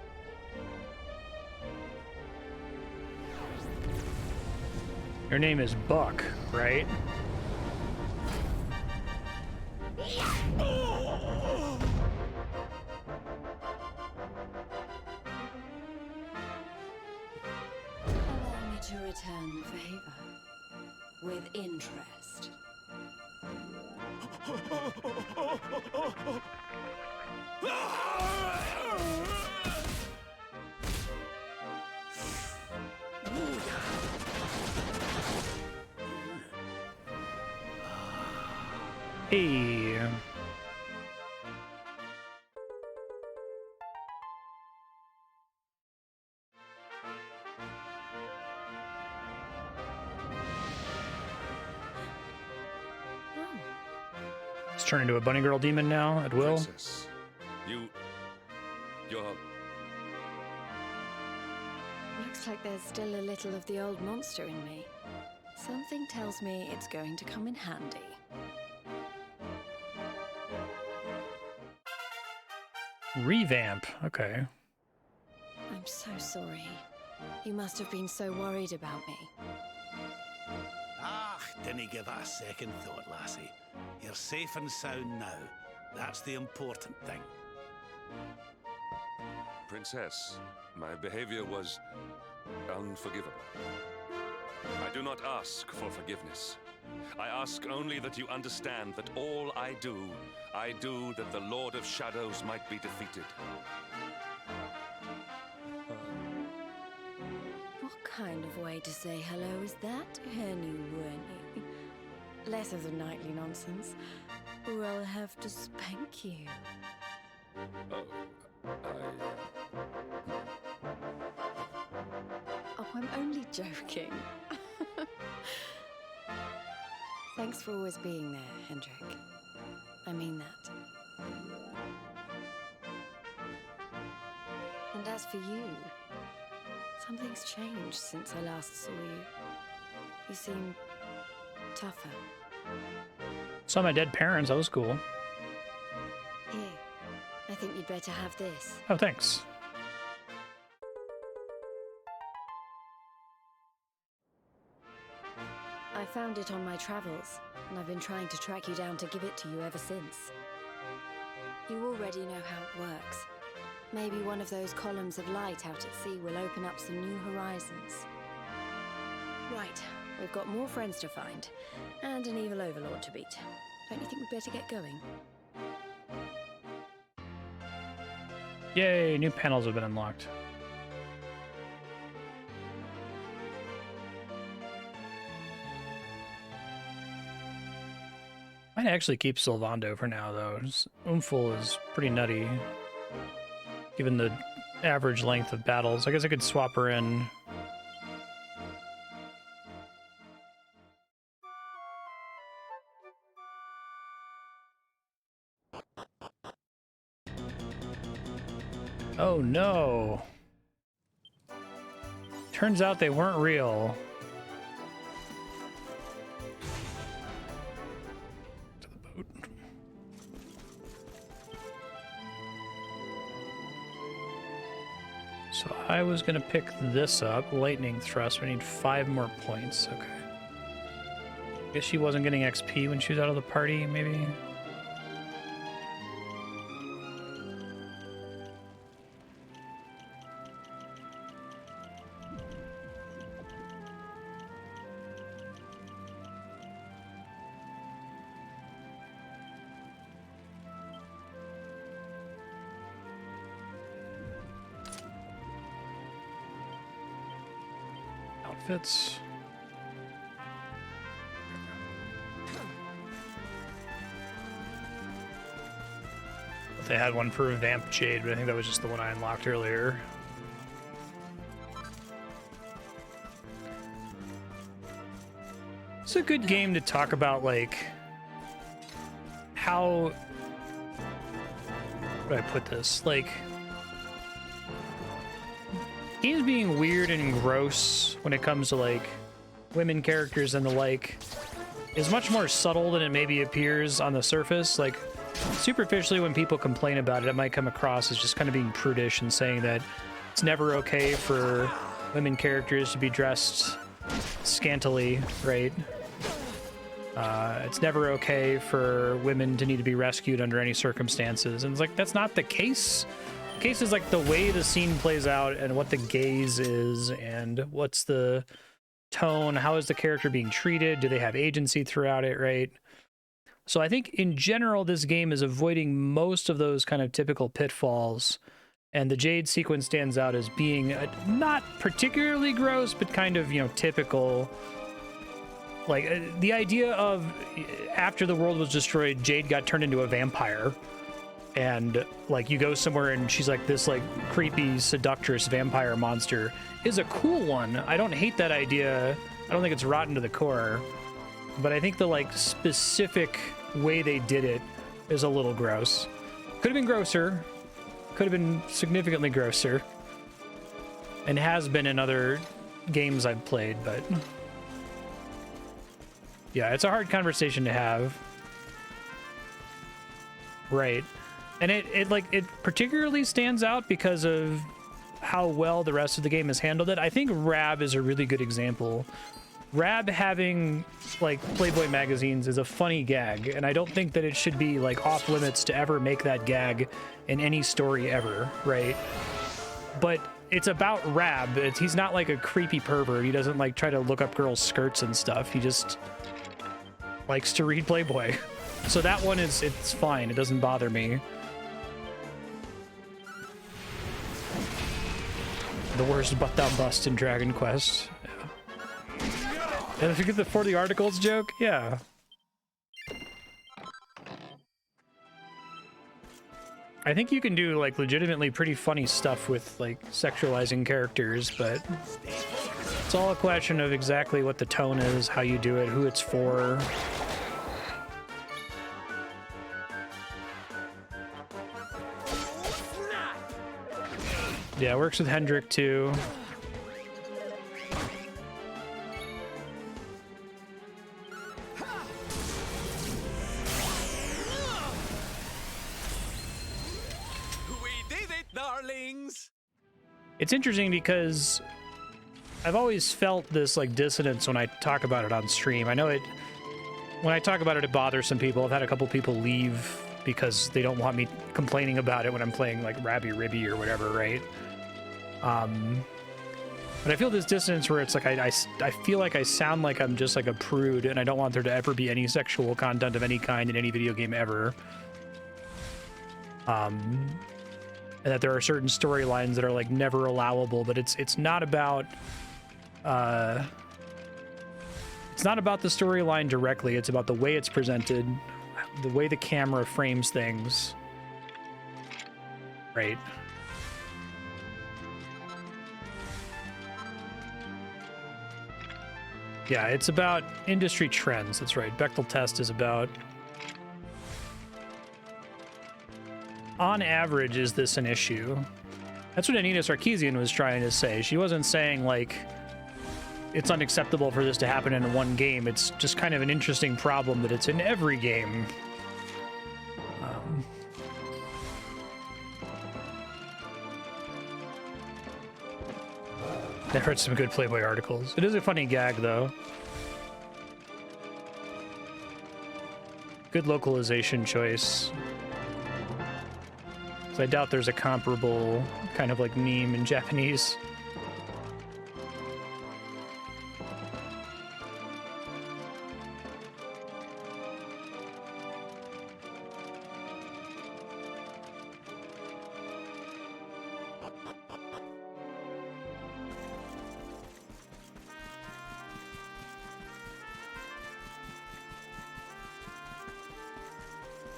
Your name is Buck, right? Allow me to return the favor. With interest. Hey. Just turn into a bunny girl demon now at will. Princess, you're... Looks like there's still a little of the old monster in me. Something tells me it's going to come in handy. Revamp. Okay. I'm so sorry. You must have been so worried about me. Ah, didn't give it a second thought, lassie. You're safe and sound now. That's the important thing. Princess, my behavior was unforgivable. I do not ask for forgiveness. I ask only that you understand that all I do that the Lord of Shadows might be defeated. What kind of way to say hello is that, Henny Winnie? Less of the nightly nonsense, or I'll have to spank you. Oh, I'm only joking. Thanks for always being there, Hendrik. I mean that. And as for you, something's changed since I last saw you. You seem tougher. Saw my dead parents. That was cool. Here, I think you'd better have this. Oh, thanks. I found it on my travels, and I've been trying to track you down to give it to you ever since. You already know how it works. Maybe one of those columns of light out at sea will open up some new horizons. Right, we've got more friends to find, and an evil overlord to beat. Don't you think we'd better get going? Yay, new panels have been unlocked. Might actually keep Sylvando for now, though. Umful is pretty nutty, given the average length of battles. I guess I could swap her in. Oh no! Turns out they weren't real. So I was gonna pick this up, Lightning Thrust. We need 5 more points. Okay. Guess she wasn't getting XP when she was out of the party, maybe? Outfits. They had one for Vamp Jade, but I think that was just the one I unlocked earlier. It's a good game to talk about, like, how do I put this? Like, games being weird and gross when it comes to, like, women characters and the like is much more subtle than it maybe appears on the surface. Like, superficially, when people complain about it, it might come across as just kind of being prudish and saying that it's never okay for women characters to be dressed scantily, right? It's never okay for women to need to be rescued under any circumstances. And it's like, that's not the case. The case is like the way the scene plays out and what the gaze is and what's the tone, how is the character being treated, do they have agency throughout it, right? So I think in general, this game is avoiding most of those kind of typical pitfalls. And the Jade sequence stands out as being not particularly gross, but kind of, you know, typical. Like, the idea of after the world was destroyed, Jade got turned into a vampire. And, like, you go somewhere and she's like this, like, creepy, seductress vampire monster is a cool one. I don't hate that idea. I don't think it's rotten to the core. But I think the, like, specific way they did it is a little gross. Could have been grosser. Could have been significantly grosser. And has been in other games I've played, but... yeah, it's a hard conversation to have. Right. And it particularly stands out because of how well the rest of the game has handled it. I think Rab is a really good example. Rab having, like, Playboy magazines is a funny gag, and I don't think that it should be, like, off limits to ever make that gag in any story ever, right? But it's about Rab. He's not, like, a creepy pervert. He doesn't, like, try to look up girls' skirts and stuff. He just likes to read Playboy. So that one it's fine. It doesn't bother me. The worst butt-down bust in Dragon Quest. And if you get the 40 articles joke, yeah. I think you can do, like, legitimately pretty funny stuff with, like, sexualizing characters, but it's all a question of exactly what the tone is, how you do it, who it's for. Yeah, it works with Hendrik, too. It's interesting because I've always felt this, like, dissonance when I talk about it on stream. I know when I talk about it, it bothers some people. I've had a couple people leave because they don't want me complaining about it when I'm playing, like, Rabby Ribby or whatever, right? But I feel this dissonance where it's like I feel like I sound like I'm just like a prude, and I don't want there to ever be any sexual content of any kind in any video game ever. And that there are certain storylines that are, like, never allowable, but it's not about the storyline directly. It's about the way it's presented, the way the camera frames things, right? Yeah, it's about industry trends. That's right. Bechtel test is about, on average, is this an issue? That's what Anita Sarkeesian was trying to say. She wasn't saying, like, it's unacceptable for this to happen in one game. It's just kind of an interesting problem that it's in every game. I've read some good Playboy articles. It is a funny gag, though. Good localization choice. So I doubt there's a comparable kind of, like, meme in Japanese.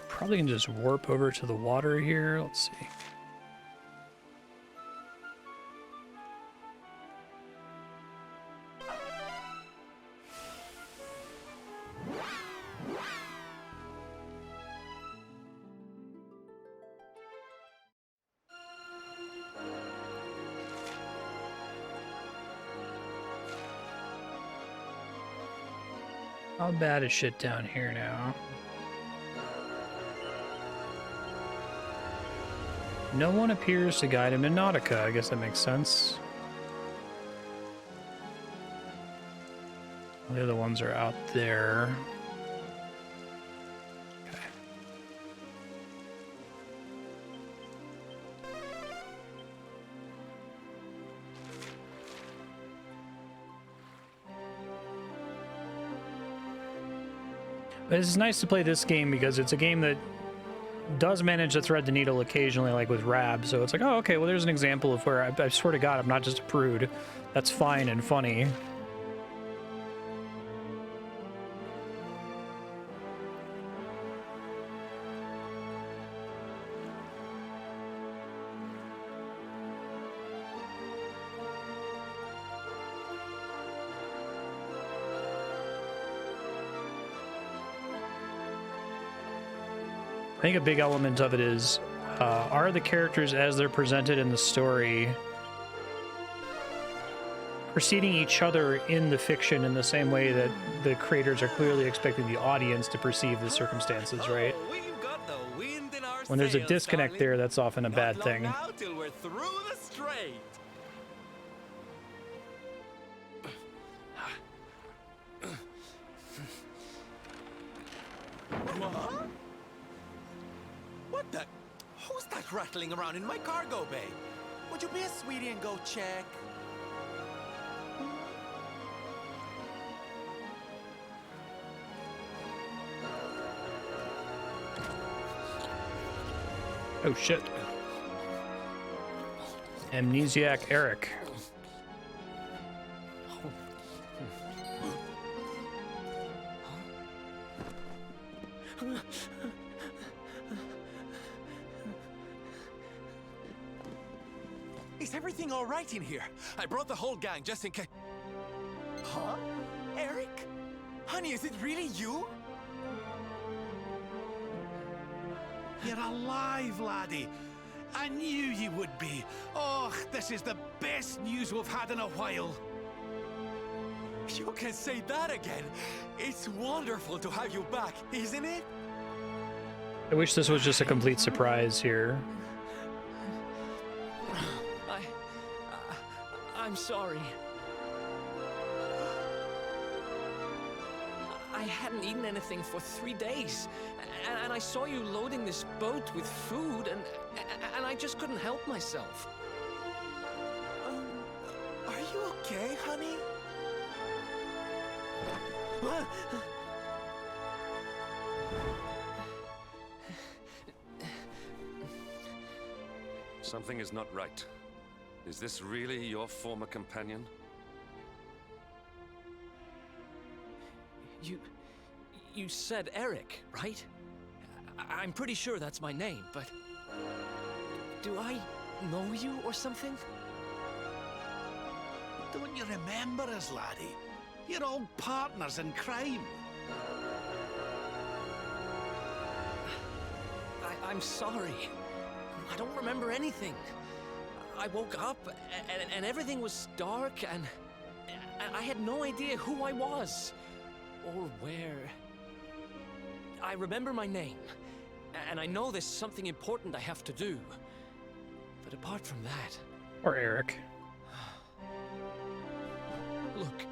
Probably can just warp over to the water here. Let's see. How bad is shit down here now? No one appears to guide him to Nautica. I guess that makes sense. The other ones are out there. Okay. But it's nice to play this game because it's a game that does manage to thread the needle occasionally, like with Rab, so it's like, oh, okay, well, there's an example of where I swear to God, I'm not just a prude. That's fine and funny. I think a big element of it is, are the characters as they're presented in the story preceding each other in the fiction in the same way that the creators are clearly expecting the audience to perceive the circumstances, right? When there's a disconnect there, that's often a bad thing. Now till we're through the strait. What the? Who's that rattling around in my cargo bay? Would you be a sweetie and go check? Oh shit. Amnesiac Eric. Is everything all right in here? I brought the whole gang just in case. Huh? Eric? Honey, is it really you? You're alive, laddie. I knew you would be. Oh, this is the best news we've had in a while. You can say that again. It's wonderful to have you back, isn't it? I wish this was just a complete surprise here. I'm sorry. I hadn't eaten anything for 3 days, and I saw you loading this boat with food, and I just couldn't help myself. Are you okay, honey? Something is not right. Is this really your former companion? You said Eric, right? I'm pretty sure that's my name, but... do I know you or something? Don't you remember us, laddie? You're old partners in crime. I'm sorry. I don't remember anything. I woke up and everything was dark and I had no idea who I was or where. I remember my name and I know there's something important I have to do. But apart from that... Or Eric. Look,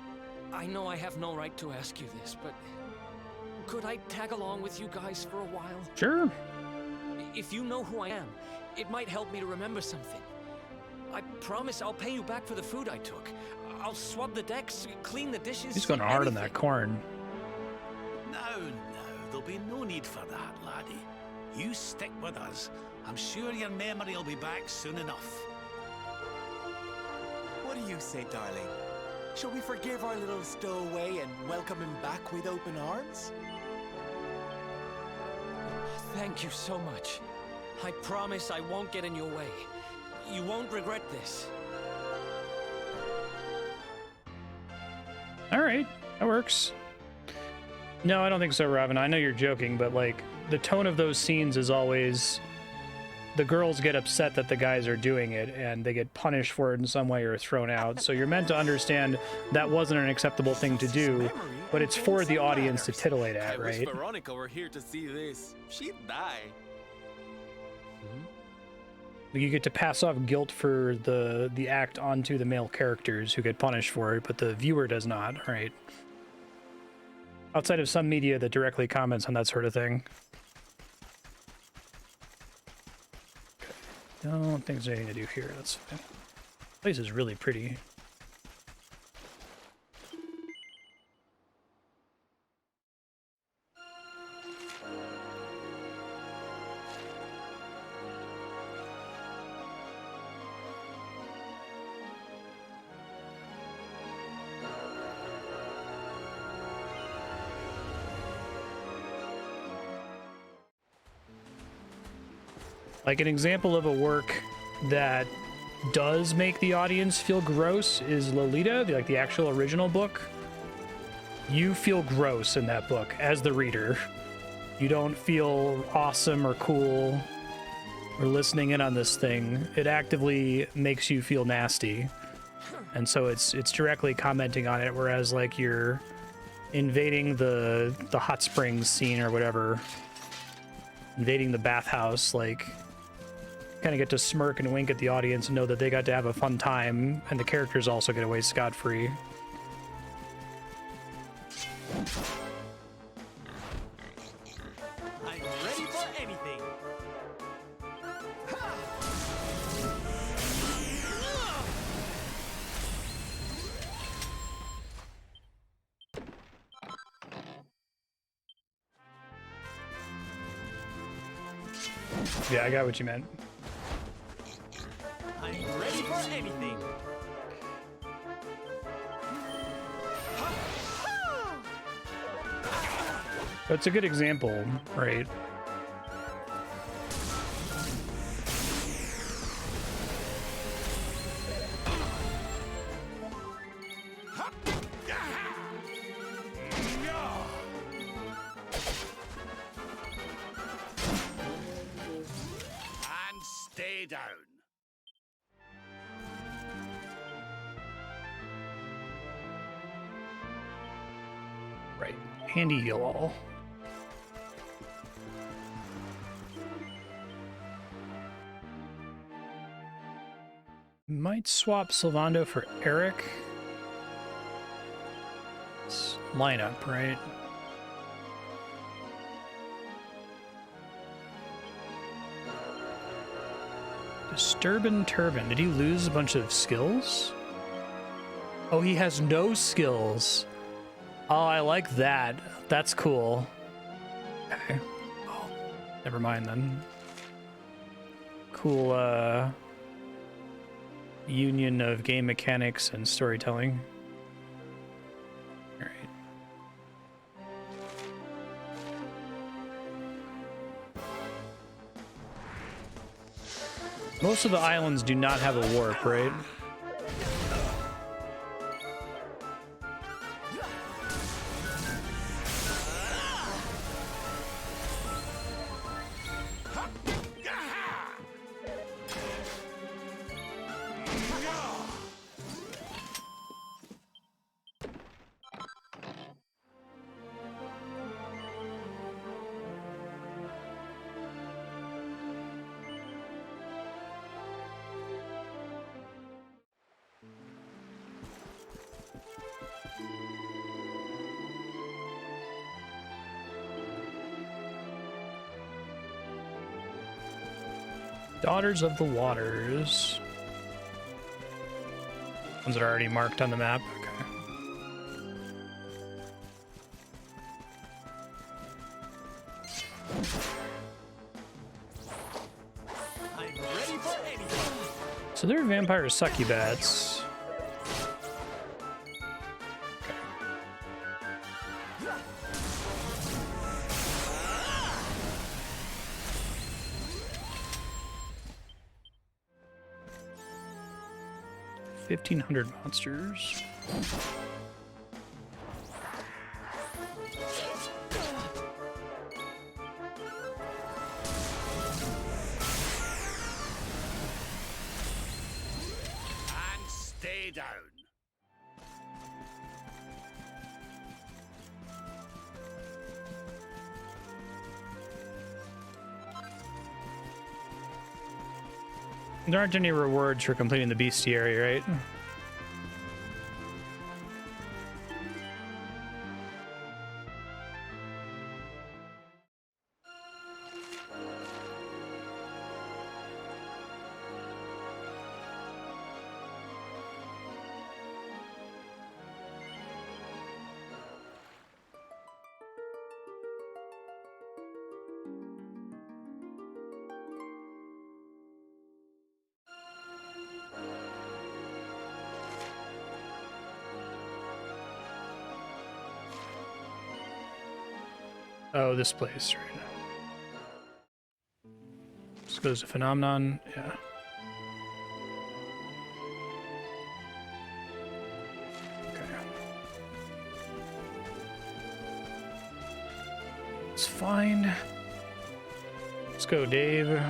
I know I have no right to ask you this, but could I tag along with you guys for a while? Sure. If you know who I am, it might help me to remember something. I promise I'll pay you back for the food I took. I'll swab the decks, clean the dishes. He's going hard on that corn. No, there'll be no need for that, laddie. You stick with us. I'm sure your memory will be back soon enough. What do you say, darling? Shall we forgive our little stowaway and welcome him back with open arms? Thank you so much. I promise I won't get in your way. You won't regret this. All right, that works. No, I don't think so, Robin. I know you're joking, but like the tone of those scenes is always the girls get upset that the guys are doing it and they get punished for it in some way or thrown out. So you're meant to understand that wasn't an acceptable thing to do, but it's for the audience to titillate at, right? I wish Veronica were here to see this. She'd die. You get to pass off guilt for the act onto the male characters who get punished for it, but the viewer does not, right? Outside of some media that directly comments on that sort of thing. Don't think there's anything to do here. That's fine. This place is really pretty. Like an example of a work that does make the audience feel gross is Lolita, like the actual original book. You feel gross in that book as the reader. you don't feel awesome or cool or listening in on this thing, it actively makes you feel nasty. And so it's directly commenting on it, whereas like you're invading the hot springs scene or whatever, invading the bathhouse, like kind of get to smirk and wink at the audience and know that they got to have a fun time, and the characters also get away scot-free. I'm ready for anything. Yeah, I got what you meant. I'm ready for anything. That's a good example, right? And stay down. Right. Handy heal all. Might swap Sylvando for Eric. It's lineup, right? Disturbin' Turban. Did he lose a bunch of skills? Oh, he has no skills. Oh, I like that. That's cool. Okay. Oh, never mind then. Cool, union of game mechanics and storytelling. All right. Most of the islands do not have a warp, right? Daughters of the Waters. Ones that are already marked on the map. Okay. I'm ready for anything. So they're vampire succubats. 1,500 monsters. And stay down. There aren't any rewards for completing the bestiary, right? Oh, this place right now. This goes to Phenomenon, yeah. Okay. It's fine. Let's go, Dave.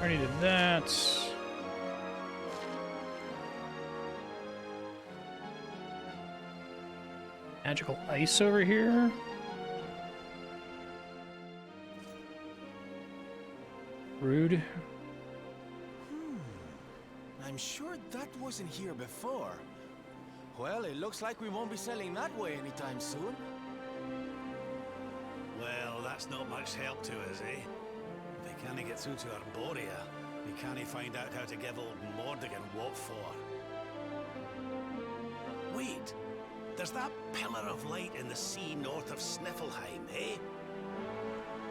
Already did that. Magical ice over here. Rude. I'm sure that wasn't here before. Well, it looks like we won't be selling that way anytime soon. Well, that's not much help to us, eh? If we can't get through to Arborea, we can't find out how to give old Mordigan what for. Wait, there's that pillar of light in the sea north of Sniffelheim, eh?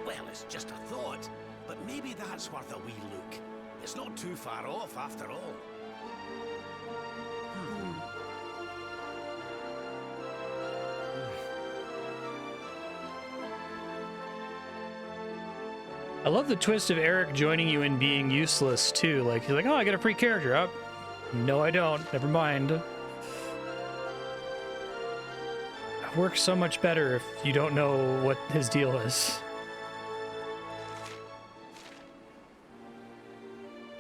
Well, it's just a thought, but maybe that's worth a wee look. It's not too far off, after all. I love the twist of Eric joining you and being useless too. Like he's like, "Oh, I get a free character." Oh, no, I don't. Never mind. It works so much better if you don't know what his deal is.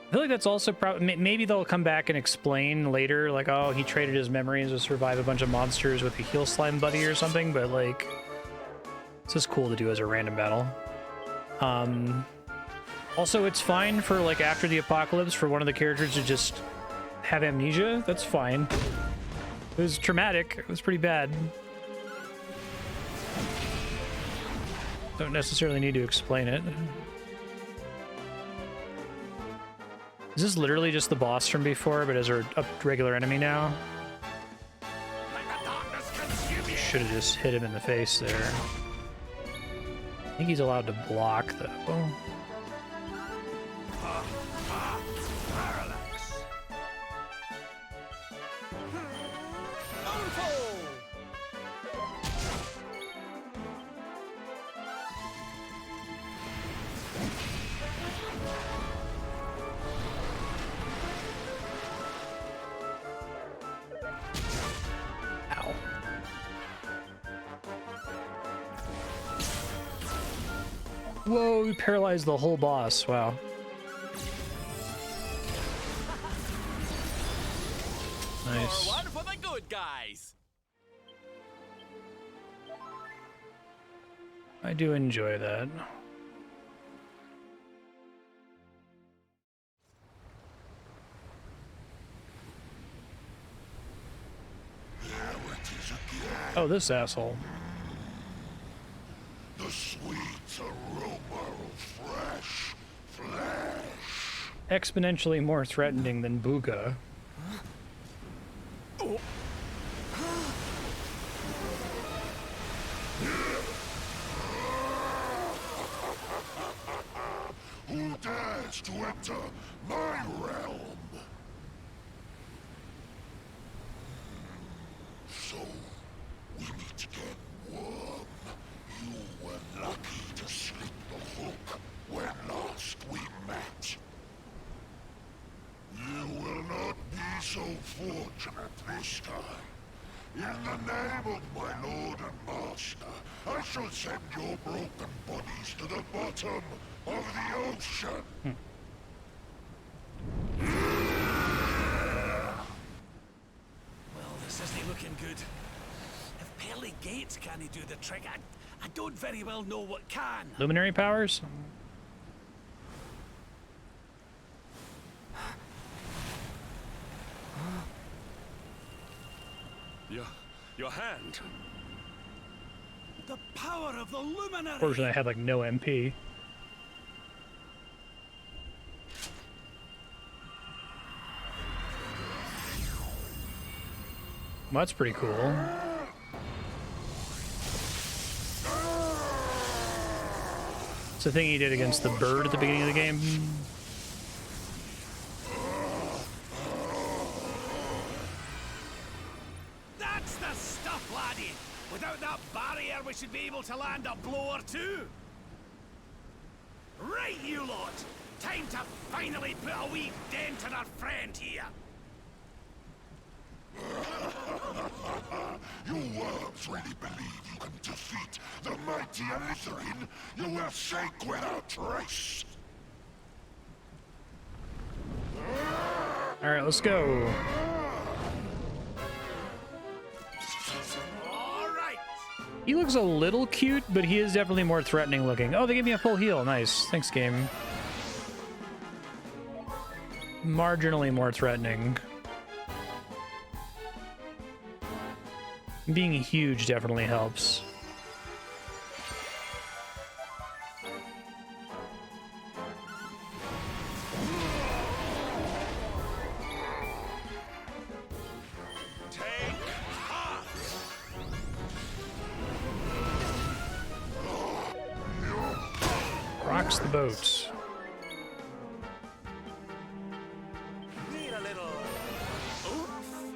I feel like that's also maybe they'll come back and explain later, like, oh, he traded his memories to survive a bunch of monsters with a heal slime buddy or something. But like, it's just cool to do as a random battle. Also, it's fine for like after the apocalypse for one of the characters to just have amnesia. That's fine. It was traumatic. It was pretty bad. Don't necessarily need to explain it. Is this literally just the boss from before, but as a regular enemy now? Should have just hit him in the face there. I think he's allowed to block, though. Whoa, we paralyzed the whole boss. Wow. Nice. One for the good guys. I do enjoy that. Oh, this asshole. The sweet aroma of fresh flesh. Exponentially more threatening than Booga. Who dares to enter my realm? So, we meet again, worm. You were lucky to slip the hook when last we met. You will not be so fortunate this time. In the name of my lord and master, I shall send your broken bodies to the bottom of the ocean. Well, this isn't looking good. If pearly gates can't do the trick, I don't very well know what can. Luminary powers? Your hand. The power of the luminary. Unfortunately, I had like no MP. Well, that's pretty cool. It's the thing he did against the bird at the beginning of the game. That's the stuff, laddie! Without that barrier, we should be able to land a blow or two. Right, you lot! Time to finally put a wee dent in our friend here. You worms really believe you can defeat the mighty Alizarin? You will shake without trace. All right, let's go. He looks a little cute, but he is definitely more threatening looking. Oh, they gave me a full heal. Nice. Thanks, game. Marginally more threatening. Being huge definitely helps. Rocks the boat. Need a little oomph.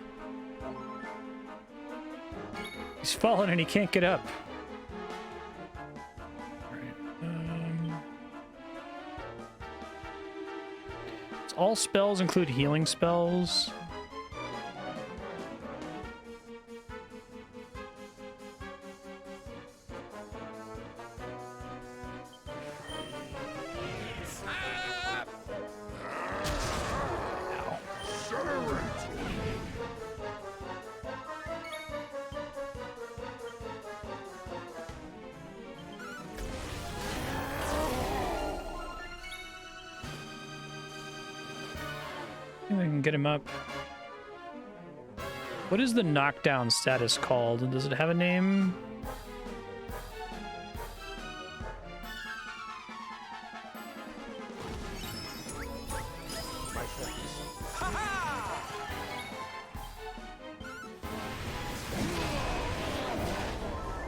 He's fallen and he can't get up. All spells include healing spells. I think I can get him up. What is the knockdown status called? Does it have a name?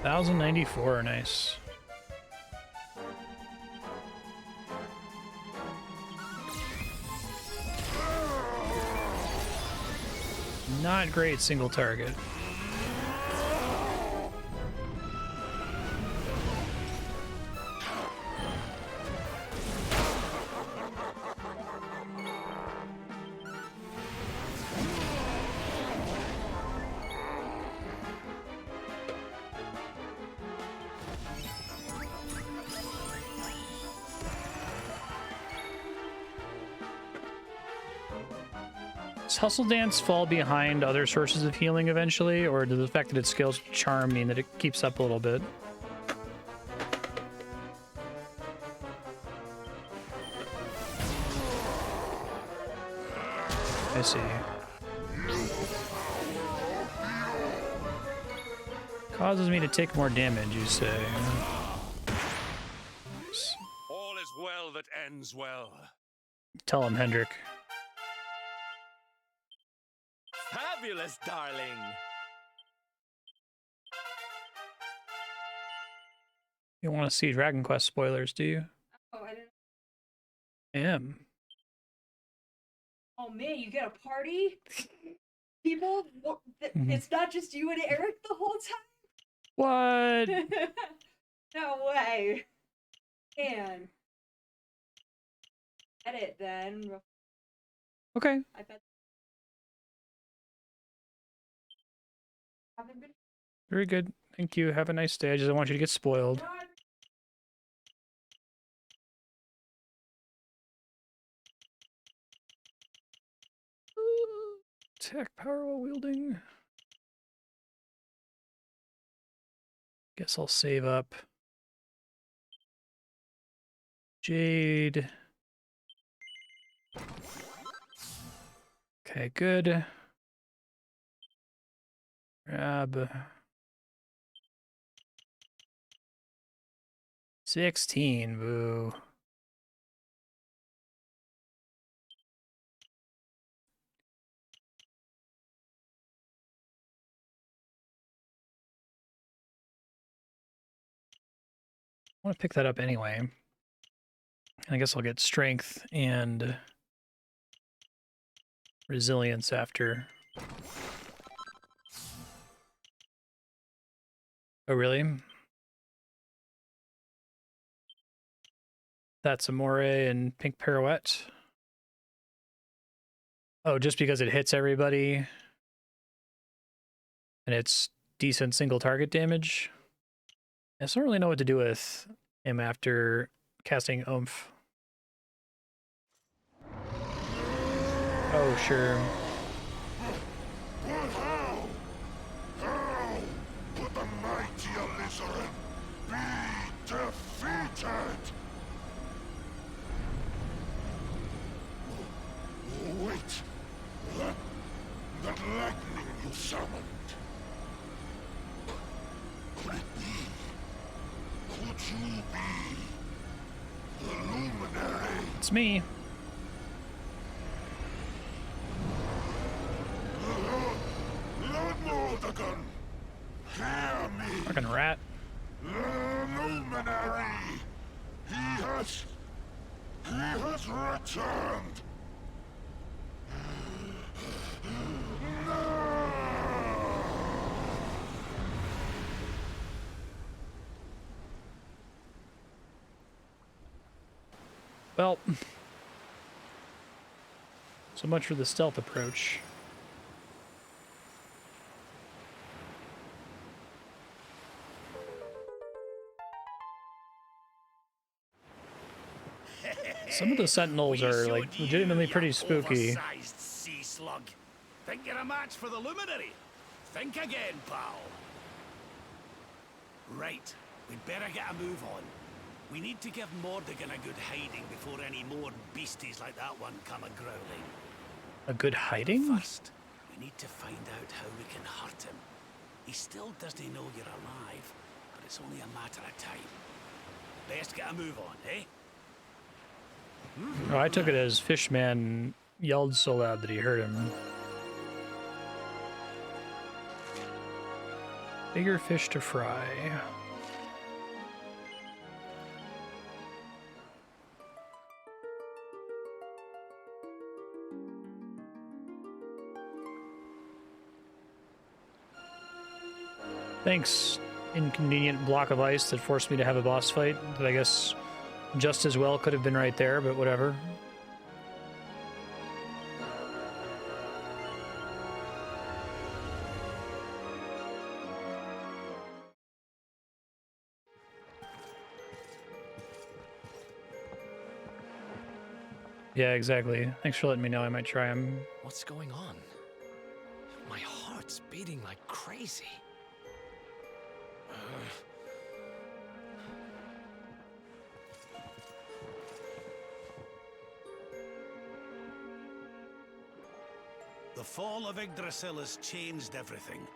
$1,094, nice. Not great single target. Does Hustle Dance fall behind other sources of healing eventually, or does the fact that it scales Charm mean that it keeps up a little bit? I see. Causes me to take more damage, you say? All is well that ends well. Tell him, Hendrik. Fabulous, darling! You want to see Dragon Quest spoilers, do you? Oh, I didn't. I am. Oh man, you get a party? People? It's not just you and Eric the whole What? time? No way. Man. Edit then. Okay. I bet. Haven't been. Very good. Thank you. Have a nice day. I just don't want you to get spoiled. Attack power while wielding. Guess I'll save up. Jade. Okay, good. Grab 16, boo. I want to pick that up anyway. I guess I'll get strength and resilience after. Oh, really? That's Amore and Pink Pirouette. Oh, just because it hits everybody and it's decent single target damage? I don't really know what to do with him after casting Oomph. Oh, sure. But how? How could the mighty Alizarin be defeated? Oh, wait. That lightning you summoned. Could it be? Could you be the luminary? It's me. Lord Mordegon, hear me. Fucking rat. The luminary. He has returned. Well, so much for the stealth approach. Some of the sentinels are like legitimately pretty spooky. Oversized sea slug. Think you're a match for the luminary? Think again, pal. Right, we'd better get a move on. We need to give Mordegon a good hiding before any more beasties like that one come a-growling. A good hiding? First, we need to find out how we can hurt him. He still doesn't know you're alive, but it's only a matter of time. Best get a move on, eh? Oh, I took it as Fishman yelled so loud that he heard him. Bigger fish to fry. Thanks, inconvenient block of ice that forced me to have a boss fight that I guess just as well could have been right there, but whatever. Yeah, exactly. Thanks for letting me know. I might try him. What's going on? My heart's beating like crazy. The fall of Yggdrasil has changed everything.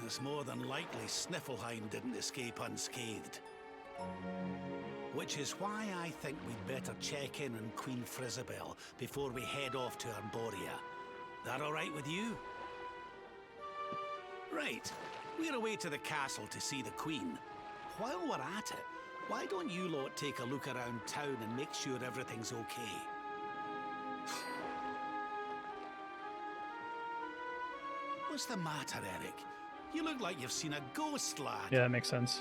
It's more than likely Sniffleheim didn't escape unscathed. Which is why I think we'd better check in on Queen Frizabel before we head off to Arborea. That all right with you? Right. We're away to the castle to see the Queen. While we're at it, why don't you lot take a look around town and make sure everything's okay? What's the matter, Eric? You look like you've seen a ghost, lad. Yeah, that makes sense.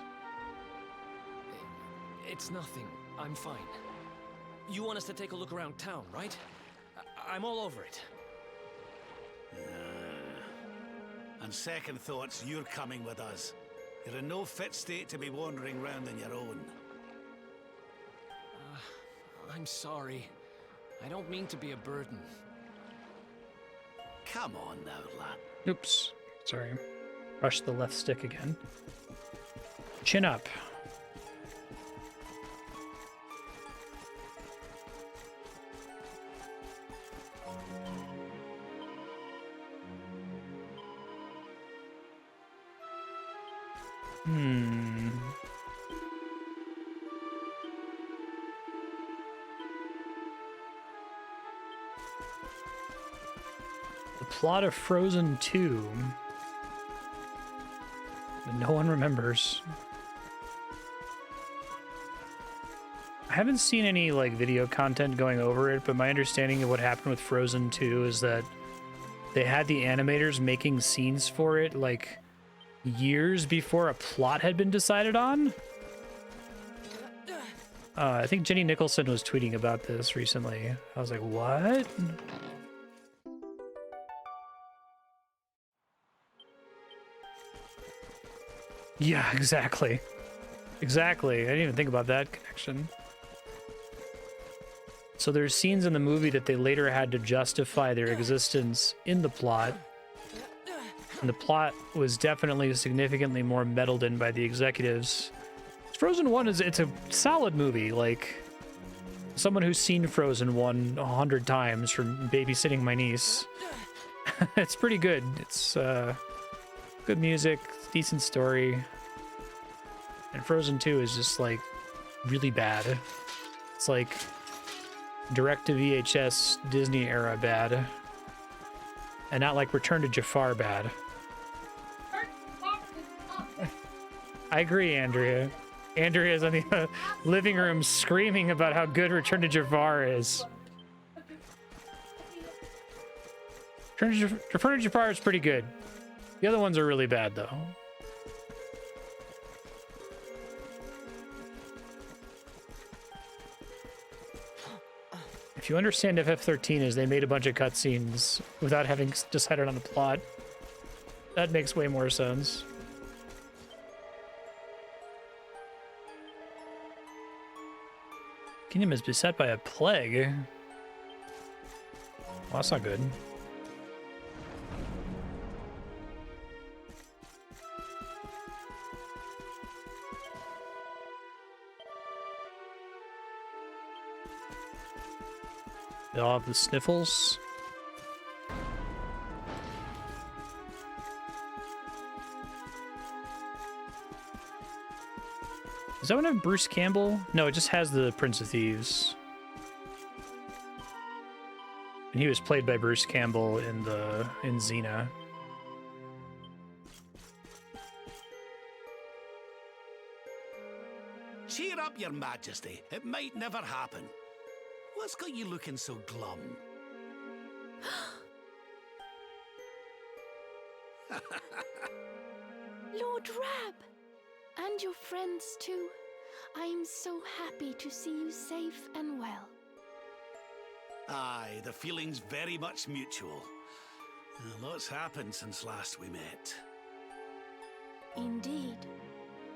It's nothing. I'm fine. You want us to take a look around town, right? I'm all over it. On second thoughts, you're coming with us. You're in no fit state to be wandering round on your own. I'm sorry. I don't mean to be a burden. Come on now, lad. Oops. Sorry. Rush the left stick again. Chin up. The plot of Frozen 2. That no one remembers. I haven't seen any like video content going over it, but my understanding of what happened with Frozen 2 is that they had the animators making scenes for it like years before a plot had been decided on. I think Jenny Nicholson was tweeting about this recently. I was like, what? Yeah, exactly. Exactly. I didn't even think about that connection. So there's scenes in the movie that they later had to justify their existence in the plot. And the plot was definitely significantly more meddled in by the executives. Frozen 1 it's a solid movie. Like, someone who's seen Frozen 1 100 times from babysitting my niece. It's pretty good. It's good music, decent story. And Frozen 2 is just like really bad. It's like direct to VHS Disney era bad. And not like Return to Jafar bad. I agree, Andrea. Andrea's in the living room screaming about how good Return to Jafar is. Return to Jafar is pretty good. The other ones are really bad, though. If you understand FF13 is they made a bunch of cutscenes without having decided on the plot, that makes way more sense. Kingdom is beset by a plague. Well, that's not good. They all have the sniffles. Does that one have Bruce Campbell? No, it just has the Prince of Thieves. And he was played by Bruce Campbell in Xena. Cheer up, Your Majesty. It might never happen. What's got you looking so glum? Lord Rab! And your friends too. I am so happy to see you safe and well. Aye, the feeling's very much mutual. A lot's happened since last we met. Indeed.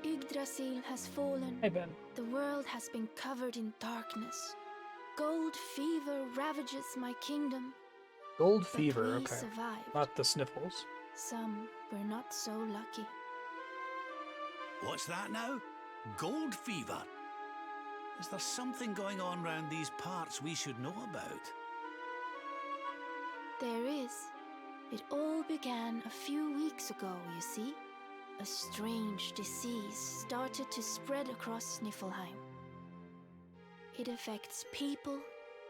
Yggdrasil has fallen. Hey, Ben. The world has been covered in darkness. Gold fever ravages my kingdom. Gold but fever, we okay. survived. Not the sniffles. Some were not so lucky. What's that now? Gold fever? Is there something going on round these parts we should know about? There is. It all began a few weeks ago, you see. A strange disease started to spread across Sniffelheim. It affects people,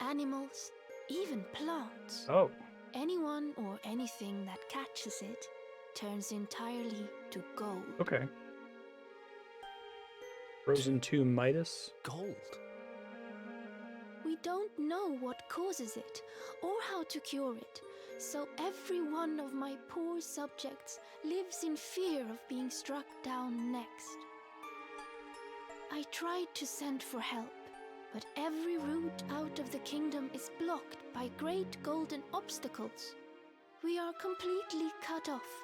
animals, even plants. Oh. Anyone or anything that catches it turns entirely to gold. Okay. Frozen 2 Midas? Gold? We don't know what causes it or how to cure it, so every one of my poor subjects lives in fear of being struck down next. I tried to send for help, but every route out of the kingdom is blocked by great golden obstacles. We are completely cut off.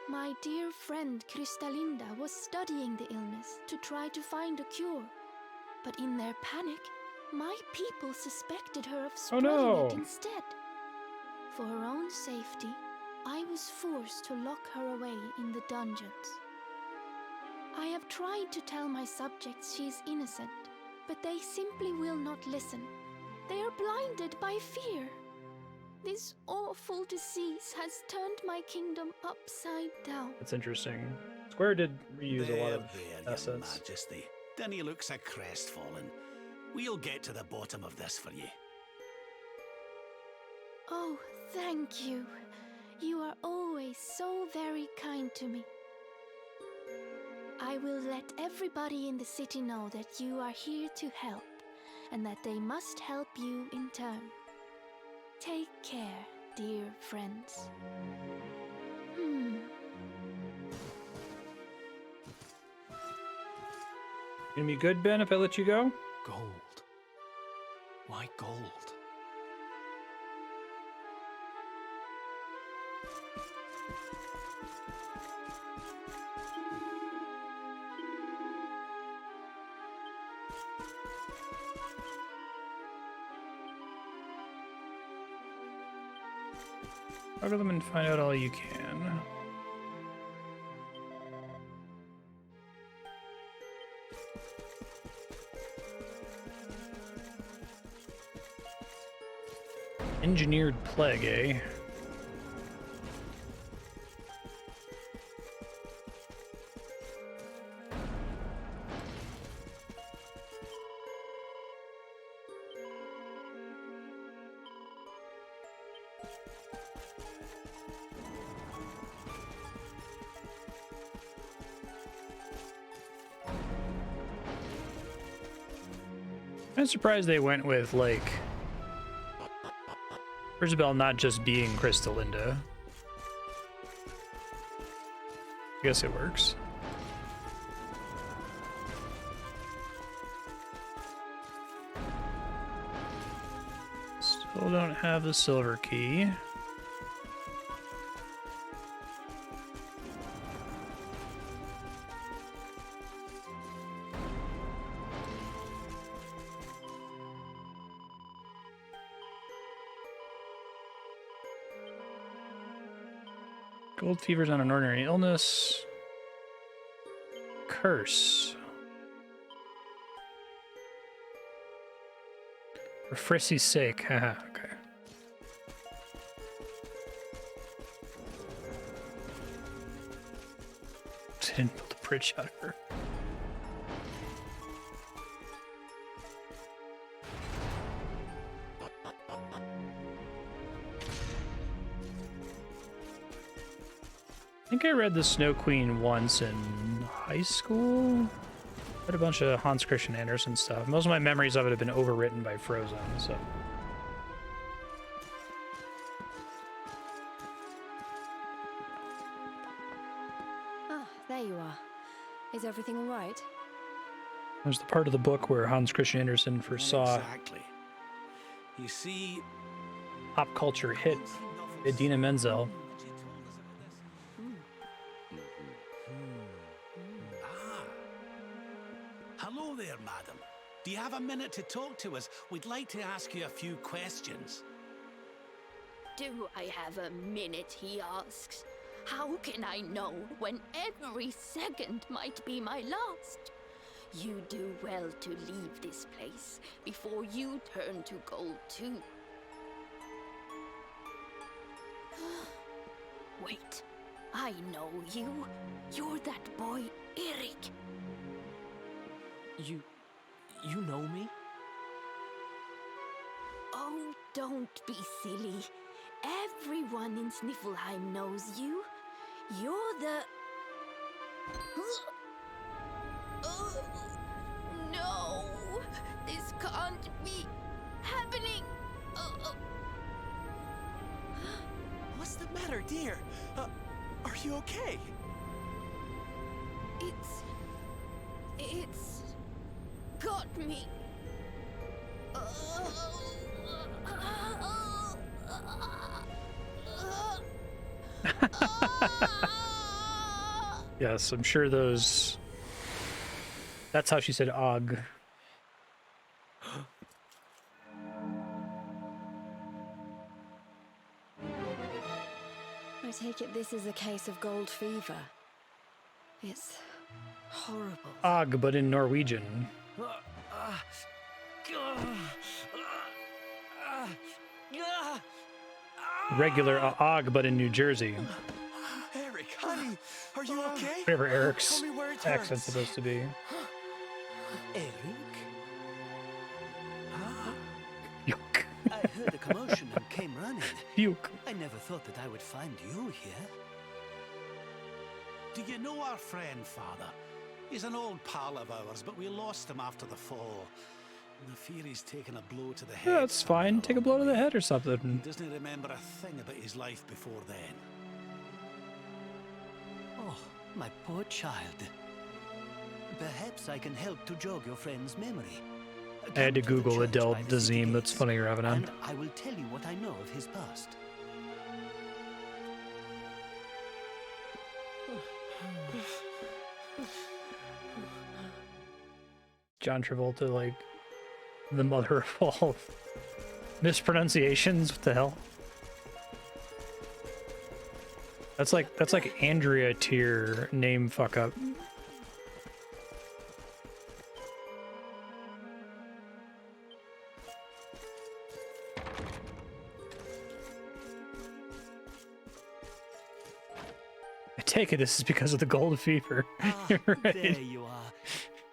My dear friend Kristalinda was studying the illness to try to find a cure, but in their panic, my people suspected her of spreading it instead. For her own safety, I was forced to lock her away in the dungeons. I have tried to tell my subjects she is innocent, but they simply will not listen. They are blinded by fear. This awful disease has turned my kingdom upside down. That's interesting. Square did reuse a lot of Your assets. Majesty. Dinny looks a crestfallen. We'll get to the bottom of this for you. Oh, thank you. You are always so very kind to me. I will let everybody in the city know that you are here to help, and that they must help you in turn. Take care, dear friends. Gonna be good, Ben, if I let you go? Gold. Why gold? Talk to them and find out all you can. Engineered plague, eh? I'm surprised they went with, like, Isabel not just being Crystalinda. I guess it works. Still don't have the silver key. Gold fever's not an ordinary illness. Curse. For Frissy's sake. Haha, okay. Didn't build a bridge out of her. I think I read The Snow Queen once in high school. Read a bunch of Hans Christian Andersen stuff. Most of my memories of it have been overwritten by Frozen, so. Ah, there you are. Is everything all right? There's the part of the book where Hans Christian Andersen foresaw Exactly. You see, pop culture hit Idina Menzel. Hello there, madam. Do you have a minute to talk to us? We'd like to ask you a few questions. Do I have a minute, he asks. How can I know when every second might be my last? You do well to leave this place before you turn to gold too. Wait, I know you. You're that boy, Eric. You know me? Oh, don't be silly. Everyone in Sniffelheim knows you. You're the... Oh, no! This can't be happening! What's the matter, dear? Are you okay? It's... got me. Yes, I'm sure those... That's how she said og. I take it this is a case of gold fever. It's horrible. Og, but in Norwegian. Regular og, but in New Jersey. Eric, honey, are you okay? Whatever Eric's Tell me where it accent's hurts. supposed to be. Eric? I heard a commotion and came running. Yuck. I never thought that I would find you here. Do you know our friend, Father? He's an old pal of ours, but we lost him after the fall. And I fear he's taken a blow to the head. Yeah, it's fine. Take a blow to the head or something. He doesn't remember a thing about his life before then. Oh, my poor child. Perhaps I can help to jog your friend's memory. I had to Google Adele Dazeem. That's funny, Revenant. And I will tell you what I know of his past. John Travolta, like the mother of all mispronunciations. What the hell? That's like Andrea tier name fuck up. I take it this is because of the gold fever. Right? There you are.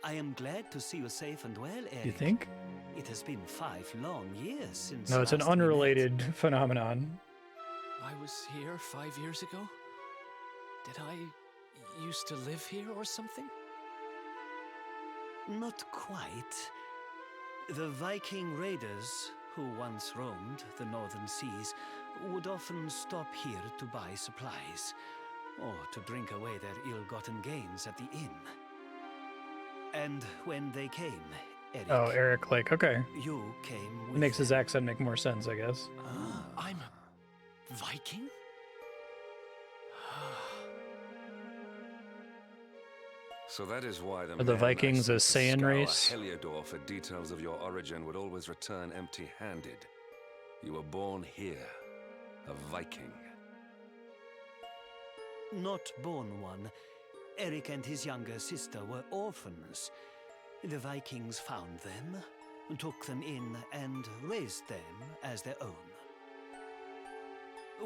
I am glad to see you safe and well, Eric. You think? It has been 5 long years since. No, it's an last we met. unrelated phenomenon. I was here 5 years ago? Did I used to live here or something? Not quite. The Viking raiders, who once roamed the northern seas, would often stop here to buy supplies, or to drink away their ill-gotten gains at the inn. And when they came, Eric... Oh, Eric, like, okay. You came with Makes his accent make more sense, I guess. I'm a Viking? So that is why Are the Vikings a Saiyan race? Heliodor for details of your origin would always return empty-handed. You were born here, a Viking. Not born one. Eric and his younger sister were orphans. The Vikings found them, took them in, and raised them as their own.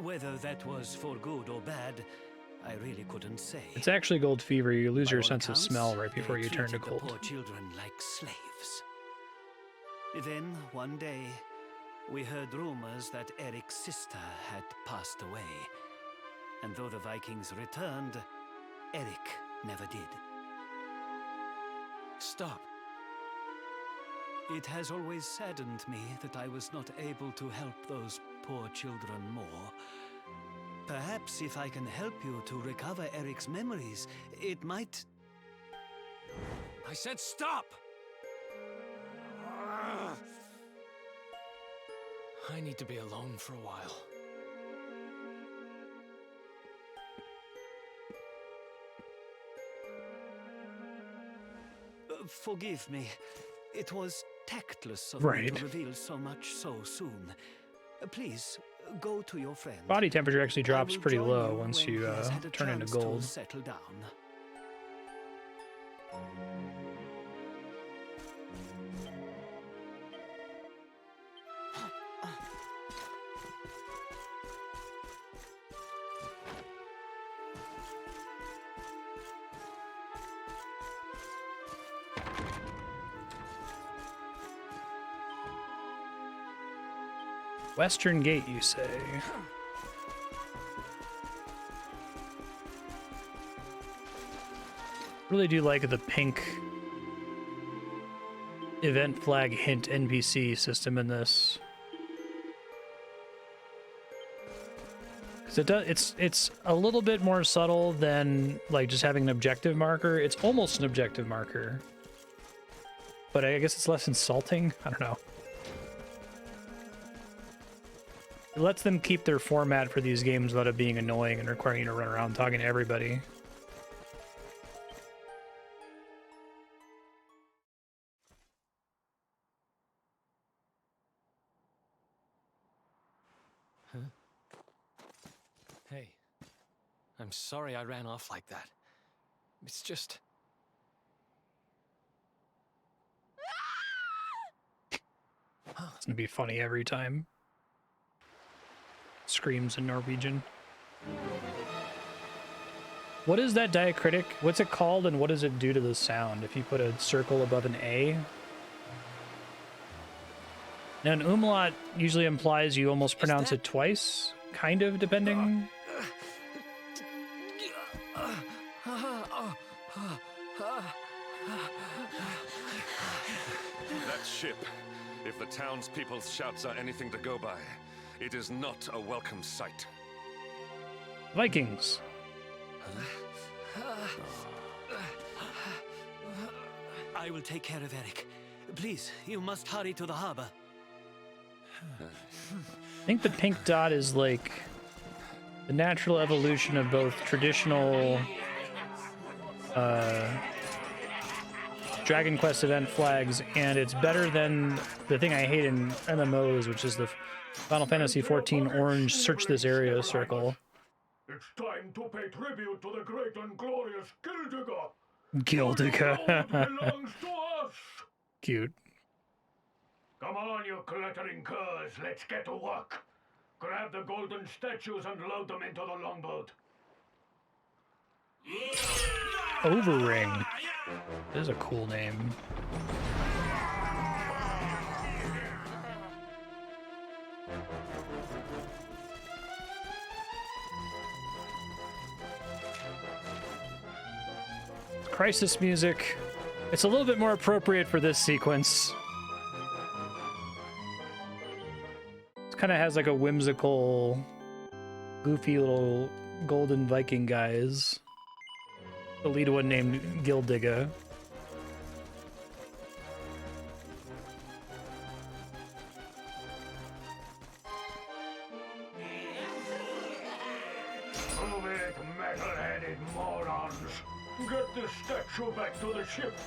Whether that was for good or bad, I really couldn't say. It's actually gold fever. You lose your By all sense of accounts, smell right before they you turn to treated the gold. poor children like slaves. Then, one day, we heard rumors that Eric's sister had passed away. And though the Vikings returned, Eric never did. Stop. It has always saddened me that I was not able to help those poor children more. Perhaps if I can help you to recover Eric's memories, it might... I said stop! I need to be alone for a while. Forgive me. It was tactless of Right. me to reveal so much so soon. Please, go to your friend. Body temperature actually drops will pretty join low you once when you he has had a turn into chance to gold. settle down. Western Gate, you say? Really do like the pink event flag hint NPC system in this. 'Cause it's a little bit more subtle than like just having an objective marker. It's almost an objective marker. But I guess it's less insulting. I don't know. It lets them keep their format for these games without it being annoying and requiring you to run around talking to everybody. Huh? Hey, I'm sorry I ran off like that. It's just... It's gonna be funny every time. Screams in Norwegian. What is that diacritic? What's it called and what does it do to the sound if you put a circle above an A? Now an umlaut usually implies you almost pronounce it twice, kind of, depending. That ship, if the townspeople's shouts are anything to go by, it is not a welcome sight. Vikings. I will take care of Eric. Please, you must hurry to the harbor. I think the pink dot is like the natural evolution of both traditional Dragon Quest event flags, and it's better than the thing I hate in MMOs, which is the Final Fantasy XIV orange search this area circle. It's time to pay tribute to the great and glorious Gyldygga. Gyldygga. Belongs to us. Cute. Come on, you glittering curs. Let's get to work. Grab the golden statues and load them into the longboat. Overring. That is a cool name. Crisis music. It's a little bit more appropriate for this sequence. It kind of has like a whimsical, goofy little golden Viking guys. The lead one named Gyldygga. Move it, metal-headed morons. Get the statue back to the ship.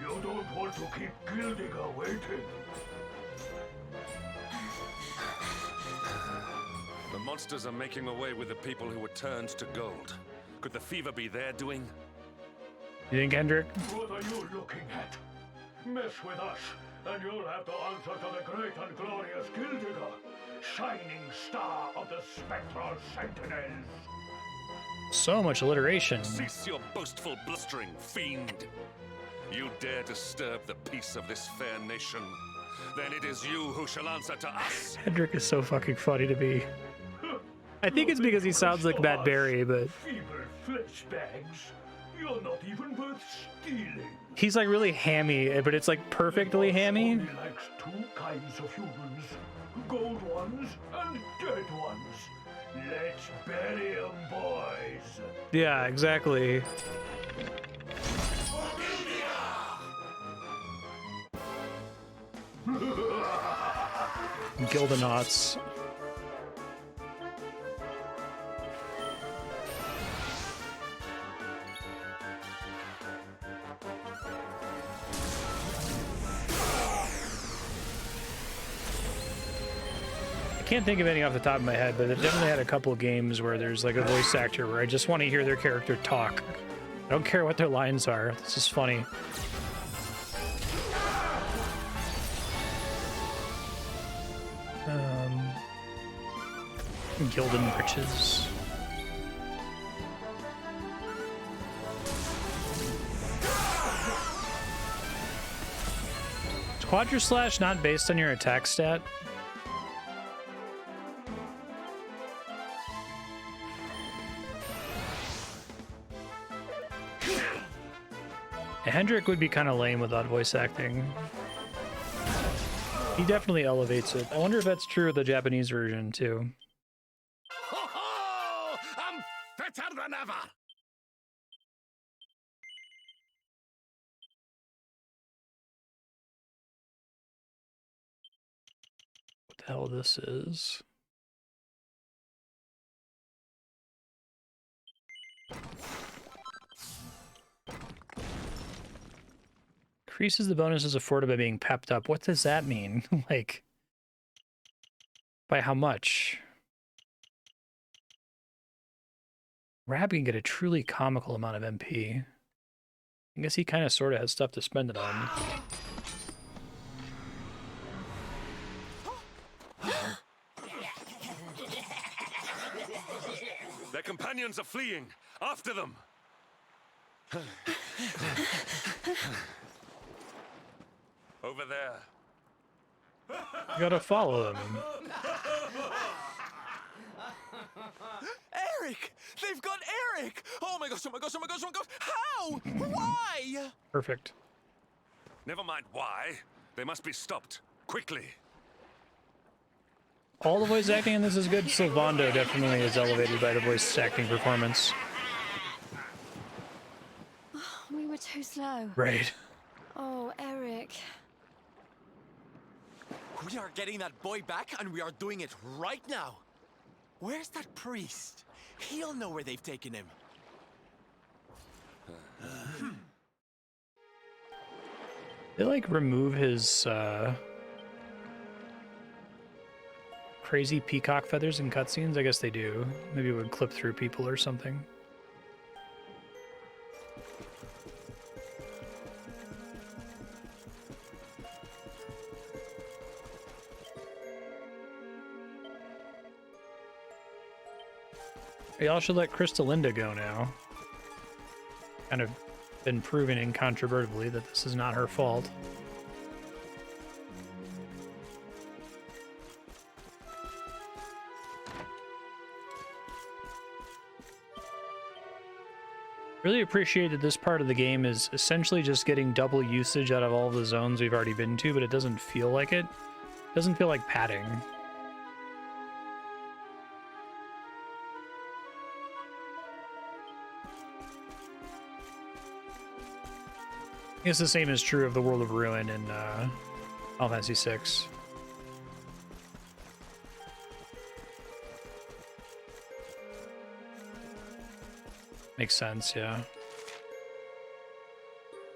You don't want to keep Gyldygga waiting. The monsters are making away with the people who were turned to gold. Could the fever be their doing? You think, Hendrik? What are you looking at? Mess with us, and you'll have to answer to the great and glorious Gyldygga, shining star of the spectral sentinels. So much alliteration. Cease your boastful blustering, fiend! You dare disturb the peace of this fair nation, then it is you who shall answer to us! Hendrik is so fucking funny to me. I think it's because he sounds like Matt Berry, but... Feeble flesh bags. You're not even worth stealing. He's like really hammy, but it's like perfectly hammy. Only likes two kinds of humans. Gold ones and dead ones. Let's bury 'em, boys. Yeah, exactly. Gildenauts. I can't think of any off the top of my head, but I've definitely had a couple of games where there's like a voice actor where I just want to hear their character talk. I don't care what their lines are. This is funny. Gilden Riches. Is Quadra Slash not based on your attack stat? Hendrik would be kind of lame without voice acting. He definitely elevates it. I wonder if that's true of the Japanese version, too. Ho-ho! I'm fitter than ever! What the hell this is? Increases the bonuses afforded by being pepped up. What does that mean? Like, by how much? Rab can get a truly comical amount of MP. I guess he kind of sort of has stuff to spend it on. Their companions are fleeing! After them! Over there. You gotta follow them. Eric! They've got Eric! Oh my gosh, oh my gosh, oh my gosh, oh my gosh! How? Why? Perfect. Never mind why. They must be stopped. Quickly. All the voice acting in this is good. Sylvando definitely is elevated by the voice acting performance. We were too slow. Right. Oh, Eric. We are getting that boy back, and we are doing it right now. Where's that priest? He'll know where they've taken him. They like remove his crazy peacock feathers in cutscenes? I guess they do. Maybe it would clip through people or something. Y'all should let Gyldygga go now. Kind of been proven incontrovertibly that this is not her fault. Really appreciate that this part of the game is essentially just getting double usage out of all the zones we've already been to, but it doesn't feel like it. It doesn't feel like padding. I guess the same is true of the World of Ruin in Final Fantasy VI. Makes sense, yeah.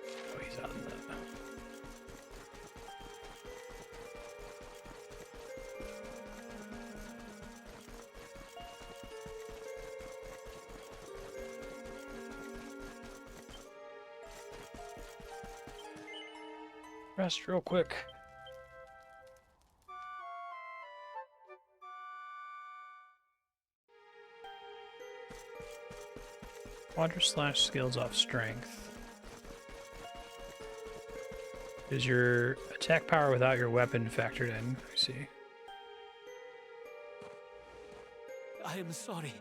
Oh, he's out in that. Rest real quick. Water slash scales off strength. Is your attack power without your weapon factored in? I see. I am sorry.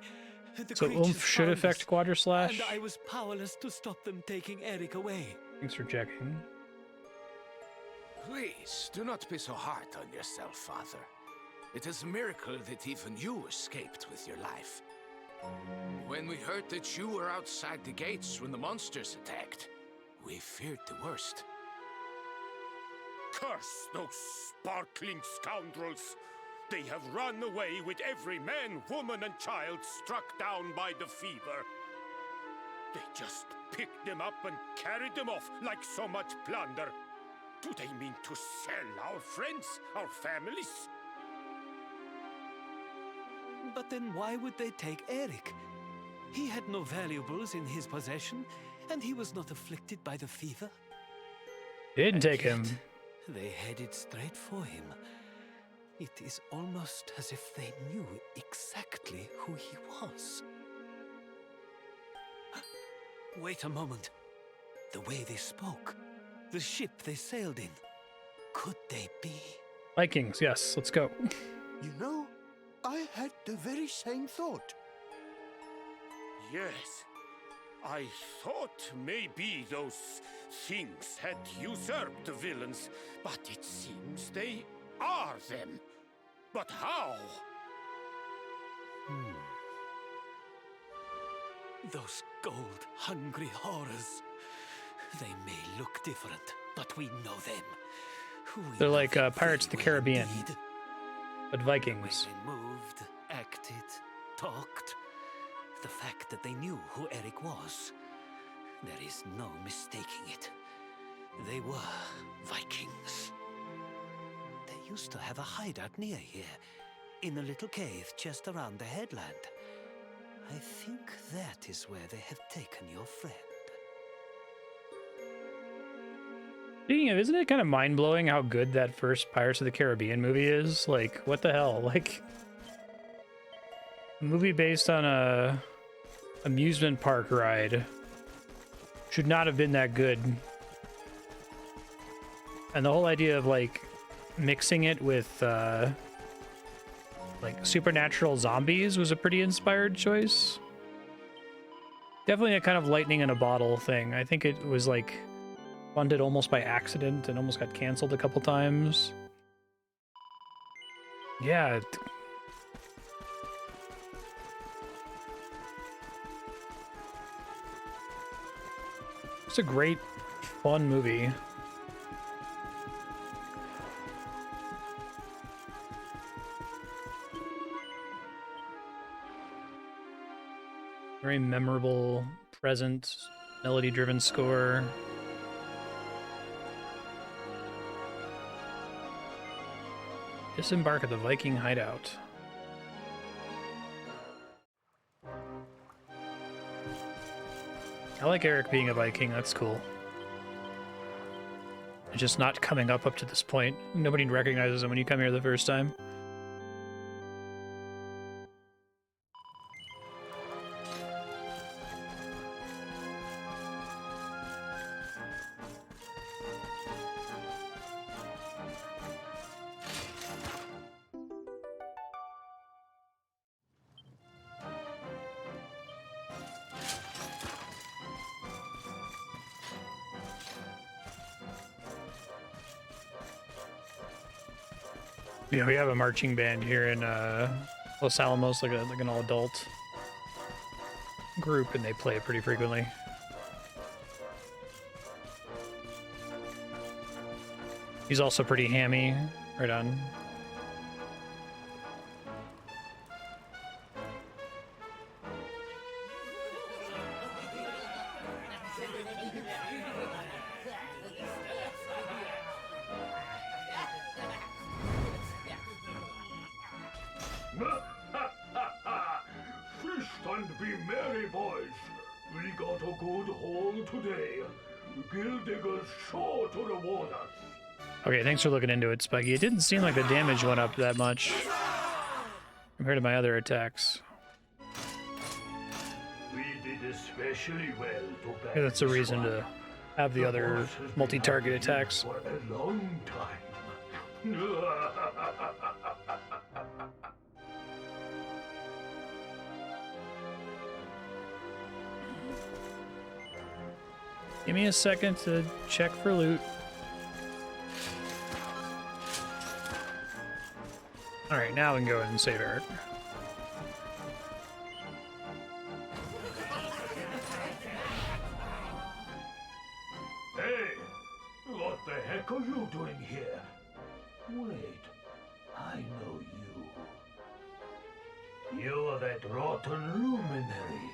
The So creatures oomph should found affect us, Quadra Slash? And I was powerless to stop them taking Eric away. Thanks for checking. Please, do not be so hard on yourself, Father. It is a miracle that even you escaped with your life. When we heard that you were outside the gates when the monsters attacked, we feared the worst. Curse those sparkling scoundrels! They have run away with every man, woman, and child struck down by the fever. They just picked them up and carried them off like so much plunder. Do they mean to sell our friends, our families? But then why would they take Eric? He had no valuables in his possession, and he was not afflicted by the fever. Didn't take him. They headed straight for him. It is almost as if they knew exactly who he was. Wait a moment. The way they spoke, the ship they sailed in, could they be? Vikings, yes, let's go. You know, I had the very same thought. Yes, I thought maybe those things had usurped the villains, but it seems they are them. But how? Those gold-hungry horrors. They may look different, but we know them. They're like Pirates of the Caribbean, but Vikings. They moved, acted, talked. The fact that they knew who Eric was, there is no mistaking it. They were Vikings. They used to have a hideout near here, in a little cave just around the headland. I think that is where they have taken your friend. Speaking of, isn't it kind of mind-blowing how good that first Pirates of the Caribbean movie is? Like, what the hell? Like, a movie based on a amusement park ride should not have been that good. And the whole idea of, like, mixing it with like supernatural zombies was a pretty inspired choice. Definitely a kind of lightning in a bottle thing. I think it was like funded almost by accident and almost got canceled a couple times. Yeah. It's a great, fun movie. Very memorable, present, melody-driven score. Disembark at the Viking hideout. I like Eric being a Viking, that's cool. It's just not coming up to this point. Nobody recognizes him when you come here the first time. Yeah, we have a marching band here in Los Alamos, like an all-adult group, and they play it pretty frequently. He's also pretty hammy. Right on. Feast and be merry, boys. We got a good haul today. Gyldygga's sure to reward us. Okay, thanks for looking into it, Spuggy. It didn't seem like the damage went up that much compared to my other attacks. We did especially well to back Maybe that's a this reason one. to have the other boss has been multi-target after you attacks. For a long time. Give me a second to check for loot. Alright, now we can go ahead and save Eric. Hey, what the heck are you doing here? Wait, I know you. You're that rotten luminary.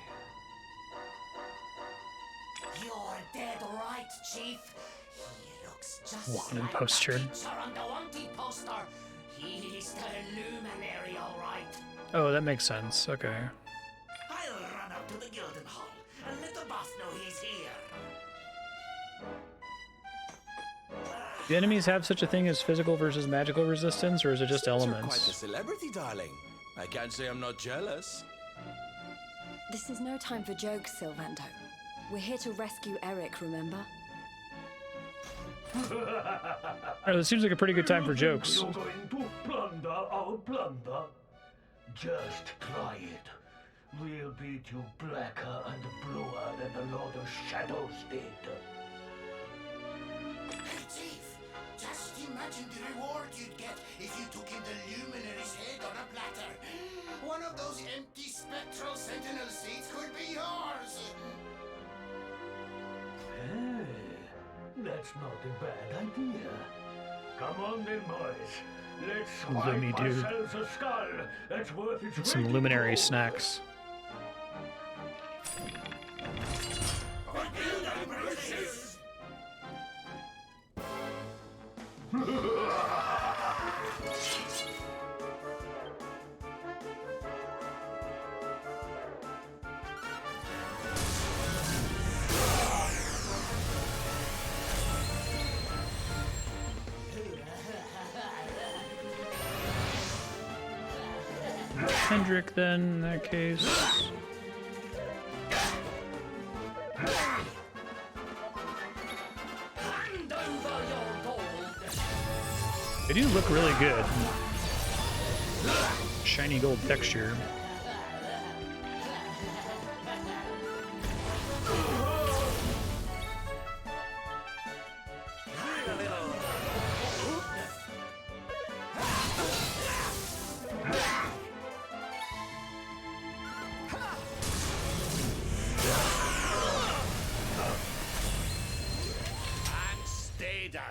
You're dead right, Chief. He looks just Wanted like poster. the picture on the wanted poster. He's the luminary, all right. Oh, that makes sense. Okay. I'll run up to the Gyldenhall and let the boss know he's here. Do enemies have such a thing as physical versus magical resistance, or is it just Since elements? You're quite a celebrity, darling. I can't say I'm not jealous. This is no time for jokes, Sylvando. We're here to rescue Eric, remember? Oh, this seems like a pretty good time for jokes. You're going to plunder our plunder? Just try it. We'll beat you blacker and bluer than the Lord of Shadows did. Hey, Chief, just imagine the reward you'd get if you took in the luminary's head on a platter. One of those empty spectral sentinel seats could be yours. Hey, that's not a bad idea. Come on then, boys. Let's Lumi swipe dude. ourselves a skull that's worth its Some weight in luminary gold. snacks. Hendrik, then, in that case. They do look really good. Shiny gold texture. And stay down.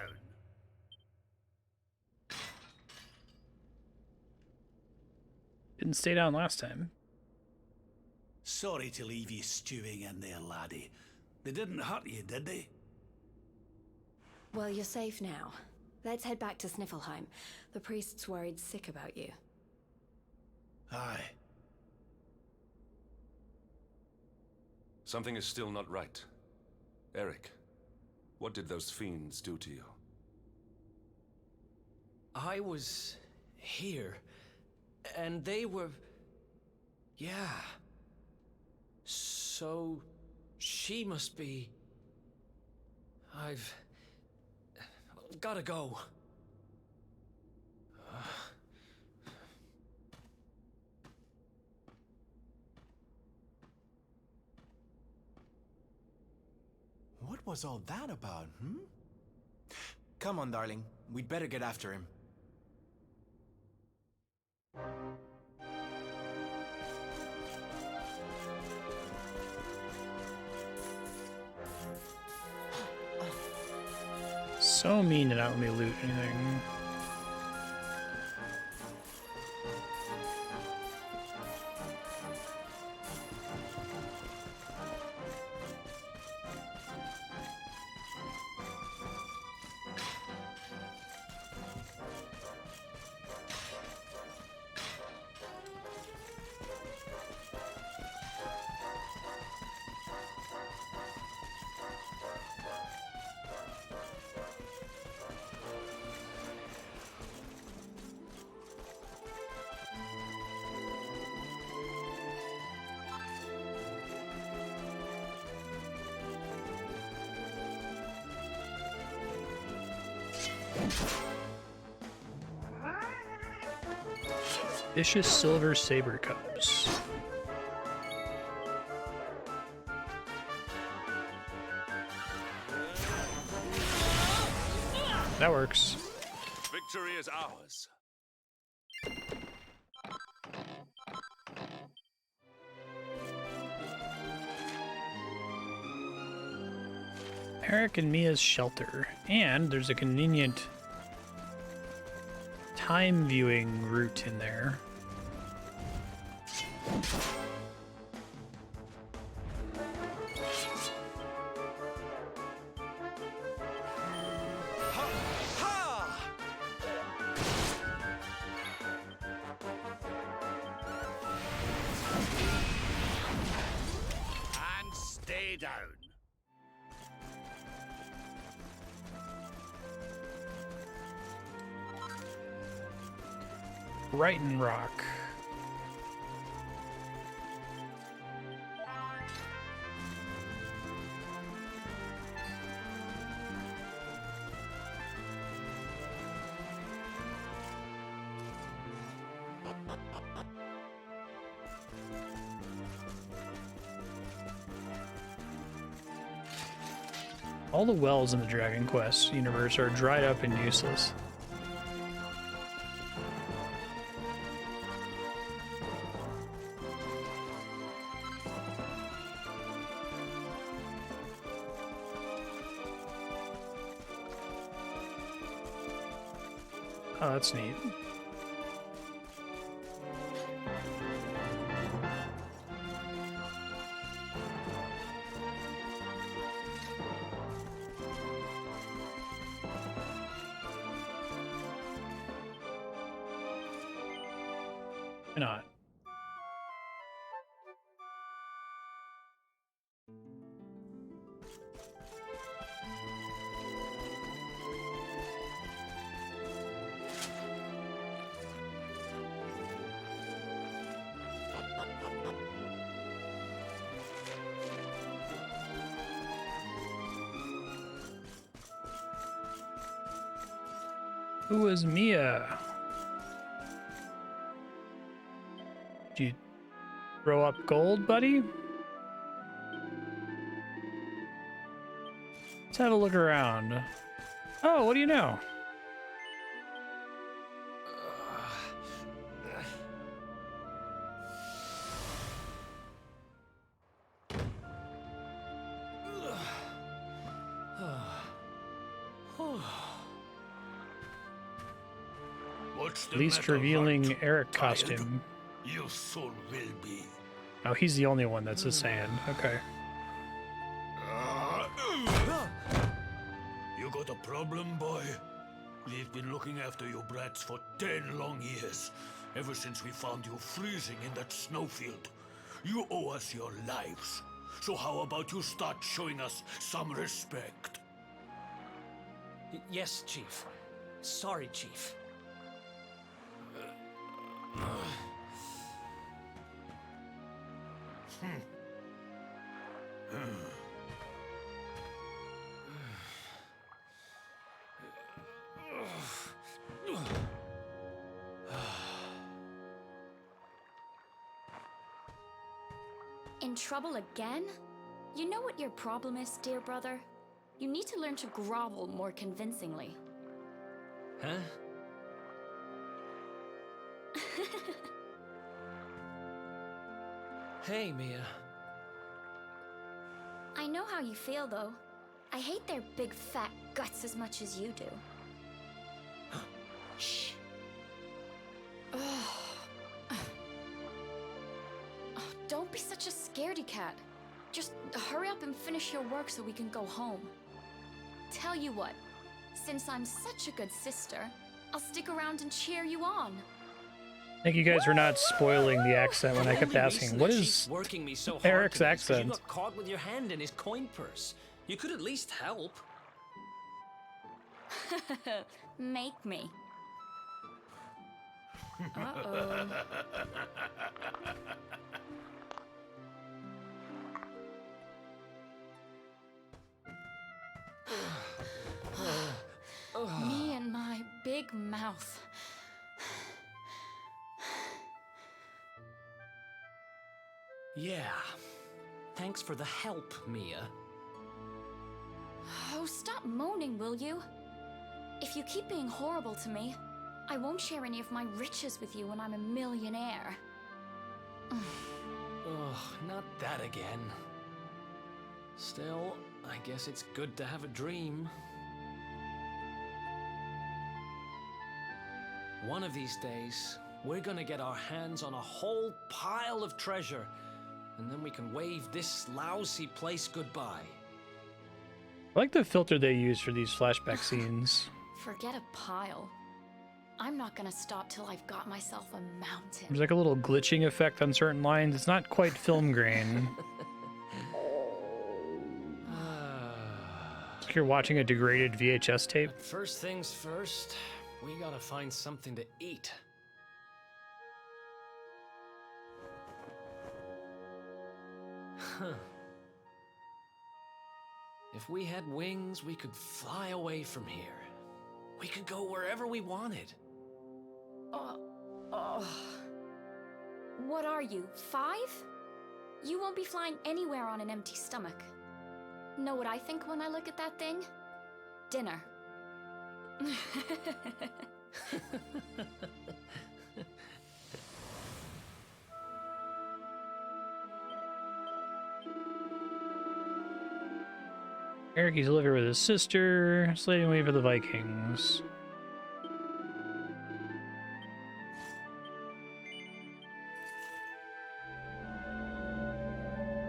Didn't stay down last time. Sorry to leave you stewing in there, laddie. They didn't hurt you, did they? Well, you're safe now. Let's head back to Sniffelheim. The priest's worried sick about you. Aye. Something is still not right. Eric, what did those fiends do to you? I was here, and they were... Yeah. So... she must be... I've... gotta go. What was all that about, hmm? Come on, darling. We'd better get after him. So mean to not let me loot anything. Vicious silver saber cups. That works. Victory is ours. Eric and Mia's shelter. And there's a convenient time viewing route in there. And stay down. Brighton Rock. All the wells in the Dragon Quest universe are dried up and useless. Oh, that's neat. Why not? Who is Mia? Do you throw up gold, buddy? Let's have a look around. Oh, what do you know? What's the Least matter, revealing Vart? Eric Tired? costume. You soon will be. Oh, he's the only one that's a sand. Okay. You got a problem, boy? We've been looking after you brats for 10 long years, ever since we found you freezing in that snowfield. You owe us your lives. So how about you start showing us some respect? Yes, Chief. Sorry, Chief. In trouble again? You know what your problem is, dear brother? You need to learn to grovel more convincingly. Huh? Hey, Mia. I know how you feel, though. I hate their big fat guts as much as you do. Shh. Don't be such a scaredy cat. Just hurry up and finish your work so we can go home. Tell you what, since I'm such a good sister, I'll stick around and cheer you on. Thank you guys for not spoiling the accent when I kept asking, what is working me so hard Eric's today is 'cause You accent? got caught with your hand in his coin purse. You could at least help. Make me. Uh-oh. Me and my big mouth. Yeah. Thanks for the help, Mia. Oh, stop moaning, will you? If you keep being horrible to me, I won't share any of my riches with you when I'm a millionaire. Ugh, not that again. Still, I guess it's good to have a dream. One of these days, we're gonna get our hands on a whole pile of treasure, and then we can wave this lousy place goodbye. I like the filter they use for these flashback scenes. Forget a pile. I'm not gonna stop till I've got myself a mountain. There's like a little glitching effect on certain lines. It's not quite film grain. It's like you're watching a degraded VHS tape. But first things first, we gotta find something to eat. Huh. If we had wings, we could fly away from here. We could go wherever we wanted. What are you, 5? You won't be flying anywhere on an empty stomach. Know what I think when I look at that thing? Dinner. Eric, he's living with his sister, slaving away for the Vikings.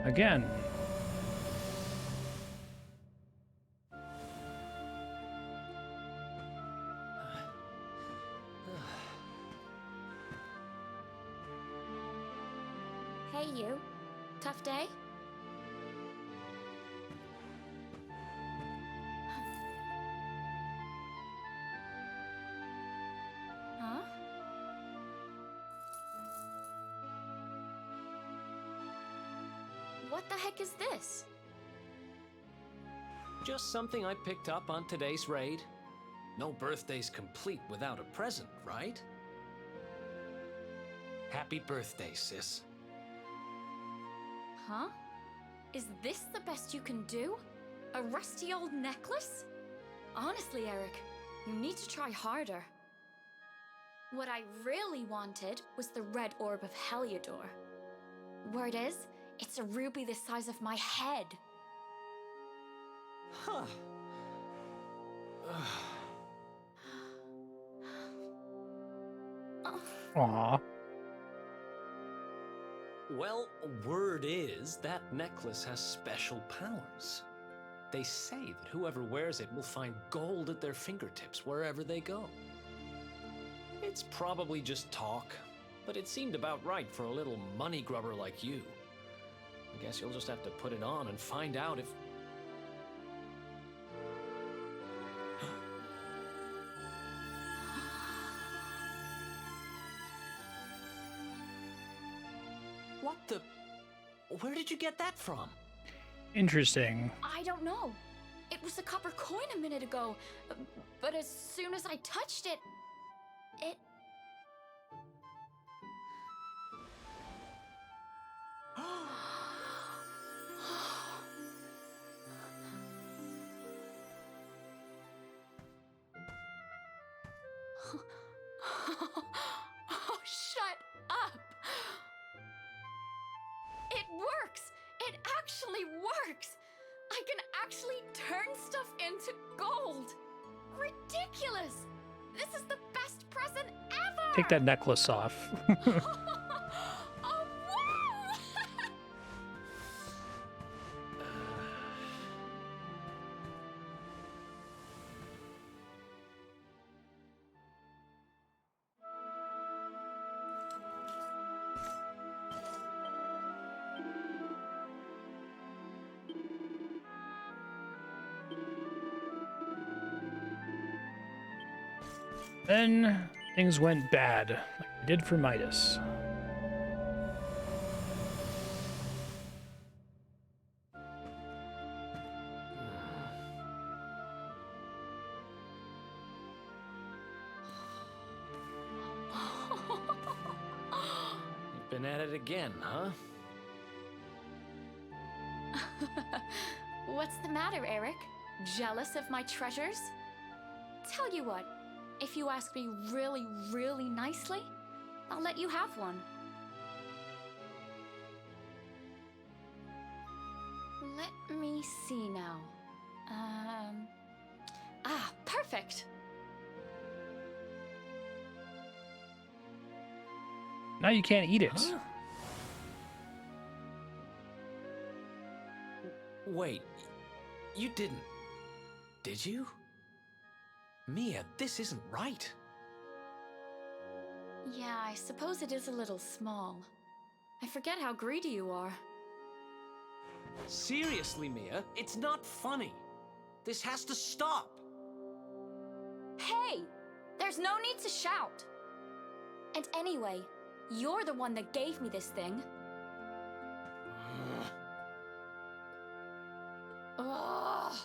Again. Hey, you. Tough day? Huh? What the heck is this? Just something I picked up on today's raid. No birthday's complete without a present, right? Happy birthday, sis. Huh? Is this the best you can do? A rusty old necklace? Honestly, Eric, you need to try harder. What I really wanted was the red orb of Heliodor. Word is, it's a ruby the size of my head. Huh. Aww. Well, word is that necklace has special powers. They say that whoever wears it will find gold at their fingertips wherever they go. It's probably just talk, but it seemed about right for a little money grubber like you. I guess you'll just have to put it on and find out if... What the... Where did you get that from? Interesting. I don't know. It was a copper coin a minute ago, but as soon as I touched it, it... Oh, shut up! It works! It actually works! I can actually turn stuff into gold! Ridiculous! This is the best present ever! Take that necklace off. Oh, wow! Then things went bad, like they did for Midas. You've been at it again, huh? What's the matter, Eric? Jealous of my treasures? Tell you what, if you ask me really, really nicely, I'll let you have one. Let me see now. Perfect. Now you can't eat it. Huh? Wait, you didn't, did you? Mia, this isn't right. Yeah, I suppose it is a little small. I forget how greedy you are. Seriously, Mia, it's not funny. This has to stop. Hey! There's no need to shout. And anyway, you're the one that gave me this thing. Ugh.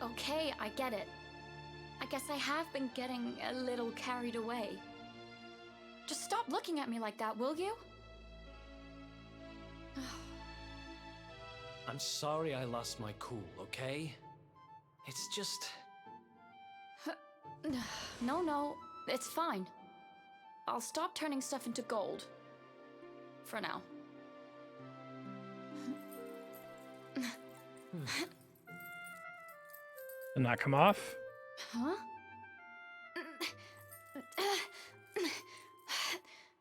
Okay, I get it. I guess I have been getting a little carried away. Just stop looking at me like that, will you? I'm sorry I lost my cool, okay? It's just... No, it's fine. I'll stop turning stuff into gold. For now. Did not come off? Huh?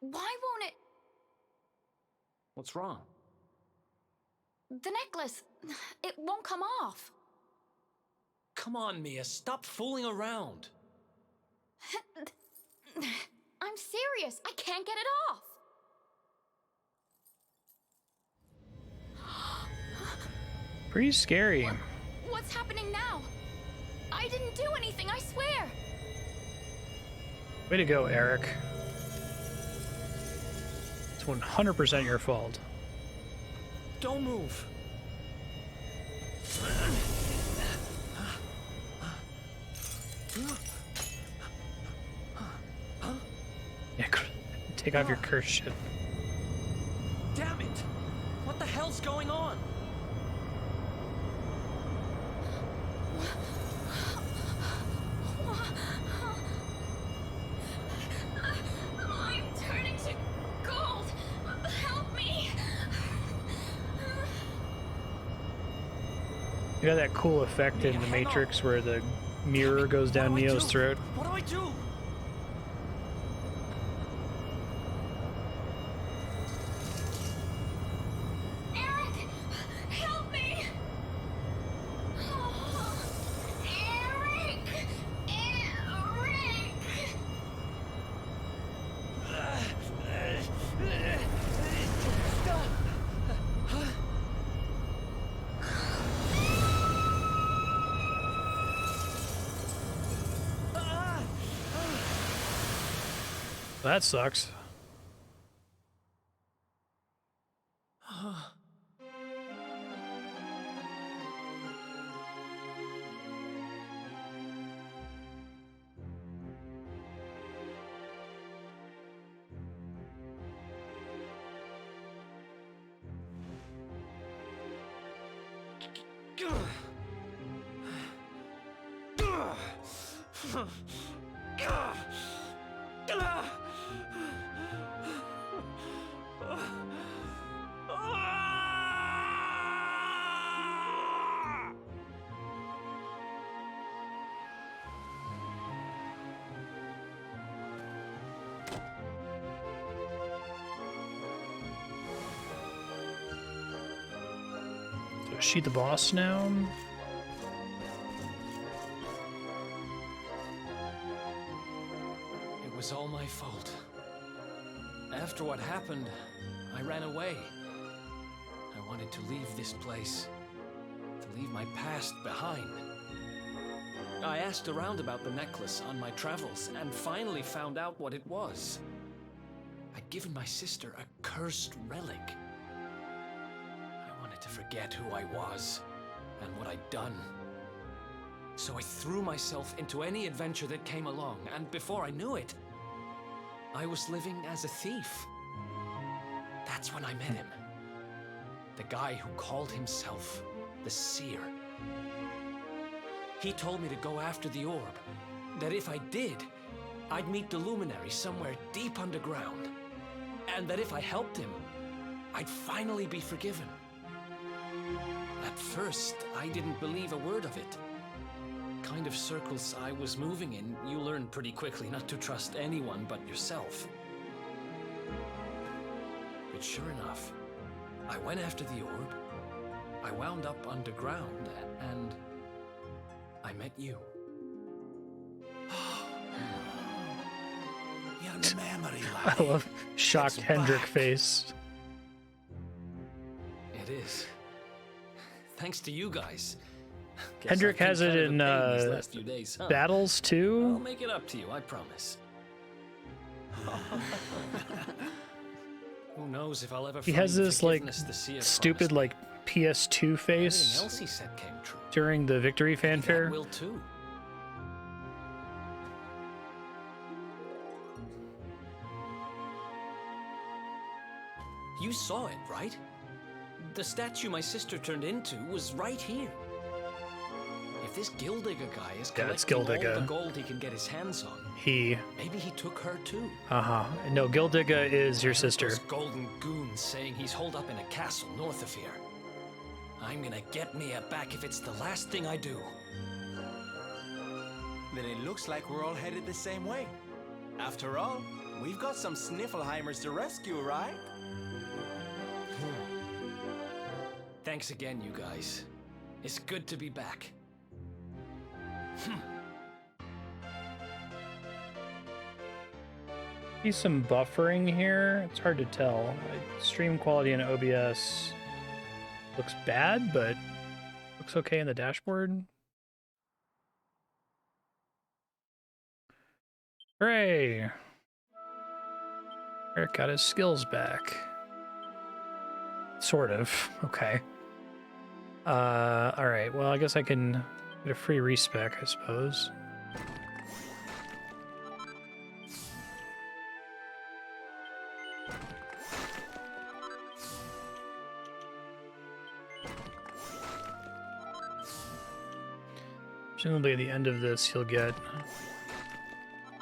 Why won't it? What's wrong? The necklace, it won't come off. Come on, Mia, stop fooling around. I'm serious, I can't get it off. Pretty scary. What's happening now? I didn't do anything, I swear. Way to go, Eric. 100% your fault. Don't move. Yeah, take off your cursed shit. Damn it! What the hell's going on? I'm turning to gold. Help me. You got that cool effect in The Matrix where the mirror goes down Neo's throat. What do I do? Eric, help me. Oh, Eric. That sucks. Is she the boss now? It was all my fault. After what happened, I ran away. I wanted to leave this place, to leave my past behind. I asked around about the necklace on my travels and finally found out what it was. I'd given my sister a cursed relic. I wanted to forget who I was and what I'd done. So I threw myself into any adventure that came along, and before I knew it, I was living as a thief. That's when I met him. The guy who called himself the Seer. He told me to go after the orb, that if I did, I'd meet the luminary somewhere deep underground, and that if I helped him, I'd finally be forgiven. At first, I didn't believe a word of it. Kind of circles I was moving in, you learn pretty quickly not to trust anyone but yourself. But sure enough, I went after the orb, I wound up underground, and I met you. Your memory, I love shocked Hendrik face. It is. Thanks to you guys. Guess Hendrik I've has been it kind of in a pain these last few days, huh? battles too. I'll make it up to you, I promise. Who knows if I'll ever He find has the this like forgiveness the Seer stupid like PS2 Everything face else he said came true. during the victory fanfare. That will too. You saw it, right? The statue my sister turned into was right here. If this Gyldygga guy is Yeah, it's collecting all Gyldygga. the gold he can get his hands on, maybe he took her too. No, Gyldygga is your sister. Those golden goons saying he's holed up in a castle north of here. I'm gonna get Mia back if it's the last thing I do. Then it looks like we're all headed the same way. After all, we've got some Sniffelheimers to rescue, right? Thanks again, you guys. It's good to be back. See some buffering here. It's hard to tell. Stream quality in OBS looks bad, but looks okay in the dashboard. Hooray! Eric got his skills back. Sort of. Okay. Alright, well, I guess I can get a free respec, I suppose. Presumably at the end of this, he'll get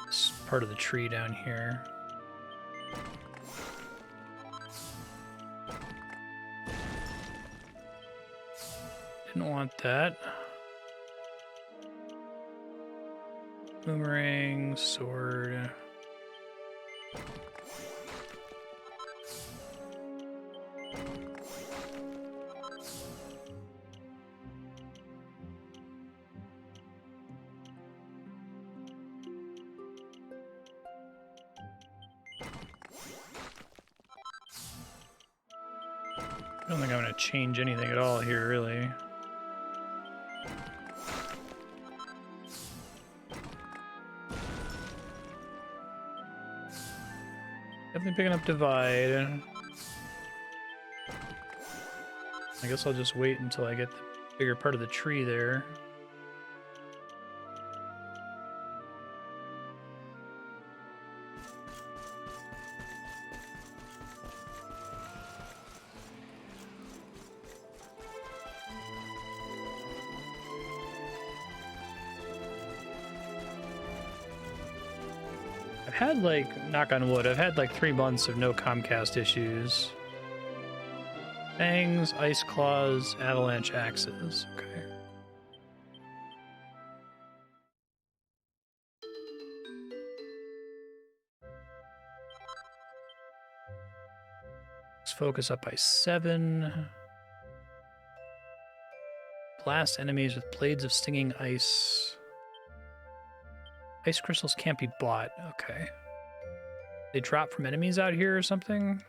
this part of the tree down here. Didn't want that. Boomerang, sword. I don't think I'm going to change anything at all here, really. Definitely picking up Divide. I guess I'll just wait until I get the bigger part of the tree there. Had like, knock on wood, I've had like 3 months of no Comcast issues. Fangs, ice claws, avalanche axes. Okay. Let's focus up by 7. Blast enemies with blades of stinging ice. Ice crystals can't be bought. Okay. They drop from enemies out here or something?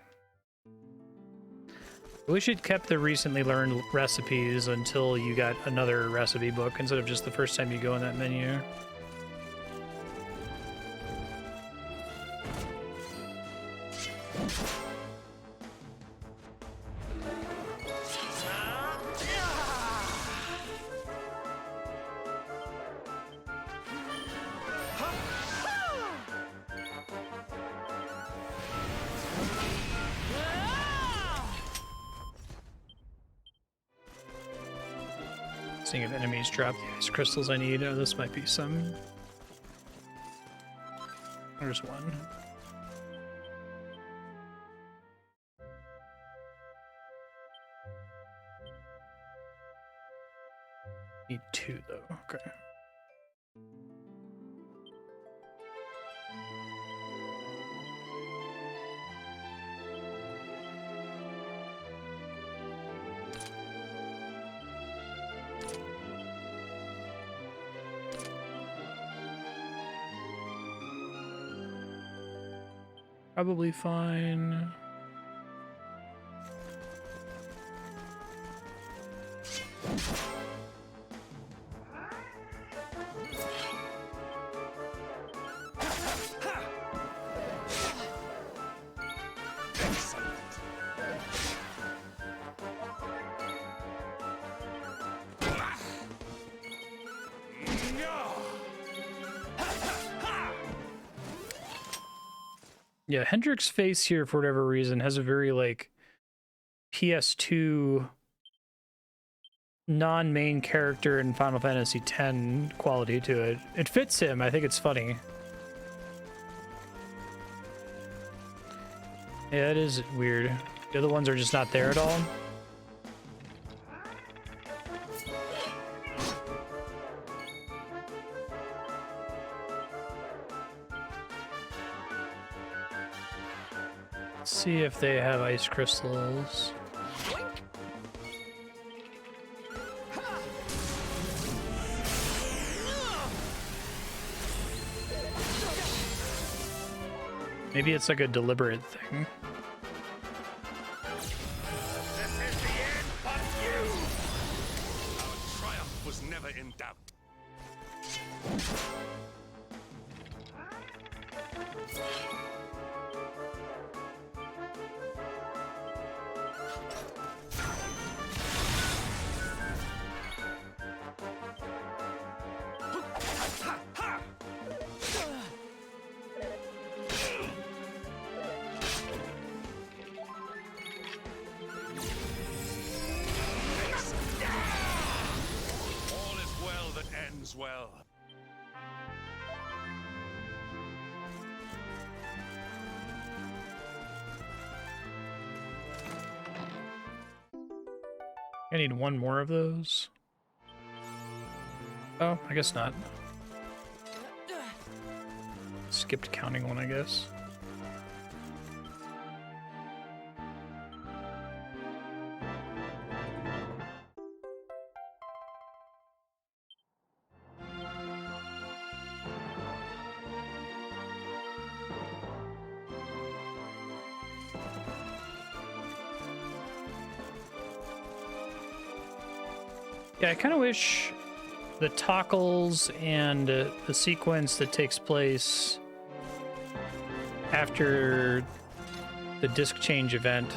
I wish you'd kept the recently learned recipes until you got another recipe book instead of just the first time you go in that menu. Seeing if enemies drop the ice crystals I need. Oh, this might be some. There's one. Need 2 though. Okay. Probably fine. Yeah, Hendrick's face here, for whatever reason, has a very, like, PS2 non-main character in Final Fantasy X quality to it. It fits him. I think it's funny. Yeah, it is weird. The other ones are just not there at all. See if they have ice crystals. Maybe it's like a deliberate thing. This is the end of you! Our triumph was never in doubt. ends well. I need one more of those. Oh, I guess not. Skipped counting one, I guess. Yeah, I kind of wish the toggles and the sequence that takes place after the disc change event,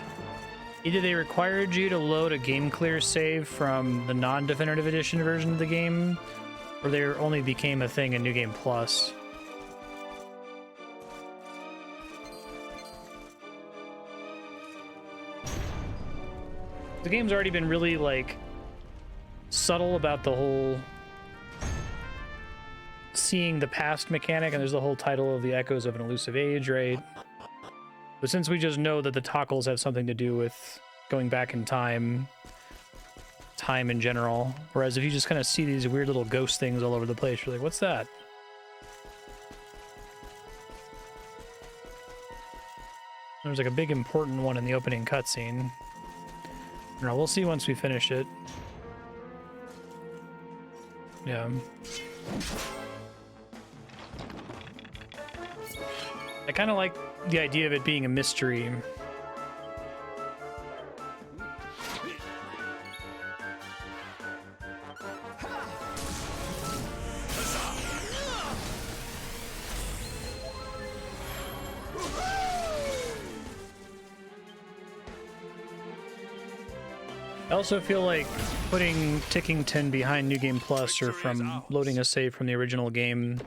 either they required you to load a game clear save from the non-definitive edition version of the game, or they only became a thing in New Game Plus. The game's already been really, like, subtle about the whole seeing the past mechanic, and there's the whole title of the Echoes of an Elusive Age, right? But since we just know that the toggles have something to do with going back in time in general, whereas if you just kind of see these weird little ghost things all over the place, you're like, what's that? There's like a big important one in the opening cutscene. No, we'll see once we finish it. Yeah. I kind of like the idea of it being a mystery. I also feel like putting Tickington behind New Game Plus or from loading a save from the original game,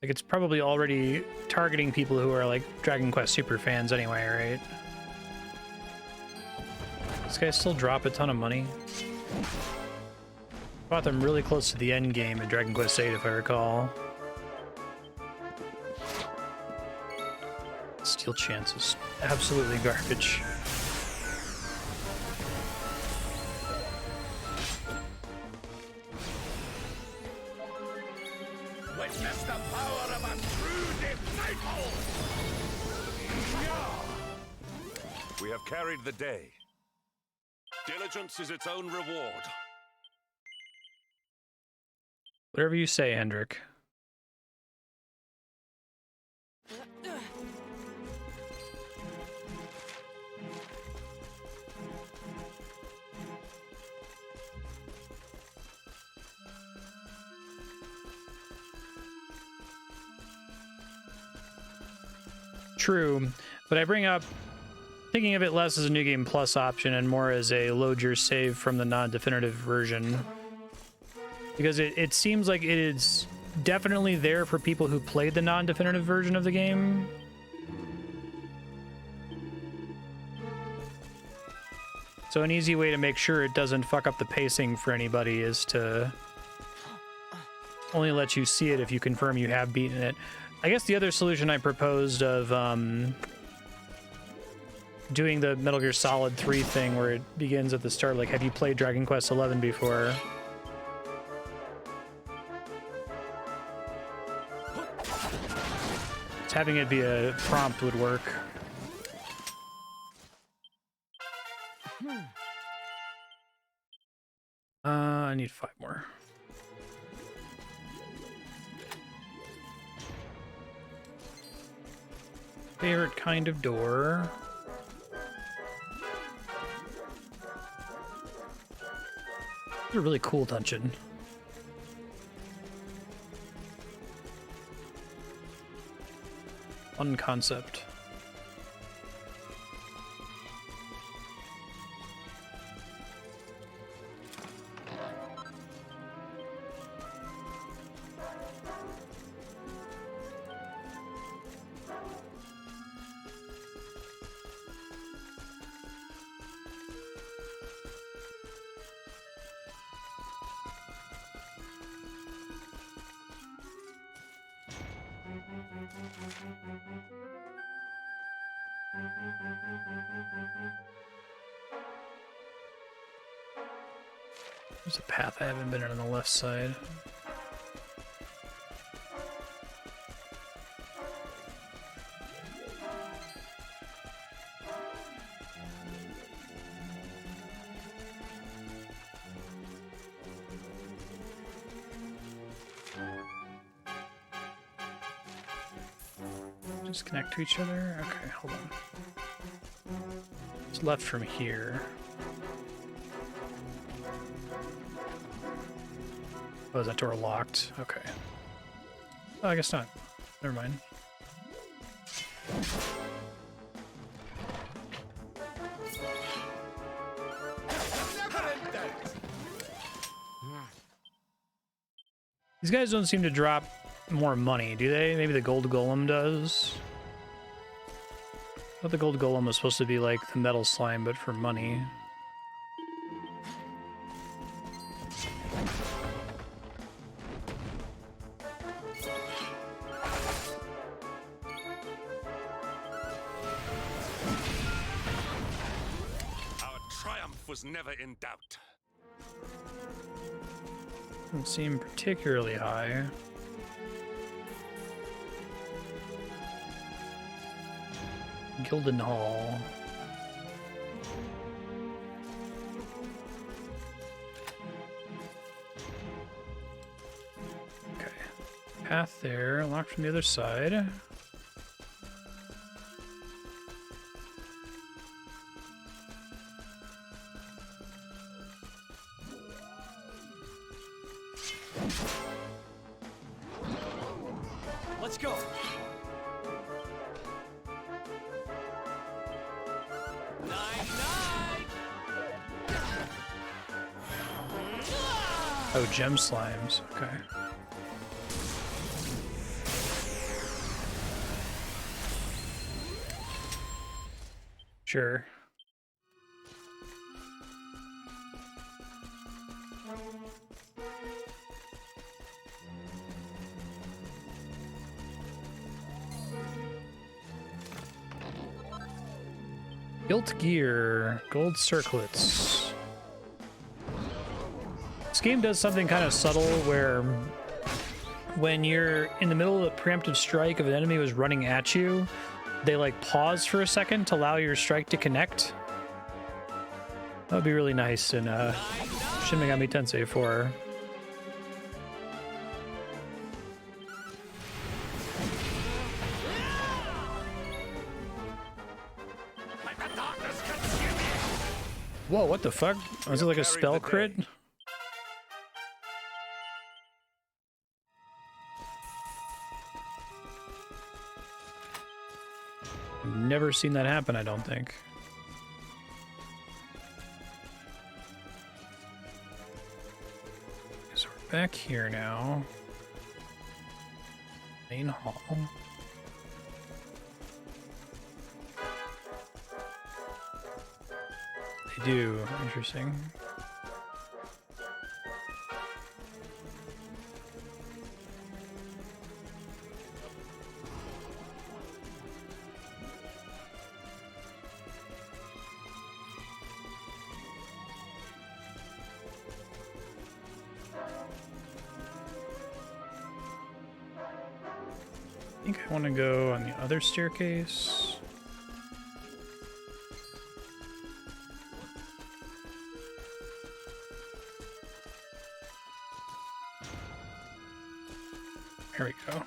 like it's probably already targeting people who are like Dragon Quest super fans anyway, right? These guys still drop a ton of money. Bought them really close to the end game in Dragon Quest VIII, if I recall. Steal chances. Absolutely garbage. Witness the power of a true disciple! We have carried the day. Diligence is its own reward. Whatever you say, Hendrik. True, but I bring up thinking of it less as a New Game Plus option and more as a load your save from the non-definitive version. Because it seems like it is definitely there for people who played the non-definitive version of the game. So an easy way to make sure it doesn't fuck up the pacing for anybody is to only let you see it if you confirm you have beaten it. I guess the other solution I proposed of doing the Metal Gear Solid 3 thing where it begins at the start, like, have you played Dragon Quest XI before? Just having it be a prompt would work. I need 5 more. Favorite kind of door. It's a really cool dungeon. Fun concept. There's a path I haven't been in on the left side. Just connect to each other? Okay, hold on. It's left from here. Oh, is that door locked? Okay. Oh, I guess not. Never mind. These guys don't seem to drop more money, do they? Maybe the gold golem does. I thought the gold golem was supposed to be like the metal slime, but for money. Our triumph was never in doubt. Doesn't seem particularly high. Gilden Hall. Okay. Path there, locked from the other side. Let's go. Oh, gem slimes. Okay. Sure. Gilt gear, gold circlets. This game does something kind of subtle where when you're in the middle of a preemptive strike, if an enemy was running at you, they like pause for a second to allow your strike to connect. That would be really nice in Shin Megami Tensei 4. Whoa, what the fuck? Was it like a spell crit? I've never seen that happen, I don't think. So we're back here now. Main hall. They do. Interesting. I think I want to go on the other staircase. Here we go.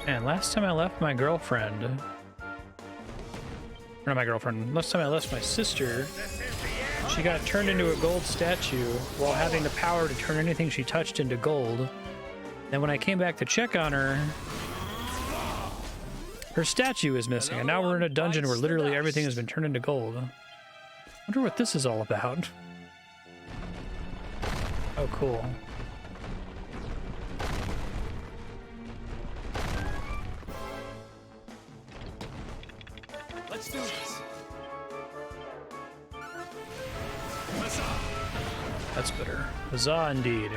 And last time I left my girlfriend, or not my girlfriend, last time I left my sister, she got turned into a gold statue while having the power to turn anything she touched into gold. Then when I came back to check on her, Her statue is missing, and now we're in a dungeon where literally everything has been turned into gold. Wonder what this is all about. Oh, cool. Let's do this. That's better. Huzzah, indeed.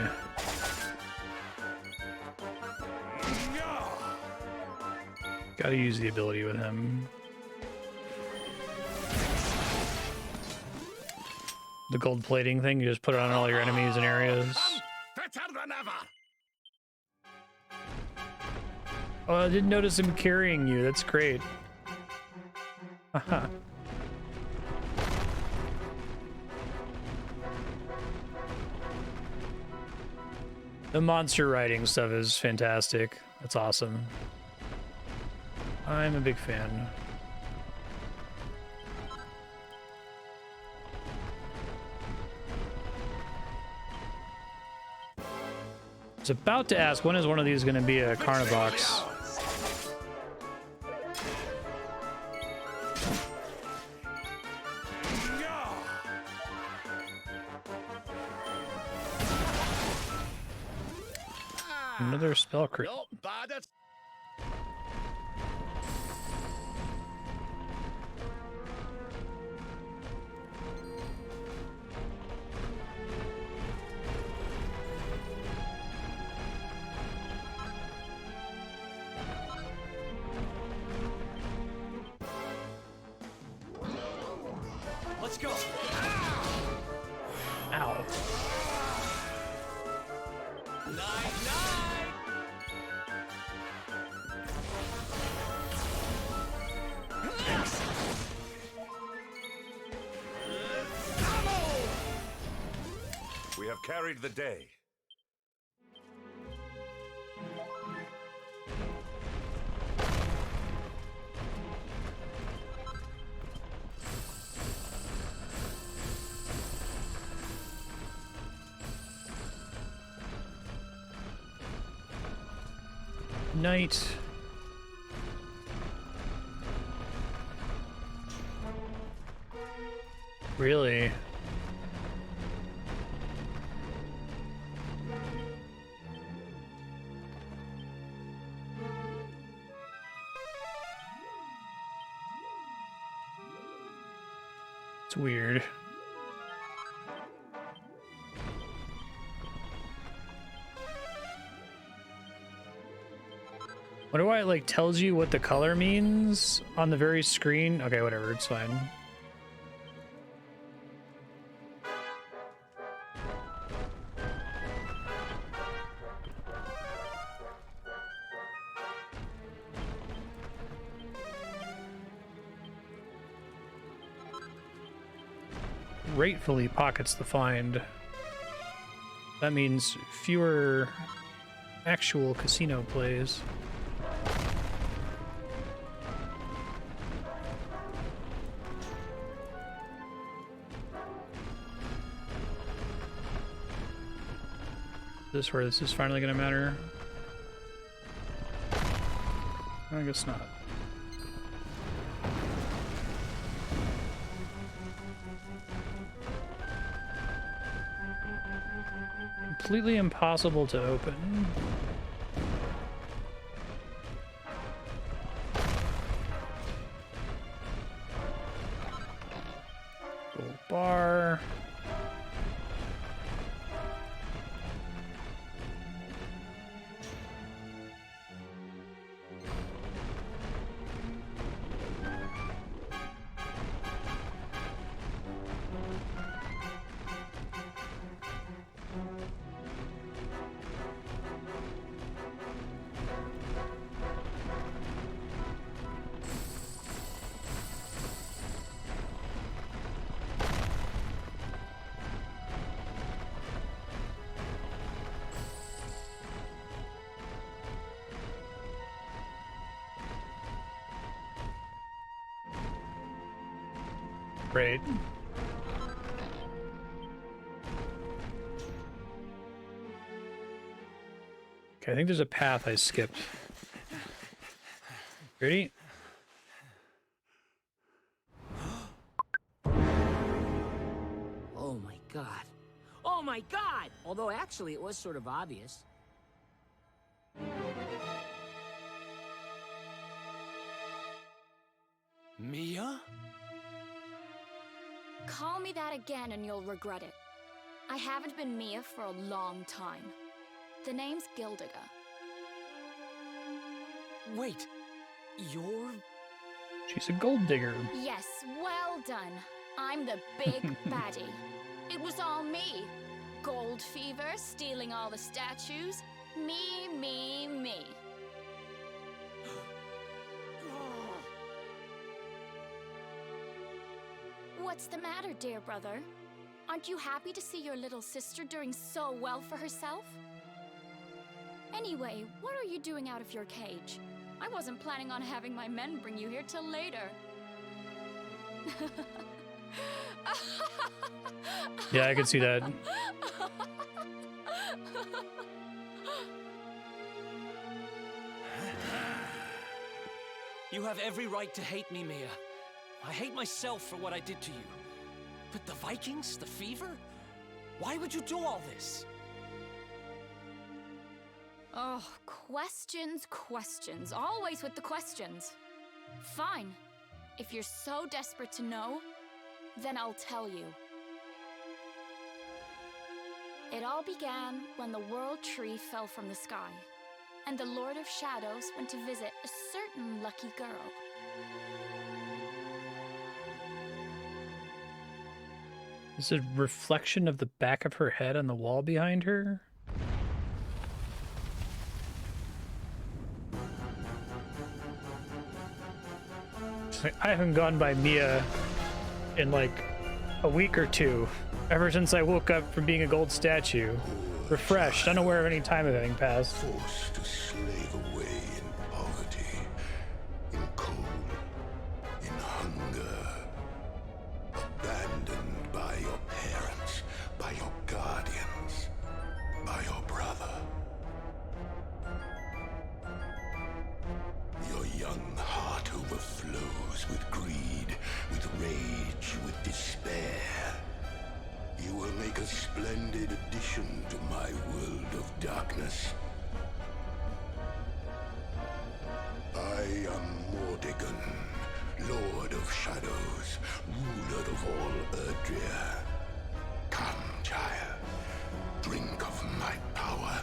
Gotta use the ability with him. The gold plating thing, you just put it on all your enemies and areas. Oh, I didn't notice him carrying you. That's great. Haha. The monster riding stuff is fantastic. That's awesome. I'm a big fan. I was about to ask, when is one of these going to be a Carnivox? Another spell crit. Let's go. Ow. We have carried the day. Night. Really? It's weird. Wonder why it like tells you what the color means on the very screen. Okay, whatever, it's fine. Rightfully pockets the find. That means fewer actual casino plays. Is this where this is finally going to matter? I guess not. Completely impossible to open. Gold bar. Great. Okay, I think there's a path I skipped. Ready? God. Oh my God! Although actually it was sort of obvious. Mia? Call me that again and you'll regret it. I haven't been Mia for a long time. The name's Gyldygga. Wait, you're... She's a gold digger. Yes, well done. I'm the big baddie. It was all me. Gold fever, stealing all the statues. Me, me, me. What's the matter, dear brother? Aren't you happy to see your little sister doing so well for herself? Anyway, what are you doing out of your cage? I wasn't planning on having my men bring you here till later. Yeah, I can see that. You have every right to hate me, Mia. I hate myself for what I did to you. But the Vikings? The fever? Why would you do all this? Oh, questions, questions. Always with the questions. Fine. If you're so desperate to know, then I'll tell you. It all began when the World Tree fell from the sky, and the Lord of Shadows went to visit a certain lucky girl. Is it a reflection of the back of her head on the wall behind her? I haven't gone by Mia in like a week or two, ever since I woke up from being a gold statue. Refreshed, unaware of any time of having passed. Forced to slave away in poverty, in cold, in hunger. Abandoned by your parents, by your guardians, by your brother. Your young heart overflows with greed, with rage, with despair. You will make a splendid addition to my world of darkness. I am Mordegon, Lord of Shadows, ruler of all Erdrea. Come, child, drink of my power,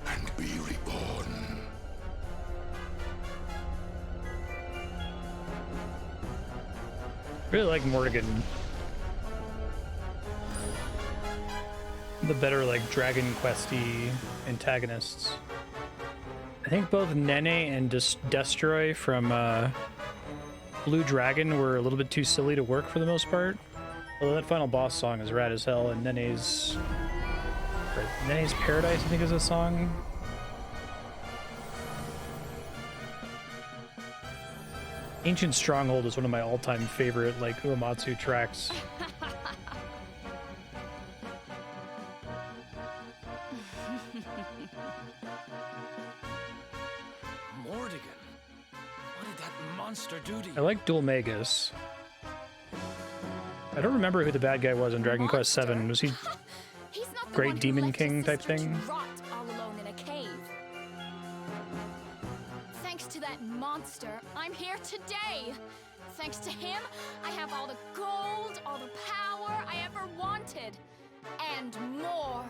and be reborn. Really like Mordegon. The better like Dragon Questy antagonists. I think both Nene and Destroy from Blue Dragon were a little bit too silly to work for the most part. Although that final boss song is rad as hell, and Nene's Paradise, I think, is a song. Ancient Stronghold is one of my all-time favorite like Uematsu tracks. Mordegon? What did that monster do to you? I like Dual Magus. I don't remember who the bad guy was in Dragon Quest VII. Was he Great Demon King type thing? Rot all alone in a cave. Thanks to that monster, I'm here today. Thanks to him, I have all the gold, all the power I ever wanted, and more.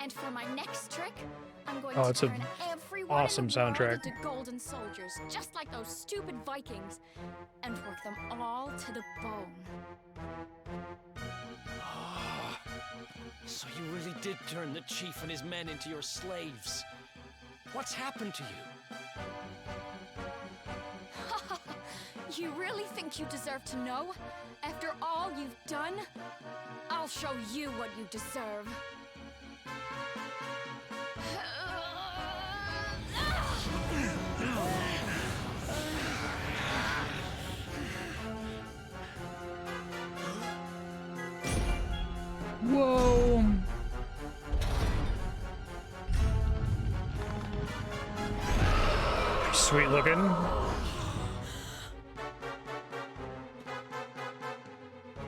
And for my next trick, I'm going to turn everyone awesome in the world soundtrack. into golden soldiers, just like those stupid Vikings, and work them all to the bone. So you really did turn the chief and his men into your slaves. What's happened to you? You really think you deserve to know? After all you've done? I'll show you what you deserve. Whoa! Sweet looking.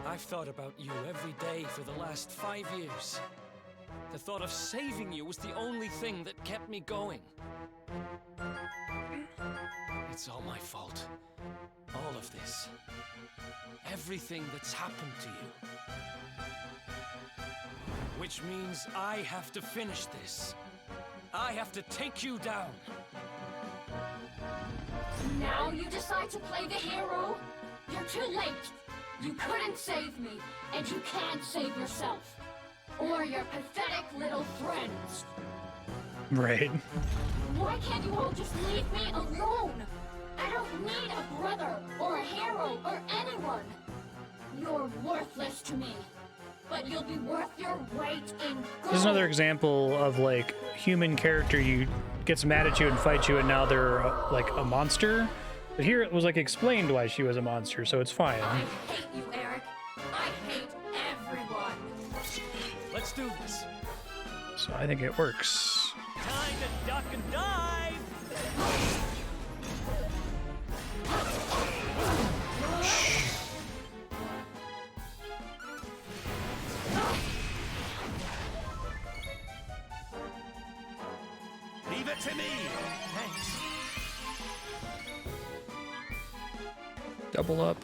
I thought about you every day for the last 5 years. The thought of saving you was the only thing that kept me going. It's all my fault. All of this. Everything that's happened to you. Which means I have to finish this. I have to take you down. Now you decide to play the hero? You're too late. You couldn't save me, and you can't save yourself. Or your pathetic little friends. Right. Why can't you all just leave me alone? I don't need a brother, or a hero, or anyone. You're worthless to me. But you'll be worth your weight in gold. This is another example of like human character you gets mad at you and fights you, and now they're like a monster. But here it was like explained why she was a monster, so it's fine. I hate you, Eric. I hate everyone. Let's do this. So I think it works. Time to duck and dive. Leave it to me. Thanks. Double up.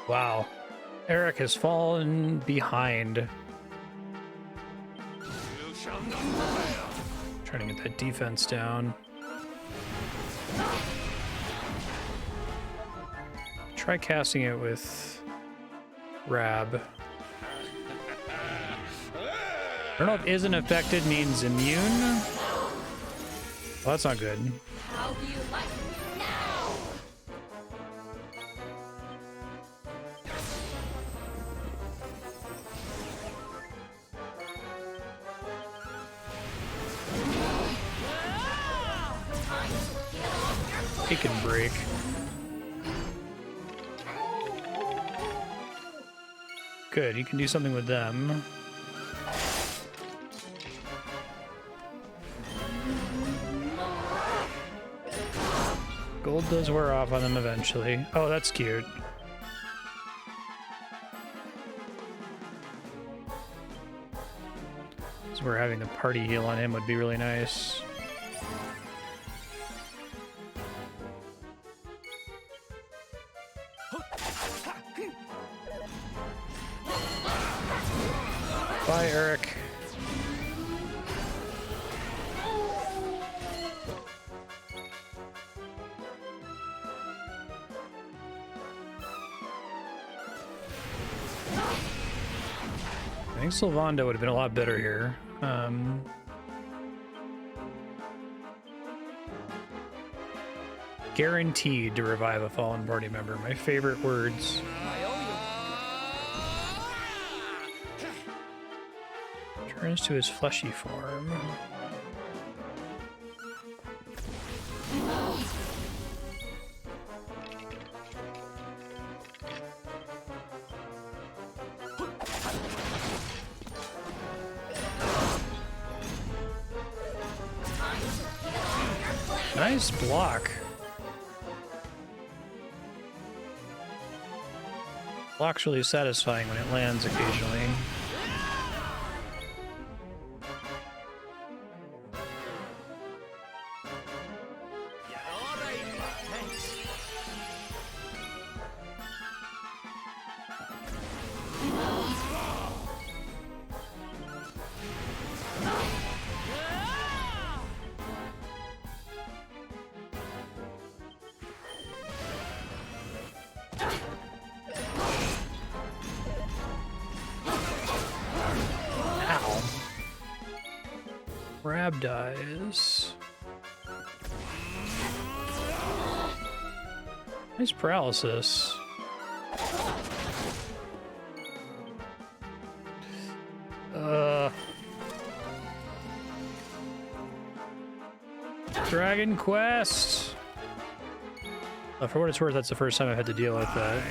Wow. Eric has fallen behind. You shall not prevail. Trying to get that defense down. Try casting it with Rab. I don't know if isn't affected means immune. Well, that's not good. How do you like me now? He can break. Good, you can do something with them. Gold does wear off on them eventually. Oh, that's cute. So we're having the party heal on him would be really nice. Bye, Eric. I think Sylvando would have been a lot better here. Guaranteed to revive a fallen party member. My favorite words. Turns to his fleshy form. Nice block. Block's really satisfying when it lands occasionally. Rab dies. Nice paralysis. Dragon Quest! For what it's worth, that's the first time I've had to deal with that.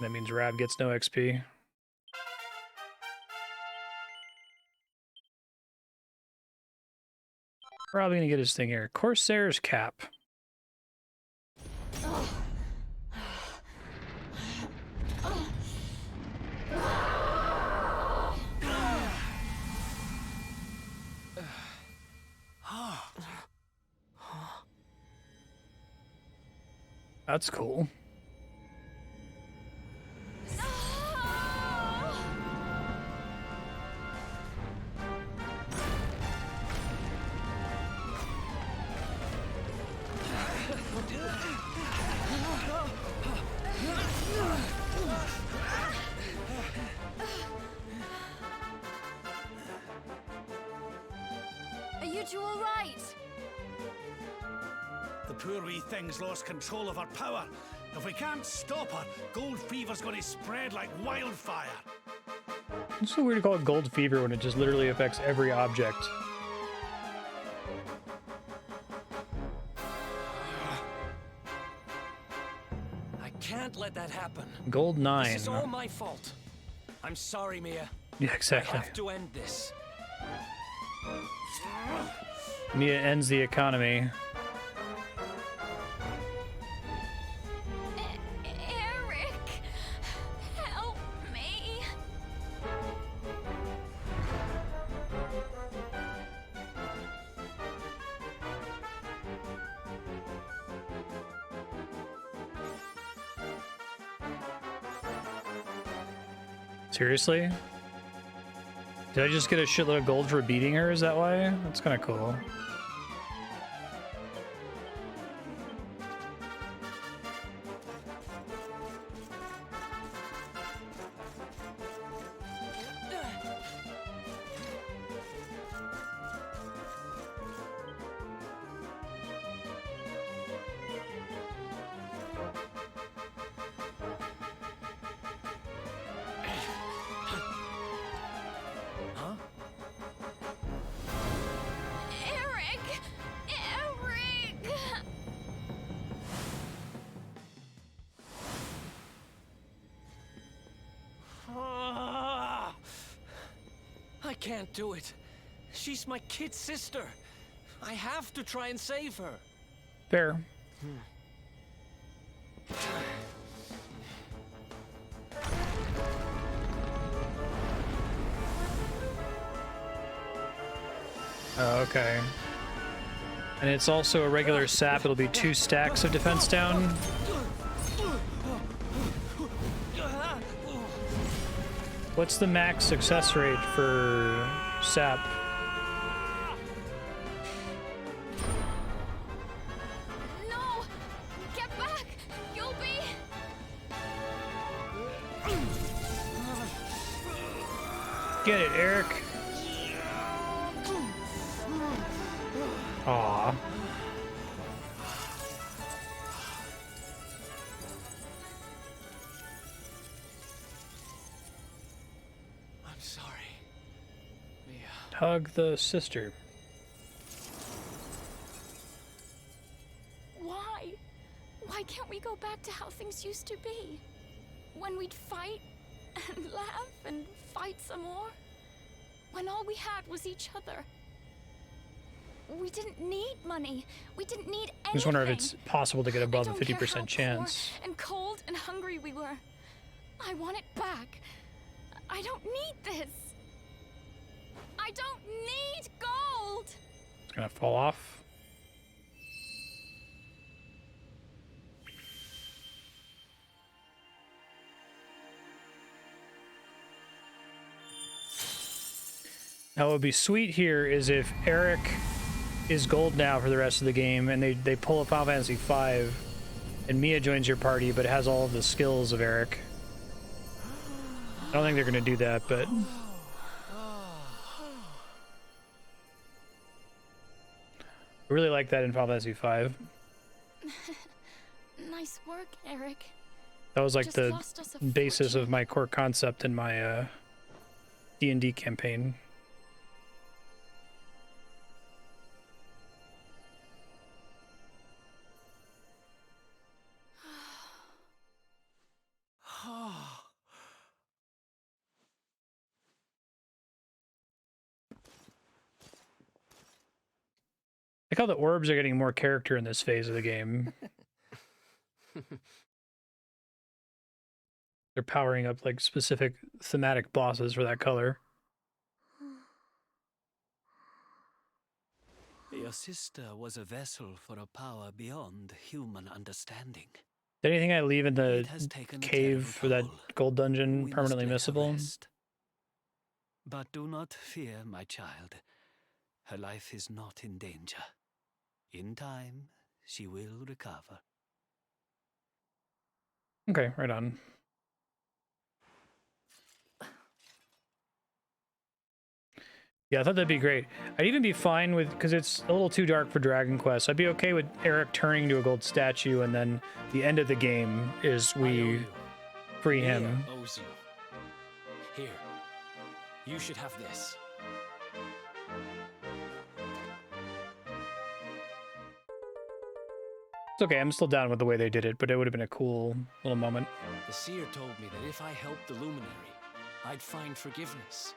That means Rab gets no XP. Probably gonna get his thing here. Corsair's cap. That's cool. Are you two all right? The poor wee thing's lost control of her power. If we can't stop her, gold fever's going to spread like wildfire. It's so weird to call it gold fever when it just literally affects every object. I can't let that happen. Gold 9. This is all my fault. I'm sorry, Mia. Yeah, exactly. I have to end this. Mia ends the economy. Eric, help me. Seriously? Did I just get a shitload of gold for beating her? Is that why? That's kind of cool. I can't do it. She's my kid sister. I have to try and save her. Fair. Oh, okay. And it's also a regular sap. It'll be 2 stacks of defense down. What's the max success rate for sap? No! Get back! You'll be... Get it, Eric. Aw. I'm sorry, Mia. Hug the sister. Why? Why can't we go back to how things used to be? When we'd fight and laugh and fight some more? When all we had was each other? We didn't need money. We didn't need anything. I just wonder if it's possible to get above a I don't care 50% how chance. poor and cold and hungry we were. I want it back. I don't need this. I don't need gold. It's gonna fall off. Now, what would be sweet here is if Eric is gold now for the rest of the game, and they pull a Final Fantasy V, and Mia joins your party, but has all of the skills of Eric. I don't think they're going to do that, but... I really like that in Final Fantasy V. Nice work, Eric. That was like Just the lost us a basis of my core concept in my D&D campaign. like how the orbs are getting more character in this phase of the game. They're powering up like specific thematic bosses for that color. Your sister was a vessel for a power beyond human understanding. Is anything I leave in the It has taken a cave for that terrible gold dungeon We must permanently let her missable? rest. But do not fear, my child. Her life is not in danger. In time, she will recover. Okay, right on. Yeah, I thought that'd be great. I'd even be fine with, because it's a little too dark for Dragon Quest. I'd be okay with Eric turning to a gold statue, and then the end of the game is we free him. Owes you. Here, you should have this. It's okay, I'm still down with the way they did it, but it would have been a cool little moment. The seer told me that if I helped the Luminary, I'd find forgiveness.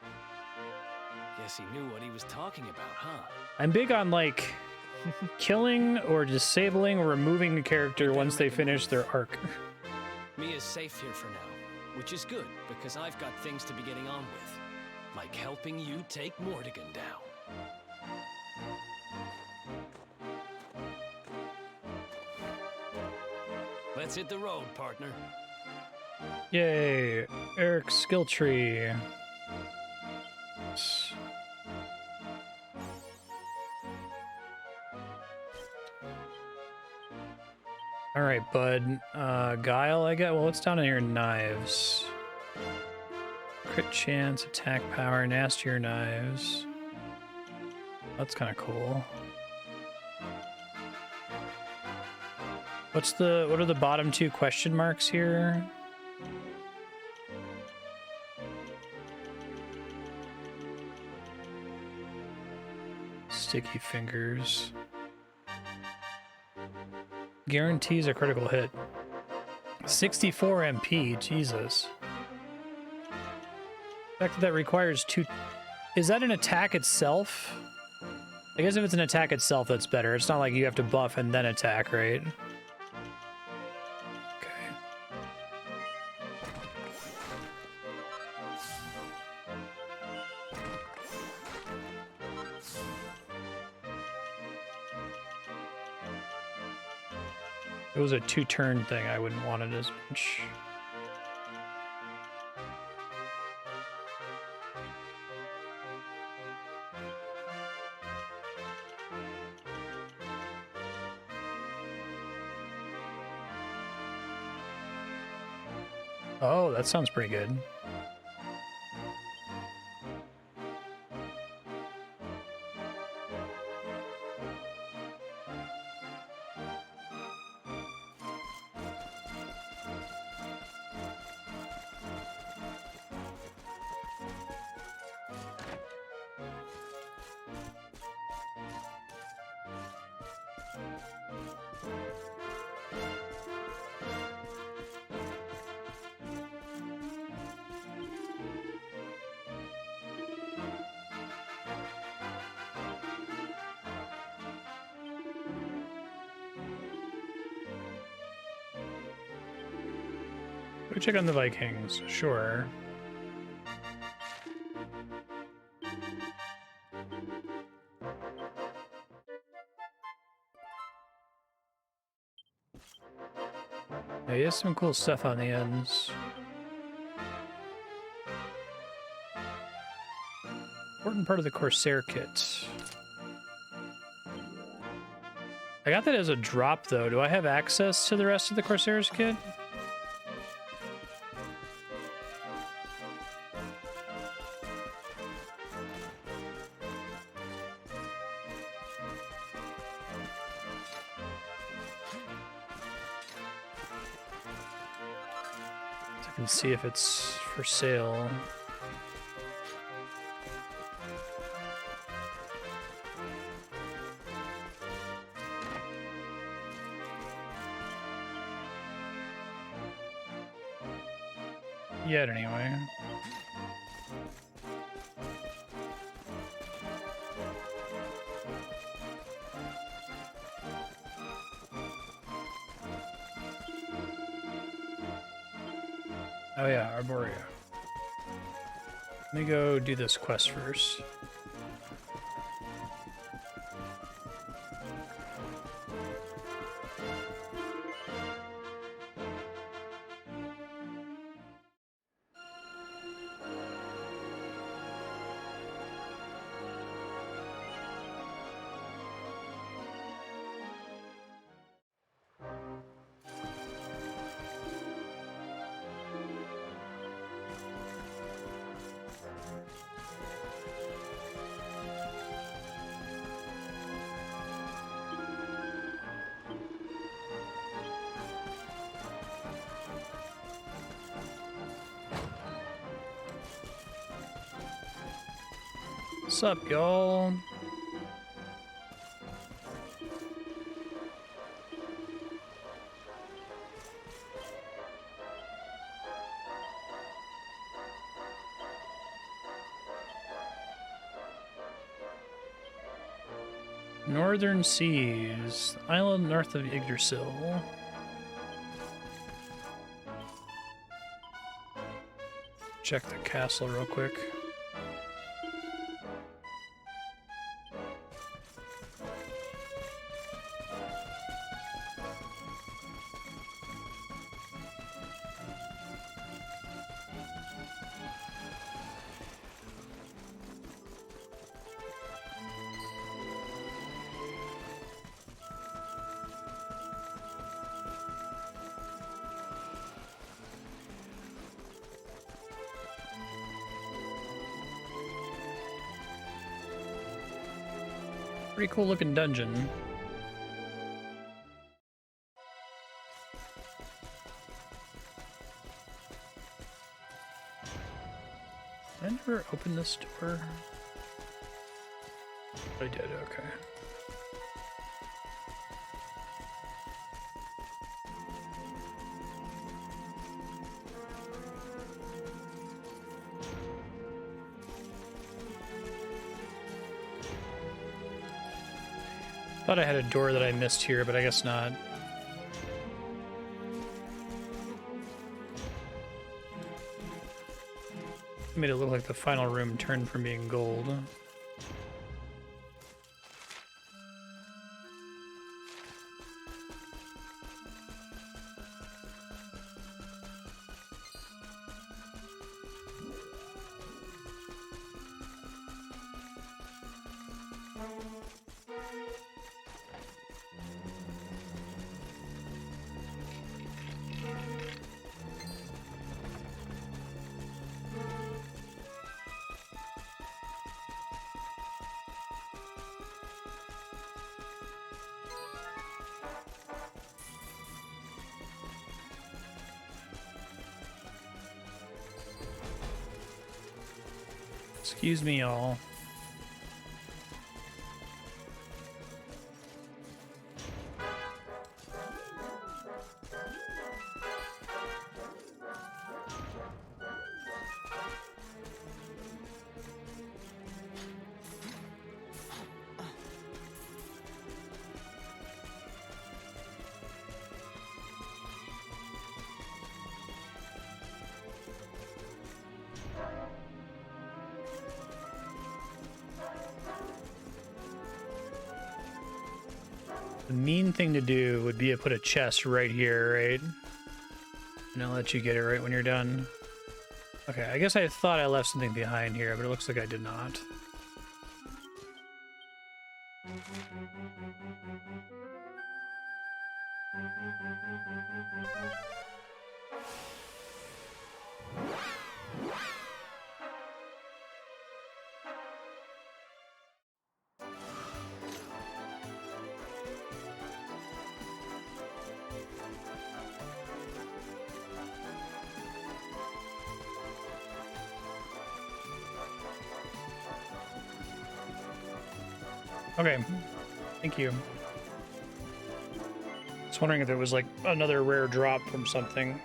Guess he knew what he was talking about, huh? I'm big on, like, killing or disabling or removing the character once they finish their arc. Mia's safe here for now, which is good, because I've got things to be getting on with, like helping you take Mordegon down. Let's hit the road, partner. Yay, Eric's skill tree. All right, bud. Guile, I get. Well, what's down in here? Knives. Crit chance, attack power, nastier knives. That's kind of cool. What are the bottom two question marks here? Sticky fingers. Guarantees a critical hit. 64 MP, Jesus. The fact that requires two... Is that an attack itself? I guess if it's an attack itself, that's better. It's not like you have to buff and then attack, right? If it was a two-turn thing, I wouldn't want it as much. Oh, that sounds pretty good. Go check on the Vikings, sure. Yeah, he has some cool stuff on the ends. Important part of the Corsair kit. I got that as a drop, though. Do I have access to the rest of the Corsair's kit? I can see if it's for sale. Yet anyway. Oh yeah, Arborea. Let me go do this quest first. What's up, y'all? Northern Seas, island north of Yggdrasil. Check the castle real quick. Pretty cool looking dungeon. Did I never open this door? I did, okay. Thought I had a door that I missed here, but I guess not. Made it look like the final room turned from being gold. Excuse me, y'all. The mean thing to do would be to put a chest right here, right? And I'll let you get it right when you're done. Okay, I guess I thought I left something behind here, but it looks like I did not. Okay, thank you. I was wondering if there was like another rare drop from something.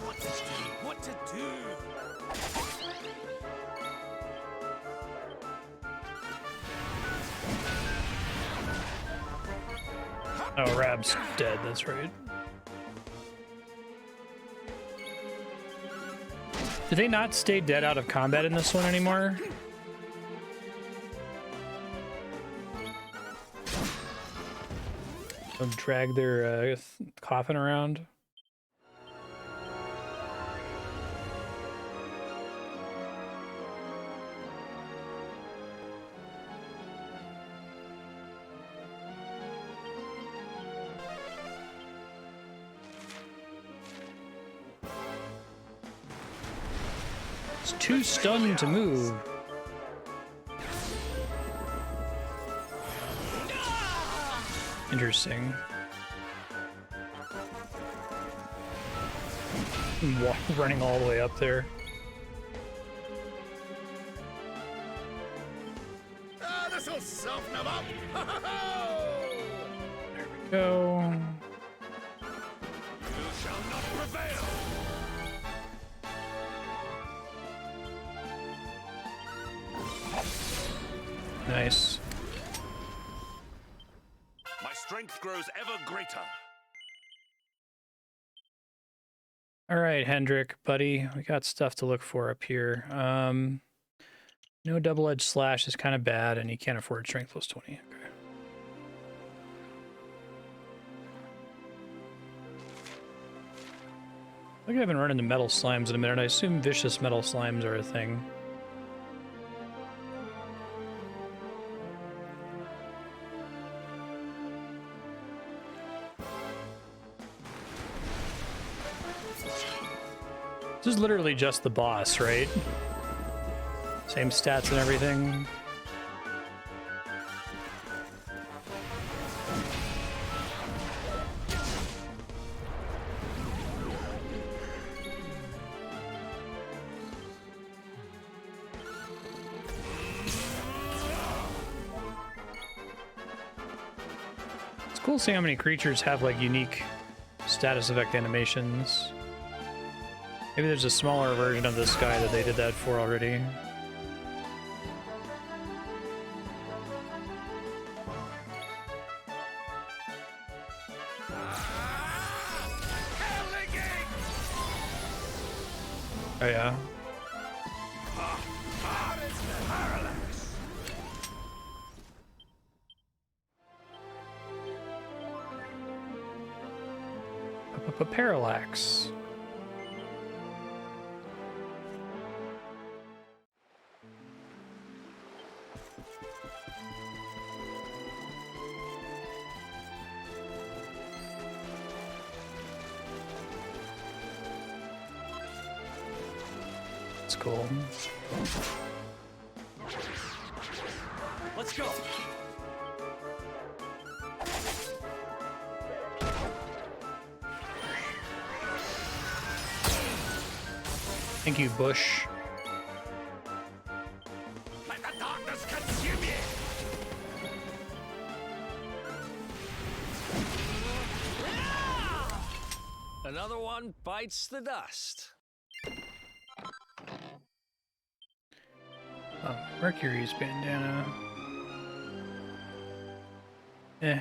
What is this? Oh, Rab's dead, that's right. Did they not stay dead out of combat in this one anymore? They'll drag their coffin around. It's too stunned to move. Interesting. Running all the way up there. Ah, this'll soften them up. There we go. You shall not prevail. Nice. My strength grows ever greater. All right, Hendrik, buddy, we got stuff to look for up here. No double-edged slash is kind of bad, and you can't afford strength plus 20. Okay. I think I haven't run into metal slimes in a minute. I assume vicious metal slimes are a thing. This is literally just the boss, right? Same stats and everything. It's cool seeing how many creatures have like unique status effect animations. Maybe there's a smaller version of this guy that they did that for already. Oh yeah. Parallax. That's cool. Let's go. Thank you, Bush. Let the darkness consume you. Another one bites the dust. Oh, Mercury's bandana. Eh.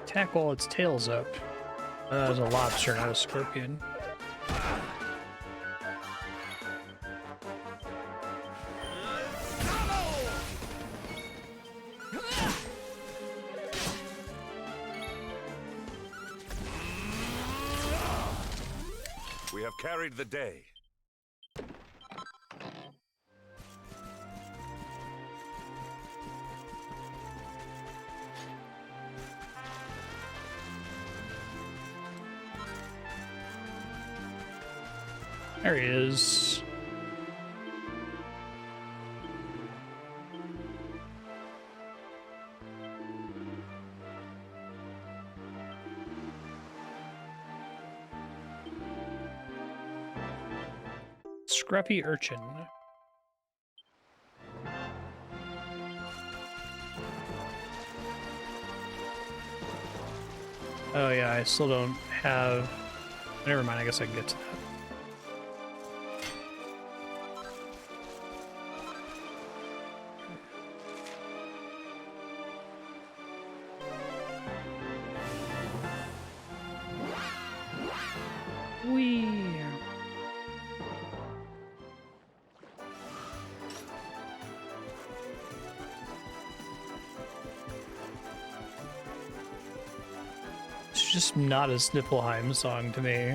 Attack while its tail's up. That was a lobster, not a scorpion. We have carried the day. There he is. Scruffy urchin. Oh yeah, I still don't have... Never mind, I guess I can get to that. Whee! It's just not a Sniffleheim song to me.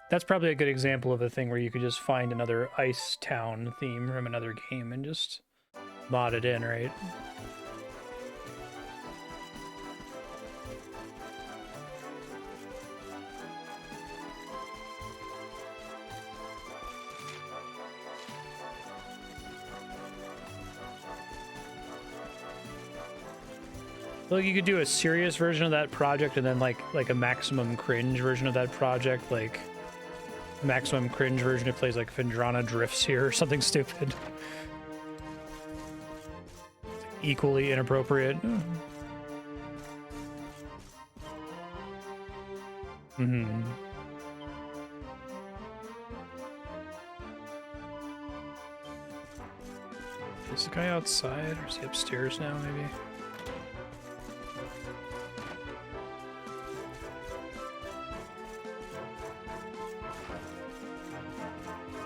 That's probably a good example of a thing where you could just find another Ice Town theme from another game and just mod it in, right? Look, you could do a serious version of that project and then like a maximum cringe version of that project, like maximum cringe version it plays like Phendrana Drifts here or something stupid. Equally inappropriate. Mm-hmm. Is the guy outside or is he upstairs now maybe?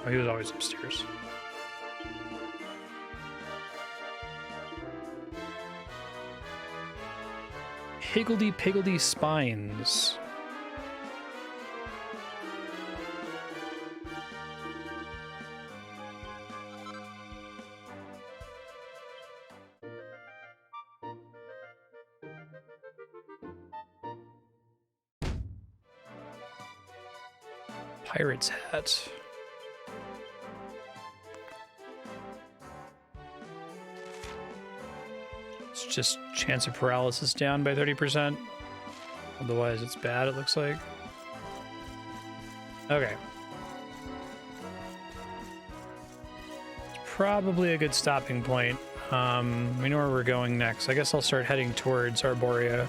Oh, he was always upstairs. Higgledy-piggledy spines. Pirate's hat. It's just chance of paralysis down by 30%. Otherwise, it's bad, it looks like. Okay. It's probably a good stopping point. We know where we're going next. I guess I'll start heading towards Arborea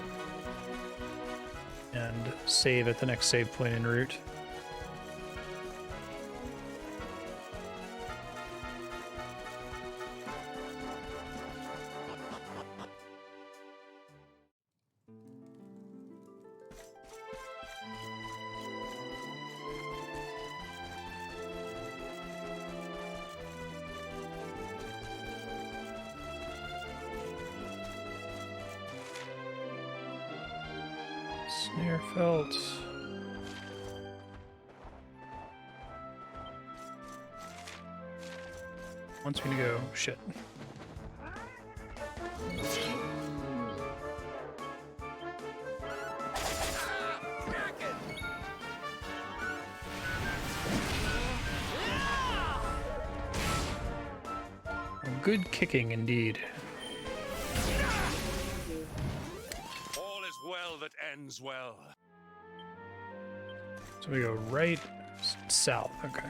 and save at the next save point en route. Snare felt. Wants me to go. Shit. Good kicking indeed. All is well that ends well. So we go right south. Okay.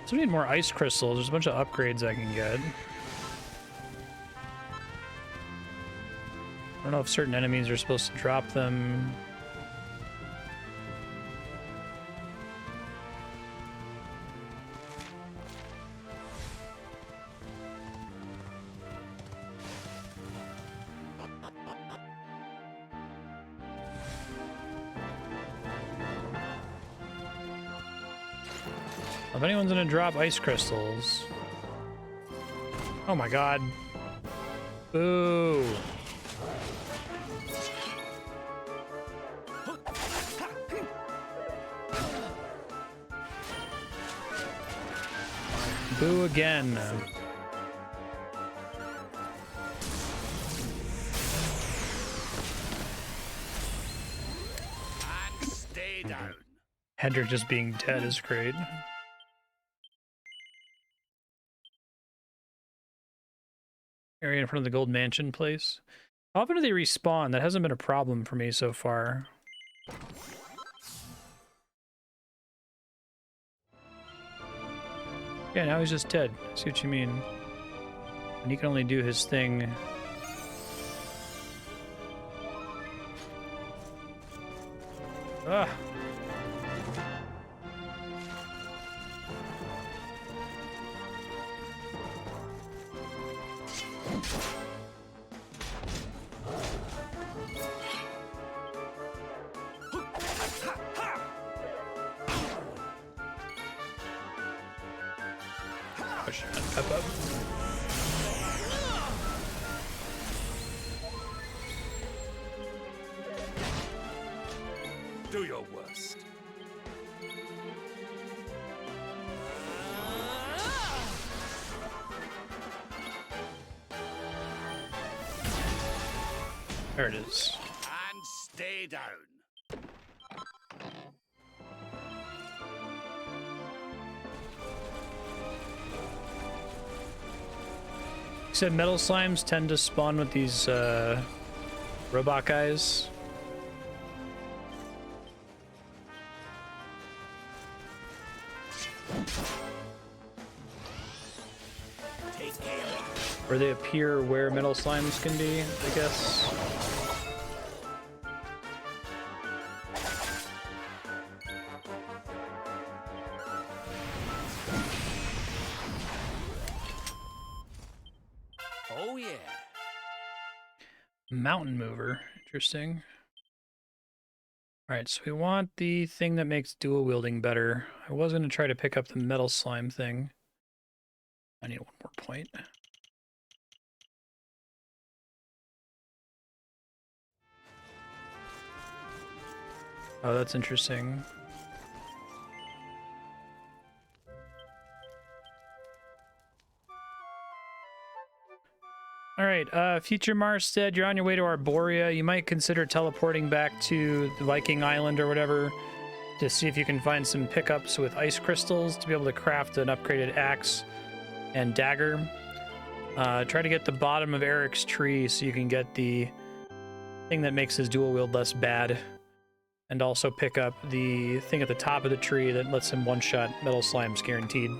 So we need more ice crystals. There's a bunch of upgrades I can get. I don't know if certain enemies are supposed to drop them. If anyone's gonna drop ice crystals. Oh my god. Boo. Boo again. And stay down. Hendrik just being dead is great. Area in front of the Gold Mansion place. How often do they respawn? That hasn't been a problem for me so far. Yeah, now he's just dead. I see what you mean. And he can only do his thing. Ah. Push that up. Do your worst. There it is. And stay down. You said metal slimes tend to spawn with these robot guys. Or they appear where metal slimes can be, I guess. Oh yeah. Mountain mover. Interesting. Alright, so we want the thing that makes dual wielding better. I was going to try to pick up the metal slime thing. I need one more point. Oh, that's interesting. All right, future Marstead, you're on your way to Arborea. You might consider teleporting back to the Viking Island or whatever to see if you can find some pickups with ice crystals to be able to craft an upgraded axe and dagger. Try to get the bottom of Eric's tree so you can get the thing that makes his dual wield less bad. And also pick up the thing at the top of the tree that lets him one-shot metal slimes guaranteed.